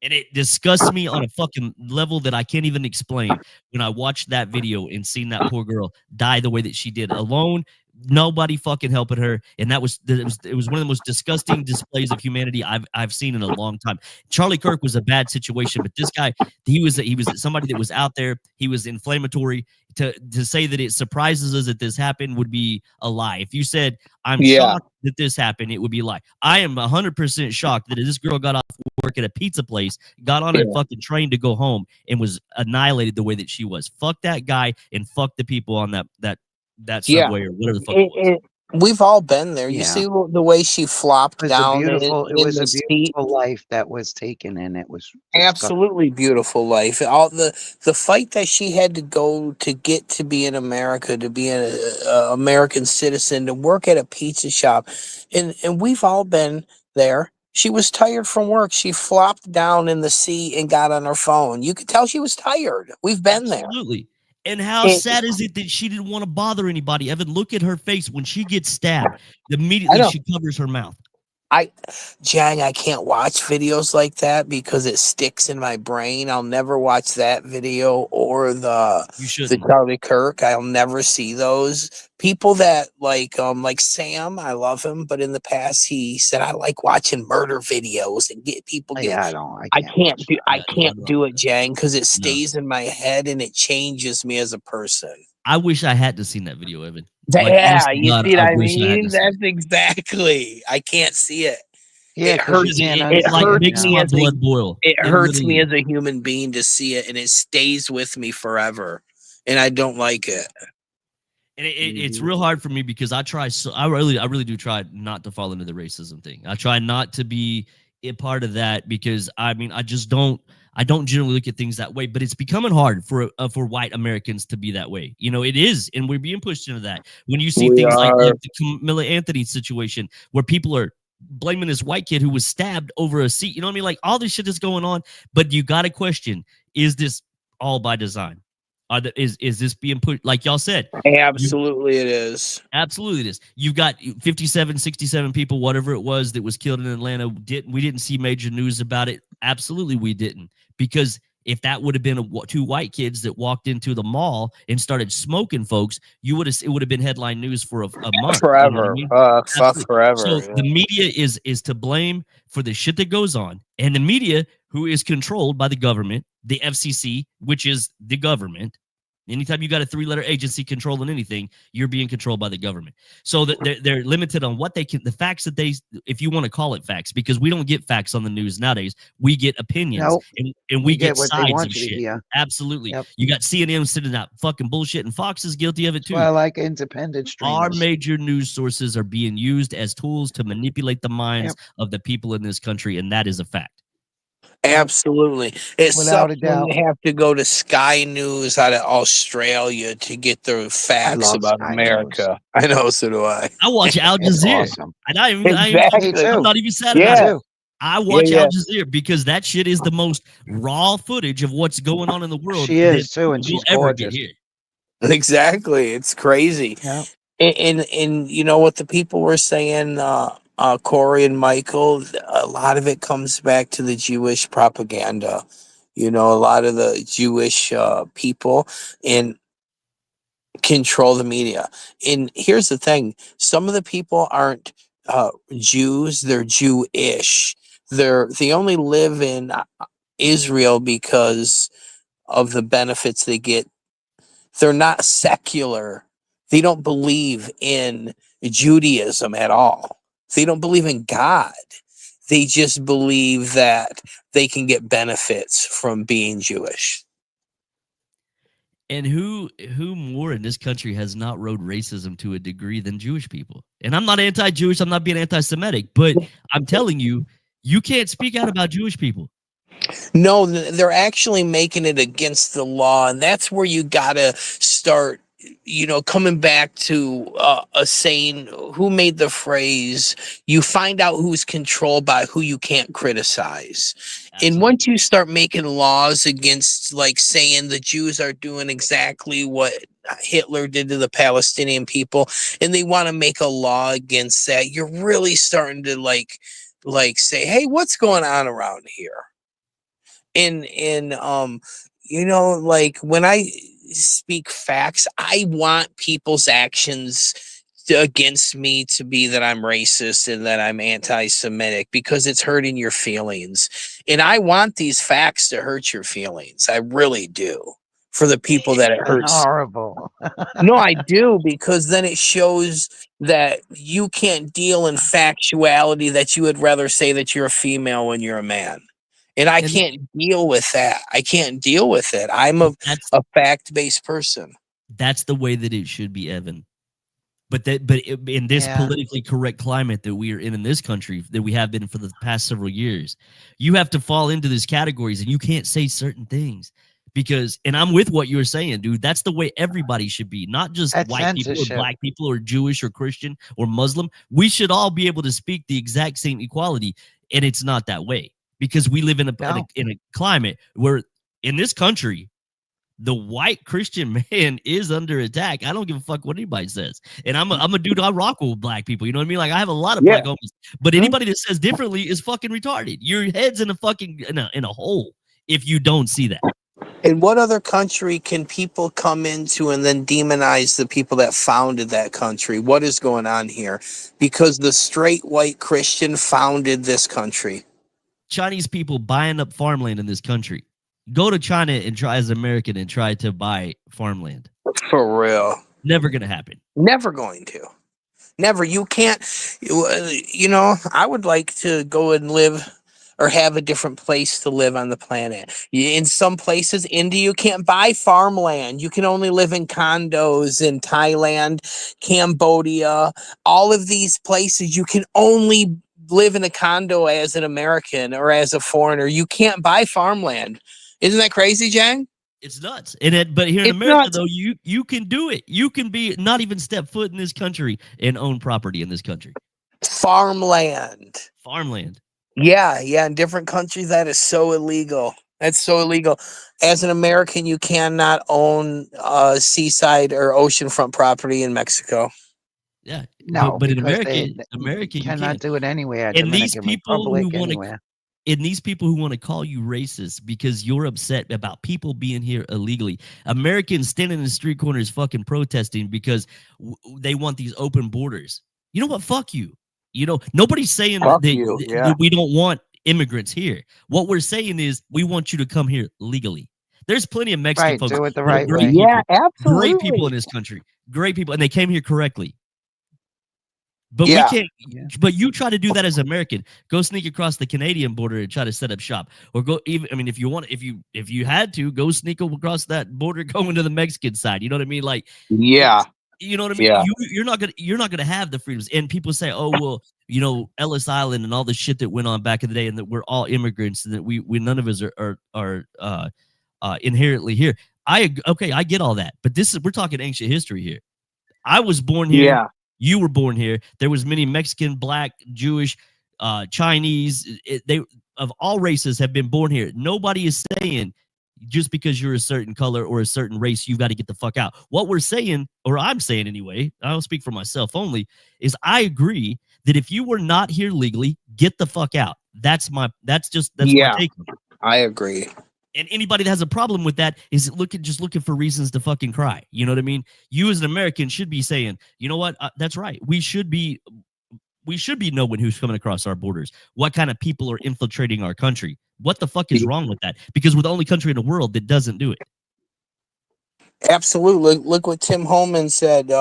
And it disgusts me on a fucking level that I can't even explain when I watched that video and seen that poor girl die the way that she did alone. Nobody fucking helping her, and it was one of the most disgusting displays of humanity I've seen in a long time. Charlie Kirk was a bad situation, but this guy, he was somebody that was out there. He was inflammatory. To say that it surprises us that this happened would be a lie. If you said I'm shocked that this happened, it would be a lie. I am 100% shocked that this girl got off work at a pizza place, got on a fucking train to go home, and was annihilated the way that she was. Fuck that guy and fuck the people on that subway or whatever the fuck it was. We've all been there. You see the way she flopped down it was in a the seat. beautiful life that was taken, and it was Absolutely beautiful life. All the fight that she had to go to get to be in America, to be an American citizen, to work at a pizza shop, and we've all been there. She was tired from work. She flopped down in the seat and got on her phone. You could tell she was tired. We've been there. Absolutely. And how sad is it that she didn't want to bother anybody? Evan, look at her face when she gets stabbed. Immediately she covers her mouth. Jang, I can't watch videos like that because it sticks in my brain. I'll never watch that video or the Charlie Kirk. I'll never see those. People that like Sam, I love him, but in the past he said I like watching murder videos and get people. I can't do it, Jang, because it stays in my head and it changes me as a person. I wish I had to seen that video, Evan. You see what I mean? That's exactly. I can't see it. Yeah, it hurts. It hurts me as blood boil. It hurts me as a human being to see it, and it stays with me forever. And I don't like it. And it's real hard for me because I really do try not to fall into the racism thing. I try not to be a part of that because I don't generally look at things that way, but it's becoming hard for white Americans to be that way. It is, and we're being pushed into that. When you see things like the Camilla Anthony situation, where people are blaming this white kid who was stabbed over a seat, you know what I mean? Like all this shit is going on, but you got to question: is this all by design? Is this being put, like y'all said? Absolutely, it is. Absolutely, it is. You've got 57, 67 people, whatever it was, that was killed in Atlanta. We didn't see major news about it. Absolutely, we didn't. Because if that would have been two white kids that walked into the mall and started smoking folks, it would have been headline news for a month. You know what I Forever. mean? Fuck Absolutely. forever. So the media is to blame for the shit that goes on. And the media, who is controlled by the government, the FCC, which is the government. Anytime you got a 3-letter agency controlling anything, you're being controlled by the government. So that they're limited on what they can, the facts that they, if you want to call it facts, because we don't get facts on the news nowadays. We get opinions Nope. and We we get get what they sides want of you to shit. hear. Absolutely. Yep. You got CNN sitting out fucking bullshit, and Fox is guilty of it That's too. why I like independent Our streamers. major news sources are being used as tools to manipulate the minds of the people in this country, and that is a fact. Absolutely. It Without sucks a when doubt. you have to go to Sky News out of Australia to get the facts love about Sky America. I know, so do I. I watch Al It's Jazeera. awesome. And Exactly. Me too. I'm not even sad Yeah. about Me it. too. I watch Yeah, Al Jazeera because that shit is the most raw footage of what's going on in the world. She is too, and we'll she's ever get gorgeous. here. Exactly. It's crazy. Yeah. And you know what the people were saying, Corey and Michael, a lot of it comes back to the Jewish propaganda. You know, a lot of the Jewish people and control the media. And here's the thing: some of the people aren't Jews; they're Jewish. They only live in Israel because of the benefits they get. They're not secular. They don't believe in Judaism at all. They don't believe in God. They just believe that they can get benefits from being Jewish. And who more in this country has not rode racism to a degree than Jewish people? And I'm not anti-Jewish. I'm not being anti-Semitic, but I'm telling you, you can't speak out about Jewish people. No, they're actually making it against the law, and that's where you gotta start. You know, coming back to a saying, who made the phrase, you find out who's controlled by who you can't criticize. Absolutely. And once you start making laws against, like, saying the Jews are doing exactly what Hitler did to the Palestinian people, and they want to make a law against that, you're really starting to like say, hey, what's going on around here? And you know, like, when I speak facts, I want people's actions against me to be that I'm racist and that I'm anti-Semitic, because it's hurting your feelings. And I want these facts to hurt your feelings. I really do, for the people that it hurts. Horrible. No, I do, because then it shows that you can't deal in factuality, that you would rather say that you're a female when you're a man. And I can't deal with that. I can't deal with it. I'm a fact-based person. That's the way that it should be, Evan. But in this politically correct climate that we are in this country, that we have been for the past several years, you have to fall into these categories, and you can't say certain things. Because, and I'm with what you're saying, dude, that's the way everybody should be, not just white people or black people or Jewish or Christian or Muslim. We should all be able to speak the exact same equality, and it's not that way, because we live in a climate where, in this country, the white Christian man is under attack. I don't give a fuck what anybody says. And I'm a dude, I rock with black people. You know what I mean? Like, I have a lot of black homies, but anybody that says differently is fucking retarded. Your head's in a fucking, in a hole if you don't see that. In what other country can people come into and then demonize the people that founded that country? What is going on here? Because the straight white Christian founded this country. Chinese people buying up farmland in this country. Go to China and try, as an American, and try to buy farmland. For real. Never going to happen. Never going to. Never. You can't. You know, I would like to go and live or have a different place to live on the planet. In some places, India, you can't buy farmland. You can only live in condos. In Thailand, Cambodia, all of these places, you can only live in a condo as an American or as a foreigner. You can't buy farmland. Isn't that crazy, Jang? It's nuts. But here in America, though, you can do it. You can be not even step foot in this country and own property in this country. Farmland. Yeah. In different countries, that is so illegal. That's so illegal. As an American, you cannot own seaside or oceanfront property in Mexico. Yeah, no, but in America, you cannot do it anywhere. And these people who want to And these people who want to call you racist because you're upset about people being here illegally, Americans standing in the street corners fucking protesting because they want these open borders. You know what? Fuck you. You know, nobody's saying Fuck you. Yeah. that we don't want immigrants here. What we're saying is we want you to come here legally. There's plenty of Mexican Right, folks do it the that are right great way. Yeah, people, great people absolutely. in this country, great people, and they came here correctly. But we Yeah. can't. Yeah. But you try to do that as an American. Go sneak across the Canadian border and try to set up shop, or go even. I mean, if you want, if you had to go sneak across that border, go into the Mexican side. You know what I mean? Like, Yeah. you know what I mean? Yeah. You're not gonna have the freedoms. And people say, oh well, you know, Ellis Island and all the shit that went on back in the day, and that we're all immigrants, and that we none of us are inherently here. I get all that, but we're talking ancient history here. I was born here. Yeah. You were born here. There was many Mexican, Black, Jewish, Chinese. They of all races have been born here. Nobody is saying just because you're a certain color or a certain race, you've got to get the fuck out. What we're saying, or I'm saying anyway, I don't speak for myself only, is I agree that if you were not here legally, get the fuck out. That's my Yeah. take on it. I agree. And anybody that has a problem with that is just looking for reasons to fucking cry. You know what I mean? You as an American should be saying, you know what? That's right. We should be knowing who's coming across our borders. What kind of people are infiltrating our country? What the fuck is wrong with that? Because we're the only country in the world that doesn't do it. Absolutely. Look what Tim Holman said.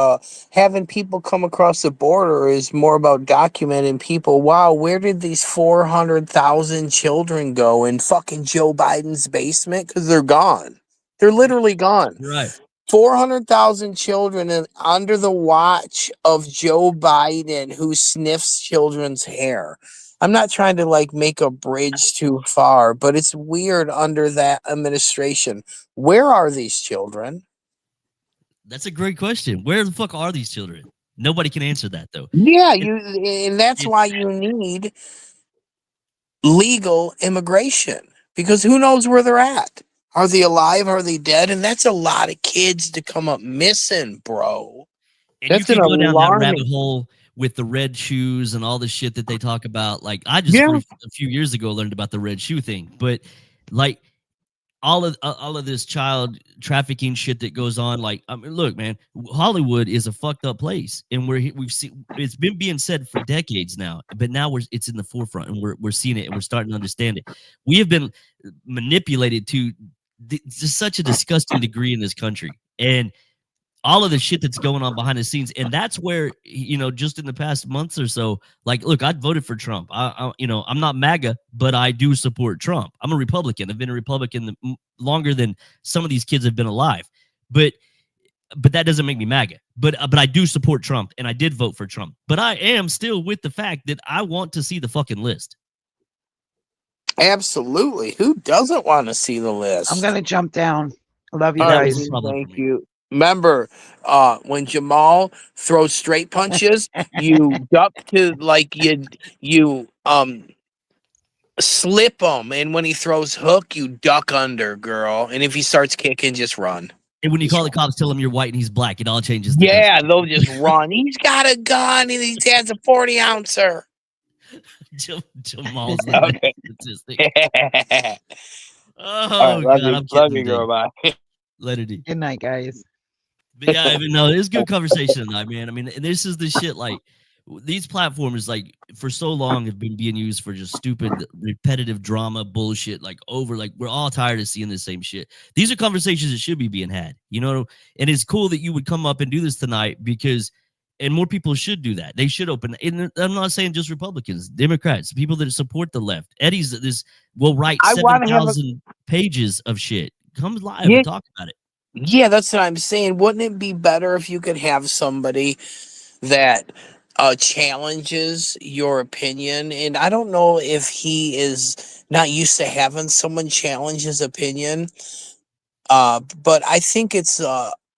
Having people come across the border is more about documenting people. Wow, where did these 400,000 children go in fucking Joe Biden's basement? Because they're gone. They're literally gone. You're right. 400,000 children under the watch of Joe Biden, who sniffs children's hair. I'm not trying to like make a bridge too far, but it's weird under that administration. Where are these children? That's a great question. Where the fuck are these children? Nobody can answer that though. Yeah, and that's why you need legal immigration, because who knows where they're at? Are they alive? Are they dead? And that's a lot of kids to come up missing, bro. And That's you an can go down that rabbit alarming. hole with the red shoes and all the shit that they talk about. Like I just Yeah. a few years ago learned about the red shoe thing, but like all of this child trafficking shit that goes on. Like, I mean, look, man, Hollywood is a fucked up place, and we've seen it's been being said for decades now, but now it's in the forefront, and we're seeing it, and we're starting to understand it. We have been manipulated to just such a disgusting degree in this country, and all of the shit that's going on behind the scenes. And that's where, you know, just in the past months or so, like, look, I'd voted for Trump. You know, I'm not MAGA, but I do support Trump. I'm a Republican. I've been a Republican longer than some of these kids have been alive. But that doesn't make me MAGA. But I do support Trump, and I did vote for Trump. But I am still with the fact that I want to see the fucking list. Absolutely. Who doesn't want to see the list? I'm gonna jump down. I love you All right, guys. Dean, Problem for thank me. you. Remember, when Jamal throws straight punches, you duck to like you slip him, and when he throws hook, you duck under, girl. And if he starts kicking, just run. And when you Just call the cops, tell them you're white and he's black. It all changes. The yeah, they'll just run. He's got a gun, and he has a 40 ouncer. Jamal's the Okay. statistic. All Oh right, God, I'm love kidding. you, girl. Bye. Later, D. Good night, guys. But yeah, no, it's good conversation tonight, man. I mean, this is the shit. Like these platforms, like for so long, have been being used for just stupid, repetitive drama bullshit. Like we're all tired of seeing the same shit. These are conversations that should be being had, you know. And it's cool that you would come up and do this tonight because, and more people should do that. They should open. And I'm not saying just Republicans, Democrats, people that support the left. Eddie's this will write I wanna have 7,000 pages of shit. Come live and talk about it. Yeah, that's what I'm saying. Wouldn't it be better if you could have somebody that challenges your opinion? And I don't know if he is not used to having someone challenge his opinion. But I think it's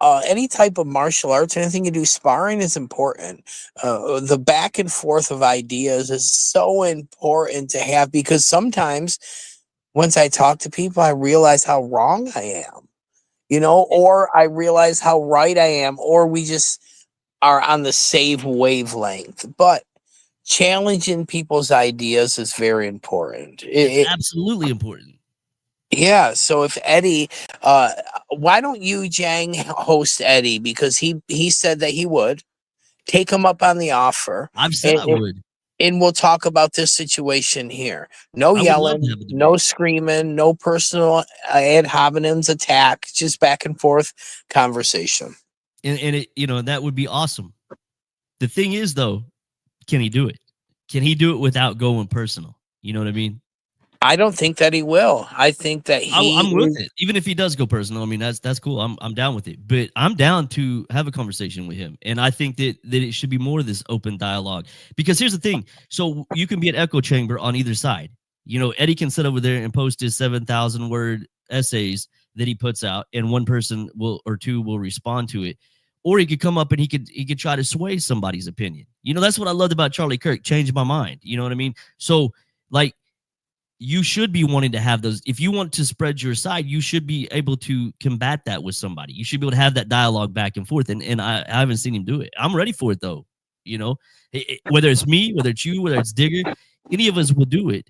any type of martial arts, anything you do, sparring is important. The back and forth of ideas is so important to have, because sometimes once I talk to people, I realize how wrong I am. You know, or I realize how right I am, or we just are on the same wavelength. But challenging people's ideas is very important. It's absolutely important. Yeah, so if Eddie, why don't you, Jang, host Eddie, because he said that he would take him up on the offer, I've said and I would. and we'll talk about this situation here. No I would love to yelling, have a no debate. screaming, no personal ad hominems attack, just back and forth conversation. And it, you know, that would be awesome. The thing is, though, can he do it? Can he do it without going personal? You know what I mean? I don't think that he will. I think that I'm with is. it. Even if he does go personal, I mean that's cool. I'm down with it. But I'm down to have a conversation with him. And I think that it should be more of this open dialogue. Because here's the thing. So you can be an echo chamber on either side. You know, Eddie can sit over there and post his 7,000 word essays that he puts out, and one person will or two will respond to it. Or he could come up and he could try to sway somebody's opinion. You know, that's what I loved about Charlie Kirk, changed my mind. You know what I mean? So like you should be wanting to have those. If you want to spread your side, you should be able to combat that with somebody. You should be able to have that dialogue back and forth. And I haven't seen him do it. I'm ready for it though. You know, whether it's me, whether it's you, whether it's Digger, any of us will do it.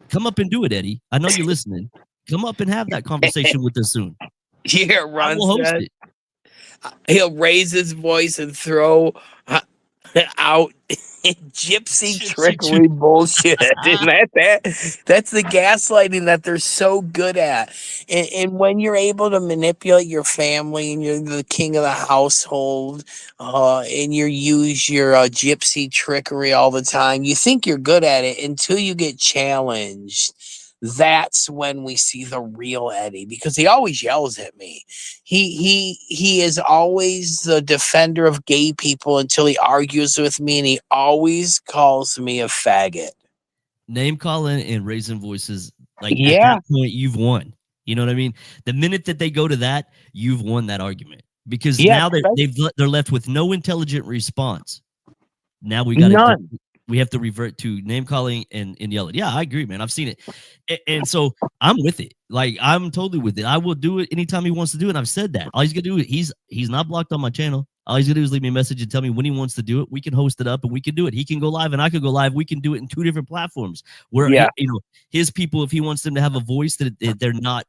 Come up and do it, Eddie. I know you're listening. Come up and have that conversation with us soon. Yeah, I Ron will host said it. he'll raise his voice and throw out gypsy trickery bullshit. And that's the gaslighting that they're so good at. And when you're able to manipulate your family and you're the king of the household, and you use your gypsy trickery all the time, you think you're good at it until you get challenged. That's when we see the real Eddie, because he always yells at me. He is always the defender of gay people until he argues with me, and he always calls me a faggot. Name calling and raising voices, like at Yeah, that point, you've won. You know what I mean? The minute that they go to that, you've won that argument because yeah, now they're left with no intelligent response. Now none. we have to revert to name calling and yelling. Yeah, I agree, man. I've seen it. And so I'm with it. Like I'm totally with it. I will do it anytime he wants to do it. And I've said that. All he's gonna do is he's not blocked on my channel. All he's gonna do is leave me a message and tell me when he wants to do it. We can host it up and we can do it. He can go live and I could go live. We can do it in two different platforms where Yeah, you know his people, if he wants them to have a voice that they're not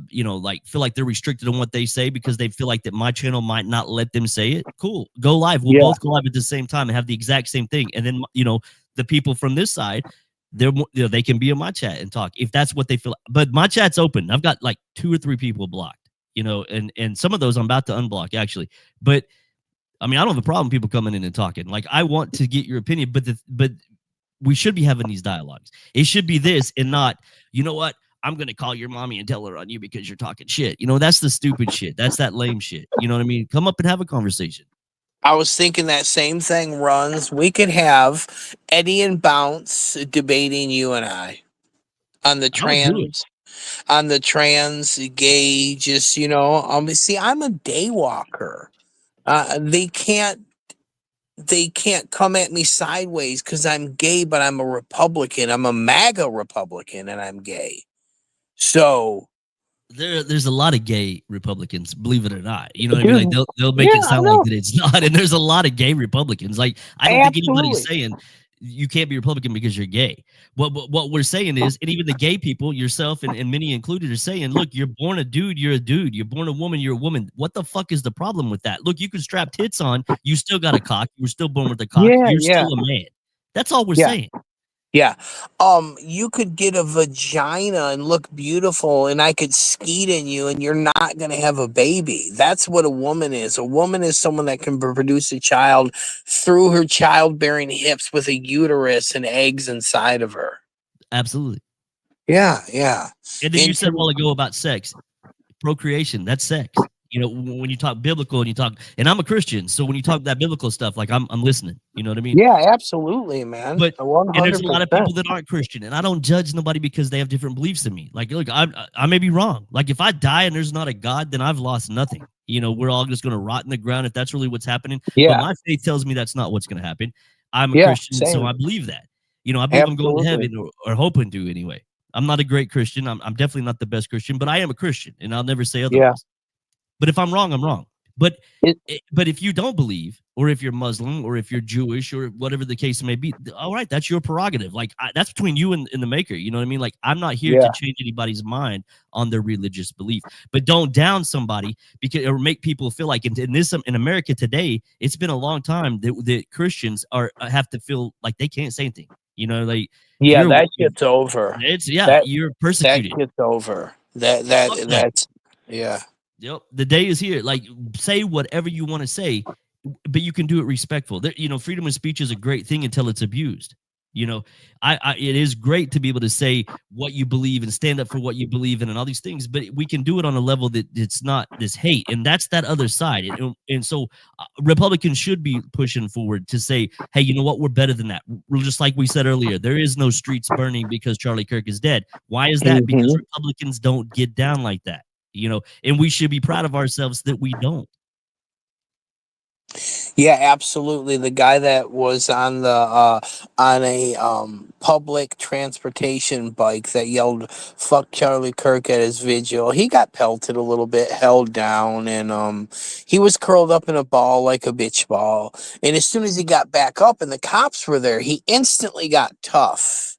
you know, like feel like they're restricted on what they say because they feel like that my channel might not let them say it. Cool. Go live. We'll yeah, both go live at the same time and have the exact same thing. And then, you know, the people from this side, they're, you know, they can be in my chat and talk if that's what they feel. But my chat's open. I've got like 2 or 3 people blocked, you know, and some of those I'm about to unblock actually. But I mean, I don't have a problem people coming in and talking. Like I want to get your opinion, but we should be having these dialogues. It should be this and not, you know what? I'm going to call your mommy and tell her on you because you're talking shit. You know, that's the stupid shit. That's that lame shit. You know what I mean? Come up and have a conversation. I was thinking that same thing. Runs. We could have Eddie and Bounce debating you and I on the I would do it. trans gay. Just see, I'm a day walker. They can't come at me sideways because I'm gay, but I'm a Republican. I'm a MAGA Republican, and I'm gay. So There's a lot of gay Republicans, believe it or not. You know what I dude, mean? Like they'll make yeah, it I sound like know. that it's not. And there's a lot of gay Republicans. Like I don't think anybody's Absolutely. saying you can't be Republican because you're gay. What we're saying is, and even the gay people, yourself and many included, are saying, look, you're born a dude, you're a dude. You're born a woman, you're a woman. What the fuck is the problem with that? Look, you can strap tits on, you still got a cock, you were still born with a cock, Yeah, you're yeah, still a man. That's all we're yeah. saying. Yeah. You could get a vagina and look beautiful, and I could skeet in you, and you're not going to have a baby. That's what a woman is. A woman is someone that can produce a child through her childbearing hips with a uterus and eggs inside of her. Absolutely. Yeah, yeah. And then you And said a while ago about sex, procreation, that's sex. You know, when you talk biblical and you talk, and I'm a Christian, so when you talk that biblical stuff, like I'm listening. You know what I mean? yeah, absolutely, man. But and there's a lot of 100%. people that aren't Christian, and I don't judge nobody because they have different beliefs than me. Like, look, I may be wrong. Like, if I die and there's not a God, then I've lost nothing. You know, we're all just going to rot in the ground if that's really what's happening. But Yeah, my faith tells me that's not what's going to happen. I'm a yeah, Christian, so I same. believe that. You know, I believe I'm going to Absolutely. heaven or hoping to anyway. I'm not a great Christian. I'm definitely not the best Christian, but I am a Christian, and I'll never say Yeah, otherwise. But if I'm wrong, I'm wrong. But It- but if you don't believe, or if you're Muslim, or if you're Jewish, or whatever the case may be, all right, that's your prerogative. Like that's between you and the Maker. You know what I mean? Like I'm not here to Yeah. change anybody's mind on their religious belief, but don't down somebody because or make people feel like in this in America today, it's been a long time that Christians have to feel like they can't say anything. You know, like Yeah, you're that shit's over. That you're that persecuted. shit's over. That Fuck that that. that's yeah. Yep, the day is here. Like, say whatever you want to say, but you can do it respectful. You know, freedom of speech is a great thing until it's abused. You know, it is great to be able to say what you believe and stand up for what you believe in and all these things, but we can do it on a level that it's not this hate, and that's that other side. And so, Republicans should be pushing forward to say, hey, you know what? We're better than that. We're just like we said earlier. There is no streets burning because Charlie Kirk is dead. Why is that? Because Mhm. Republicans don't get down like that. You know, and we should be proud of ourselves that we don't. Yeah, absolutely. The guy that was on a public transportation bike that yelled "fuck Charlie Kirk" at his vigil, he got pelted a little bit, held down, and he was curled up in a ball like a bitch ball. And as soon as he got back up and the cops were there, he instantly got tough.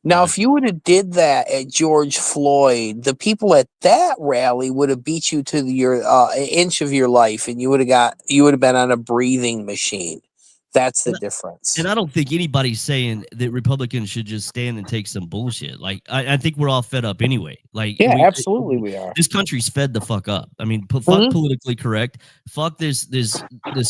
Now, Right. if you would have did that at George Floyd, the people at that rally would have beat you to your an inch of your life, and you would have been on a breathing machine. That's the And difference. I don't think anybody's saying that Republicans should just stand and take some bullshit. Like I think we're all fed up anyway. Like Yeah, absolutely, we are. this country's fed the fuck up. I mean, fuck Mhm. politically correct. Fuck this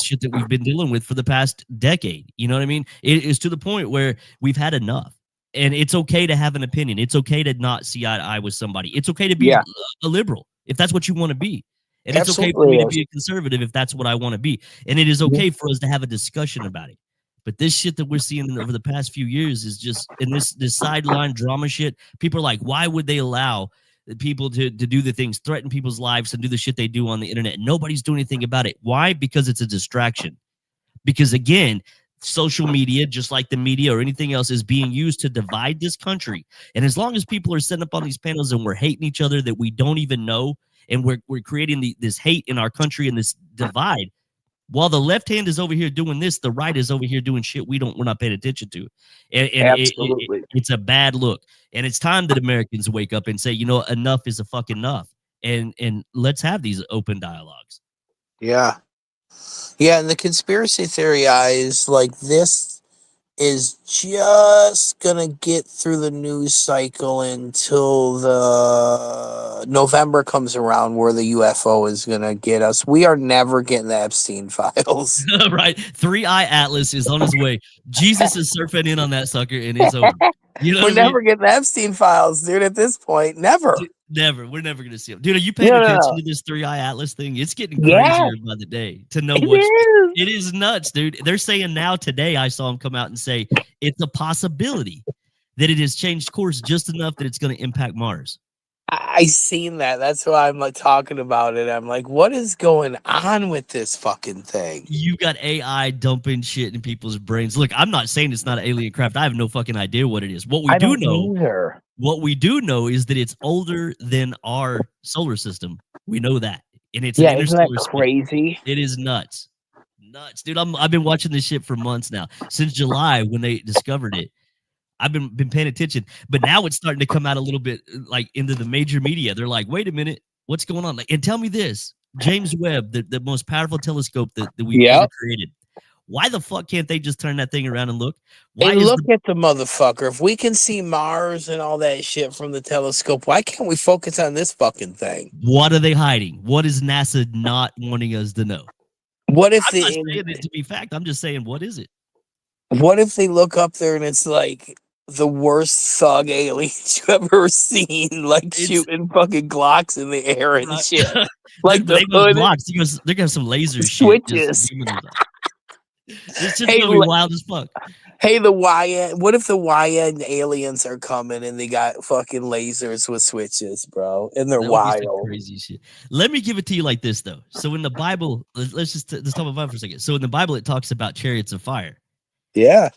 shit that we've been dealing with for the past decade. You know what I mean? It is to the point where we've had enough. And it's okay to have an opinion. It's okay to not see eye to eye with somebody. It's okay to be Yeah, a liberal if that's what you want to be. And it's okay for absolutely me to is. be a conservative if that's what I want to be. And it is Mhm. okay for us to have a discussion about it. But this shit that we're seeing over the past few years is just in this sideline drama shit. People are like, why would they allow people to do the things, threaten people's lives, and do the shit they do on the internet? Nobody's doing anything about it. Why? Because it's a distraction. Because again, social media, just like the media or anything else, is being used to divide this country. And as long as people are sitting up on these panels and we're hating each other that we don't even know, and we're creating this hate in our country and this divide, while the left hand is over here doing this, the right is over here doing shit we're not paying attention to, and Absolutely. it's a bad look. And it's time that Americans wake up and say, you know, enough is a fucking enough, and let's have these open dialogues. Yeah. Yeah, and the conspiracy theory eyes like this is just gonna get through the news cycle until the November comes around where the UFO is gonna get us. We are never getting the Epstein files. Right, 3-Eye Atlas is on his way. Jesus is surfing in on that sucker, and it's over. You know We're what I mean? never getting the Epstein files, dude, at this point. Never. Never. We're never gonna see him. Dude, are you paying No, no, attention no. to this 3-Eye Atlas thing? It's getting Yeah, crazier by the day to know it what's. is. It is nuts, dude. They're saying now today, I saw him come out and say it's a possibility that it has changed course just enough that it's going to impact Mars. I seen that. That's why I'm like talking about it. I'm like, what is going on with this fucking thing? You got AI dumping shit in people's brains. Look, I'm not saying it's not an alien craft. I have no fucking idea what it is. What we I do don't know, either. what we do know is that it's older than our solar system. We know that. And it's an Yeah, isn't that interstellar space. crazy? It is nuts. Nuts, dude. I've been watching this shit for months now. Since July when they discovered it. I've been paying attention, but now it's starting to come out a little bit like into the major media. They're like, wait a minute, what's going on? Like, and tell me this. James Webb, the most powerful telescope that we've ever Yep. created. Why the fuck can't they just turn that thing around and look? Why And is look at the motherfucker. If we can see Mars and all that shit from the telescope, why can't we focus on this fucking thing? what are they hiding? What is NASA not wanting us to know? What if I'm not saying the it to be fact. I'm just saying, what is it? what if they look up there and it's like the worst thug aliens you ever seen, like It's shooting fucking Glocks in the air and right. shit, like they the go hood blocks. They're gonna have some laser shit switches. just beaming them. This shit's Hey, gonna be wild as fuck. hey, the YN. What if the YN aliens are coming and they got fucking lasers with switches, bro? And they're That would be some wild. crazy shit. Let me give it to you like this, though. So in the Bible, let's talk about the Bible for a second. So in the Bible, it talks about chariots of fire. Yeah.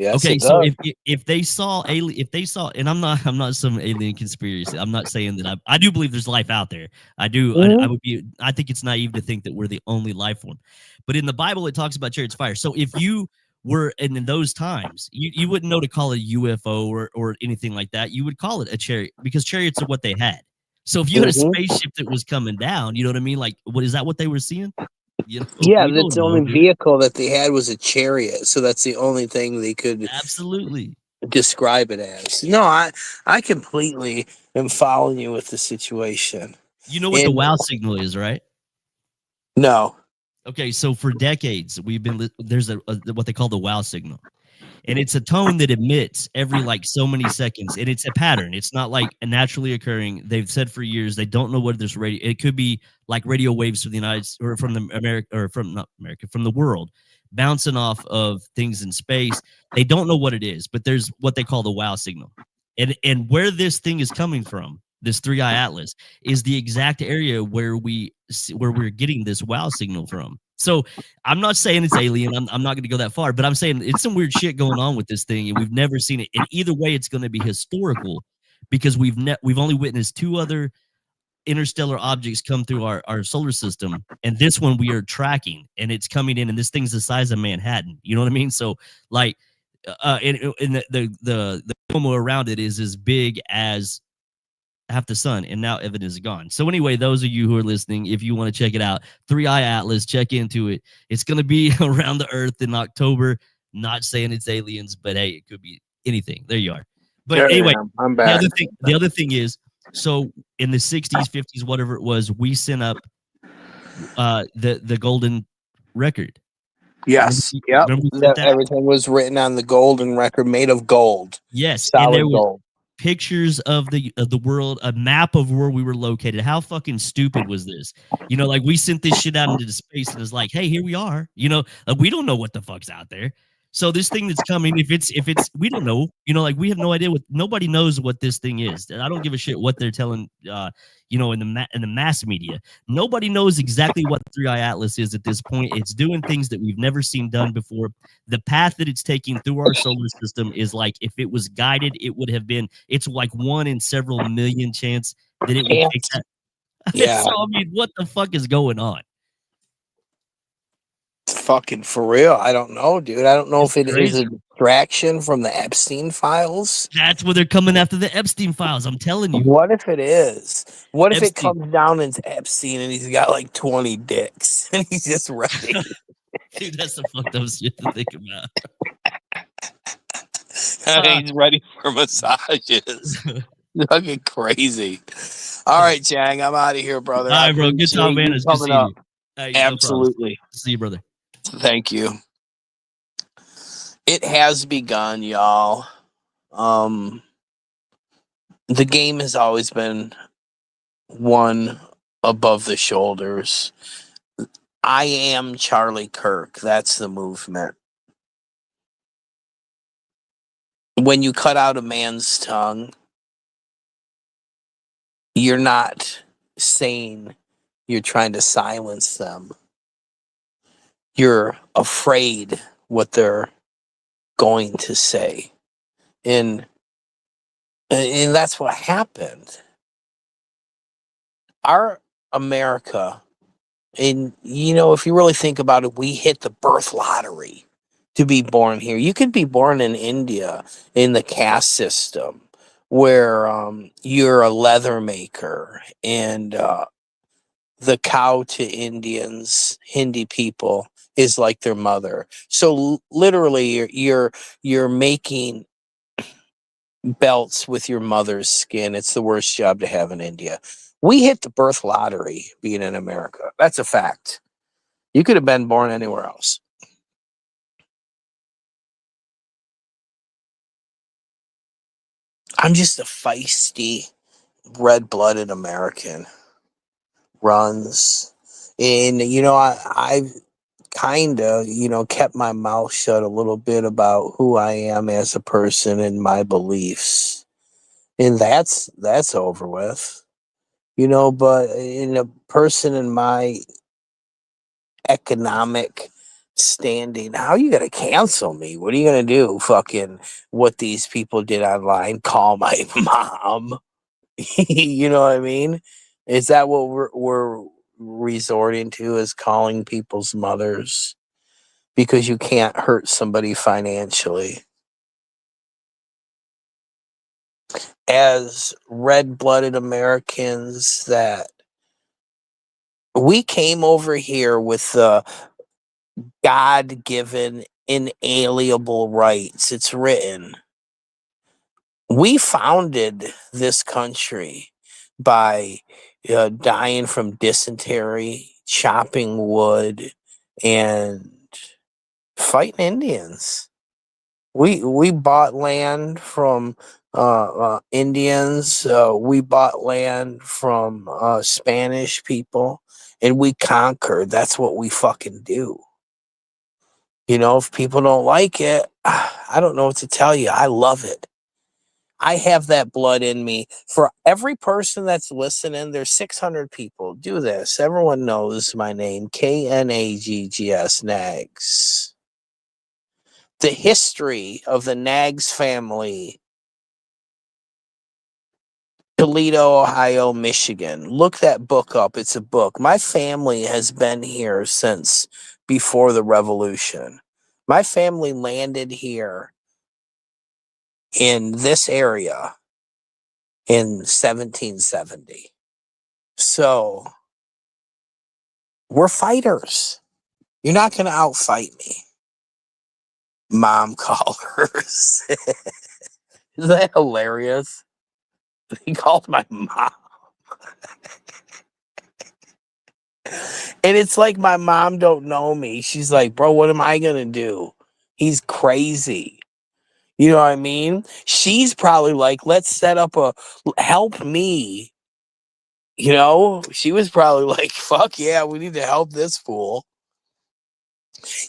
Yes, Okay, it so does. if they saw alien, if they saw, and I'm not some alien conspiracy. I'm not saying that I do believe there's life out there. I do. I Mhm. would be. I think it's naive to think that we're the only life form. But in the Bible, it talks about chariots of fire. So if you were in those times, you wouldn't know to call it a UFO or anything like that. You would call it a chariot because chariots are what they had. So if you had a Mhm. spaceship that was coming down, you know what I mean? Like, what is that? What they were seeing? You know, Yeah, we that's don't the know, only dude. vehicle that they had was a chariot, so that's the only thing they could Absolutely. describe it as. No, I completely am following you with the situation. You know what the And wow signal is, right? no, Okay, so for decades we've been there's a what they call the wow signal, and it's a tone that emits every like so many seconds, and it's a pattern. It's not like a naturally occurring. They've said for years they don't know what this radio. It could be like radio waves from the United or from the America or from not America from the world, bouncing off of things in space. They don't know what it is, but there's what they call the wow signal, and where this thing is coming from. This three-eye atlas is the exact area where we're getting this wow signal from. So I'm not saying it's alien. I'm not going to go that far, but I'm saying it's some weird shit going on with this thing, and we've never seen it. And either way, it's going to be historical because we've only witnessed two other interstellar objects come through our solar system, and this one we are tracking, and it's coming in, and this thing's the size of Manhattan. You know what I mean? So like, and the promo around it is as big as half the sun, and now evidence is gone. So anyway, those of you who are listening, if you want to check it out, Three Eye Atlas, check into it. It's going to be around the Earth in October. Not saying it's aliens, but hey, it could be anything. There you are. But there I anyway, am. I'm back. the other thing is, so in the 60s, 50s, whatever it was, we sent up the golden record. Yes. Yep. Remember we sent that? Everything was written on the golden record, made of gold, Yes, and there solid was gold. pictures of the world, a map of where we were located. How fucking stupid was this? You know, like we sent this shit out into the space and it's like, hey, here we are. You know, we don't know what the fuck's out there. So this thing that's coming, if it's we don't know, you know, like we have no idea what nobody knows what this thing is. And I don't give a shit what they're telling you know, in the mass media. Nobody knows exactly what the Three Eye Atlas is at this point. It's doing things that we've never seen done before. The path that it's taking through our solar system is like if it was guided, it would have been. It's like 1 in several million chance that it would take that. Yeah. So I mean, what the fuck is going on? Fucking for real. I don't know, dude. I don't know It's if it is crazy. a distraction from the Epstein files. That's where they're coming after the Epstein files. I'm telling you, What if it is? What if it Epstein, comes down into Epstein and he's got like 20 dicks and he's just ready? dude. That's the fucked up shit to think about. And he's ready for massages. Fucking crazy. All right, Chang, I'm out of here, brother. All I right, bro. Good appreciate talk, man. you It's good coming seeing up. you. Hey, no problem. Absolutely. See you, brother. Thank you. It has begun, y'all. The game has always been one above the shoulders. I am Charlie Kirk. That's the movement. When you cut out a man's tongue, you're not saying you're trying to silence them. You're afraid what they're going to say. And that's what happened. Our America, and you know, if you really think about it, we hit the birth lottery to be born here. You could be born in India in the caste system where you're a leather maker and the cow to Indians, Hindi people, is like their mother. So literally, you're making belts with your mother's skin. It's the worst job to have in India. We hit the birth lottery being in America. That's a fact. You could have been born anywhere else. I'm just a feisty, red-blooded American. Runs. And, you know, I've kind of, you know, kept my mouth shut a little bit about who I am as a person and my beliefs. And that's over with. You know, but in a person in my economic standing. How are you gonna cancel me? What are you gonna do? Fucking what these people did online? Call my mom? You know what I mean? Is that what we're resorting to? Is calling people's mothers because you can't hurt somebody financially? As red-blooded Americans, that we came over here with the God-given inalienable rights. It's written. We founded this country by dying from dysentery, chopping wood, and fighting Indians. We bought land from Indians. We bought land from Spanish people, and we conquered. That's what we fucking do. You know, if people don't like it, I don't know what to tell you. I love it. I have that blood in me. For every person that's listening, there's 600 people. Do this. Everyone knows my name, Knaggs, Nags. The history of the Nags family, Toledo, Ohio, Michigan. Look that book up. It's a book. My family has been here since before the revolution. My family landed here in this area in 1770. So we're fighters. You're not going to outfight me. Mom callers. Is that hilarious? He called my mom. And it's like my mom don't know me. She's like, bro, what am I going to do? He's crazy. You know what I mean? She's probably like, let's set up a help me. You know, she was probably like, fuck yeah, we need to help this fool.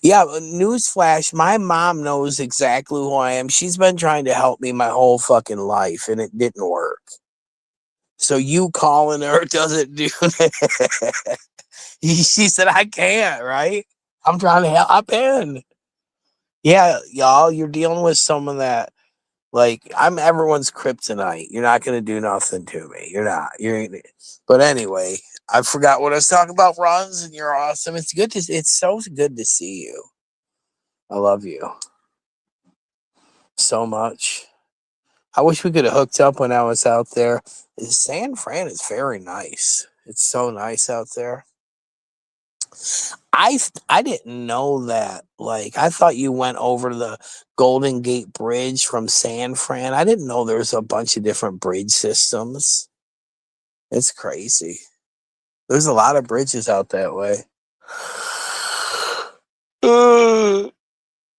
Yeah, newsflash, my mom knows exactly who I am. She's been trying to help me my whole fucking life, and it didn't work. So you calling her doesn't do that. She said, I can't, right? I'm trying to help. I've been. Yeah, y'all, you're dealing with someone that, like, I'm everyone's kryptonite. You're not going to do nothing to me. You're not. But anyway, I forgot what I was talking about, Runs, and you're awesome. It's so good to see you. I love you so much. I wish we could have hooked up when I was out there. San Fran is very nice. It's so nice out there. I didn't know that. Like, I thought you went over the Golden Gate Bridge from San Fran. I didn't know there was a bunch of different bridge systems. It's crazy. There's a lot of bridges out that way.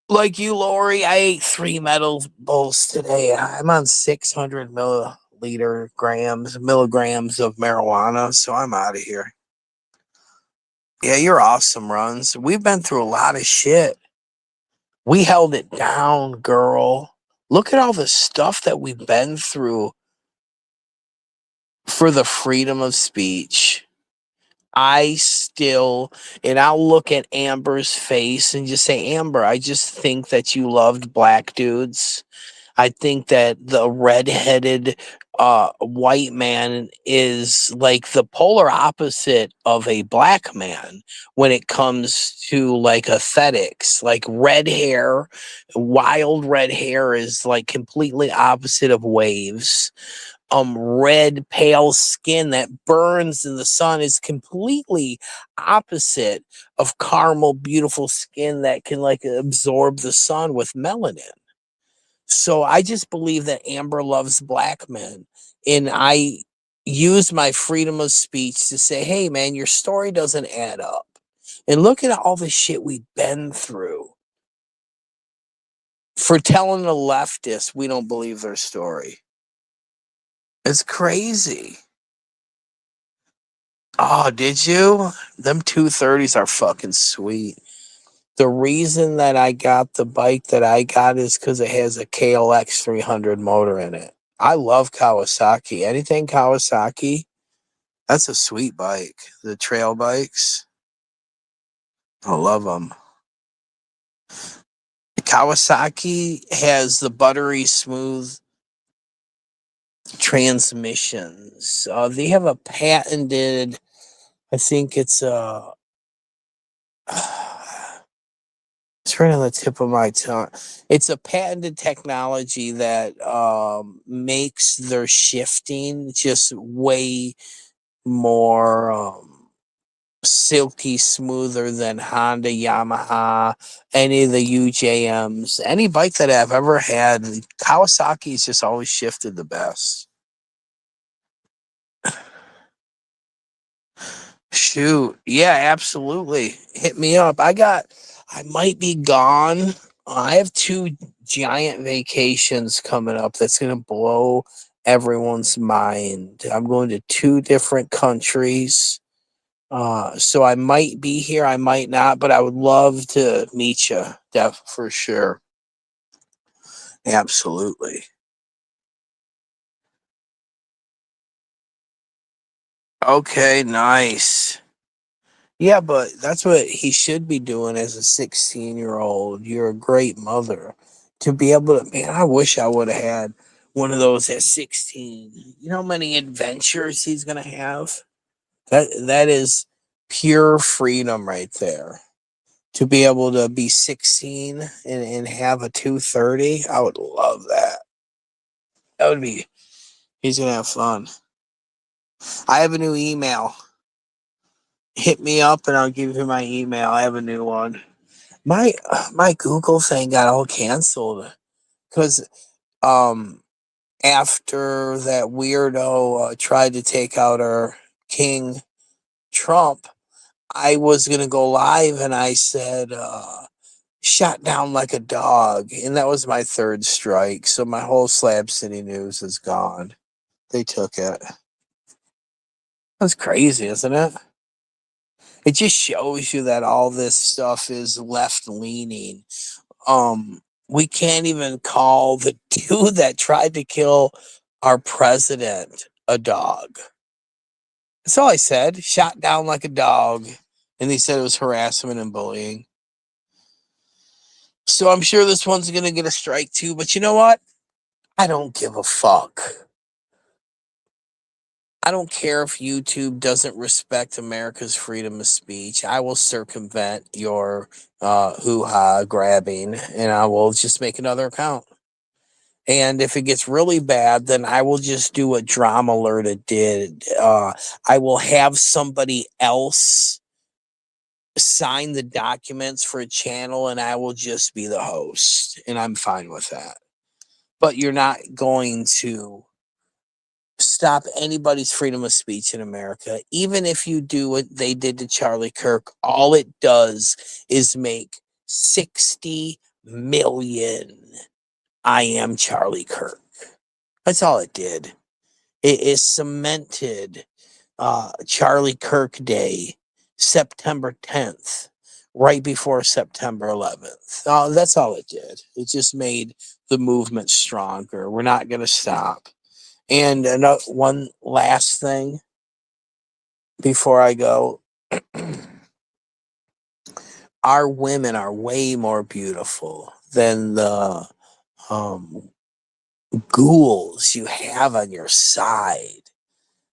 Like you, Lori, I ate 3 metal bowls today. I'm on 600 milligrams of marijuana, so I'm out of here. Yeah, you're awesome, Runs. We've been through a lot of shit. We held it down, girl. Look at all the stuff that we've been through for the freedom of speech. And I'll look at Amber's face and just say, Amber, I just think that you loved black dudes. I think that the redheaded white man is like the polar opposite of a black man when it comes to like aesthetics. Like red hair, wild red hair is like completely opposite of waves. Red pale skin that burns in the sun is completely opposite of caramel beautiful skin that can like absorb the sun with melanin. So I just believe that Amber loves black men. And I use my freedom of speech to say, hey, man, your story doesn't add up. And look at all the shit we've been through for telling the leftists we don't believe their story. It's crazy. Oh, did you? Them 230s are fucking sweet. The reason that I got the bike that I got is because it has a KLX 300 motor in it. I love Kawasaki. Anything Kawasaki, that's a sweet bike. The trail bikes, I love them. Kawasaki has the buttery smooth transmissions. They have a patented, I think it's it's right on the tip of my tongue. It's a patented technology that makes their shifting just way more silky smoother than Honda, Yamaha, any of the UJMs. Any bike that I've ever had, Kawasaki's just always shifted the best. Shoot. Yeah, absolutely. Hit me up. I might be gone. I have 2 giant vacations coming up that's going to blow everyone's mind. I'm going to 2 different countries. So I might be here, I might not, but I would love to meet you, Def, for sure. Absolutely. Okay, nice. Yeah, but that's what he should be doing as a 16-year-old. You're a great mother. To be able to, man, I wish I would have had one of those at 16. You know how many adventures he's going to have? That is pure freedom right there. To be able to be 16 and have a 230, I would love that. That would be, he's going to have fun. I have a new email. Hit me up and I'll give you my email. I have a new one. My Google thing got all canceled because after that weirdo tried to take out our King Trump, I was gonna go live and I said shot down like a dog, and that was my 3rd strike. So my whole Slab City news is gone. They took it. That's crazy, isn't it? It just shows you that all this stuff is left leaning. We can't even call the dude that tried to kill our president a dog. That's all I said. Shot down like a dog. And they said it was harassment and bullying. So I'm sure this one's going to get a strike too. But you know what? I don't give a fuck. I don't care if YouTube doesn't respect America's freedom of speech. I will circumvent your hoo-ha grabbing, and I will just make another account. And if it gets really bad, then I will just do what Drama Alert did. I will have somebody else sign the documents for a channel, and I will just be the host, and I'm fine with that. But you're not going to stop anybody's freedom of speech in America. Even if you do what they did to Charlie Kirk, all it does is make 60 million I am Charlie Kirk. That's all it did. It is cemented Charlie Kirk Day, September 10th, right before September 11th. That's all it did. It just made the movement stronger. We're not going to stop. And one last thing before I go. Our women are way more beautiful than the ghouls you have on your side.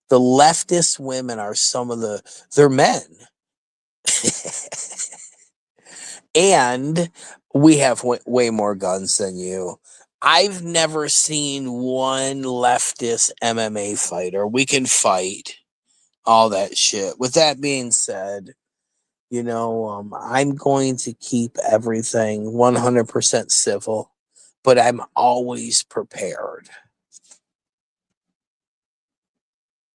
The leftist women are they're men. And we have way more guns than you. I've never seen one leftist MMA fighter. We can fight all that shit. With that being said, I'm going to keep everything 100% civil, but I'm always prepared.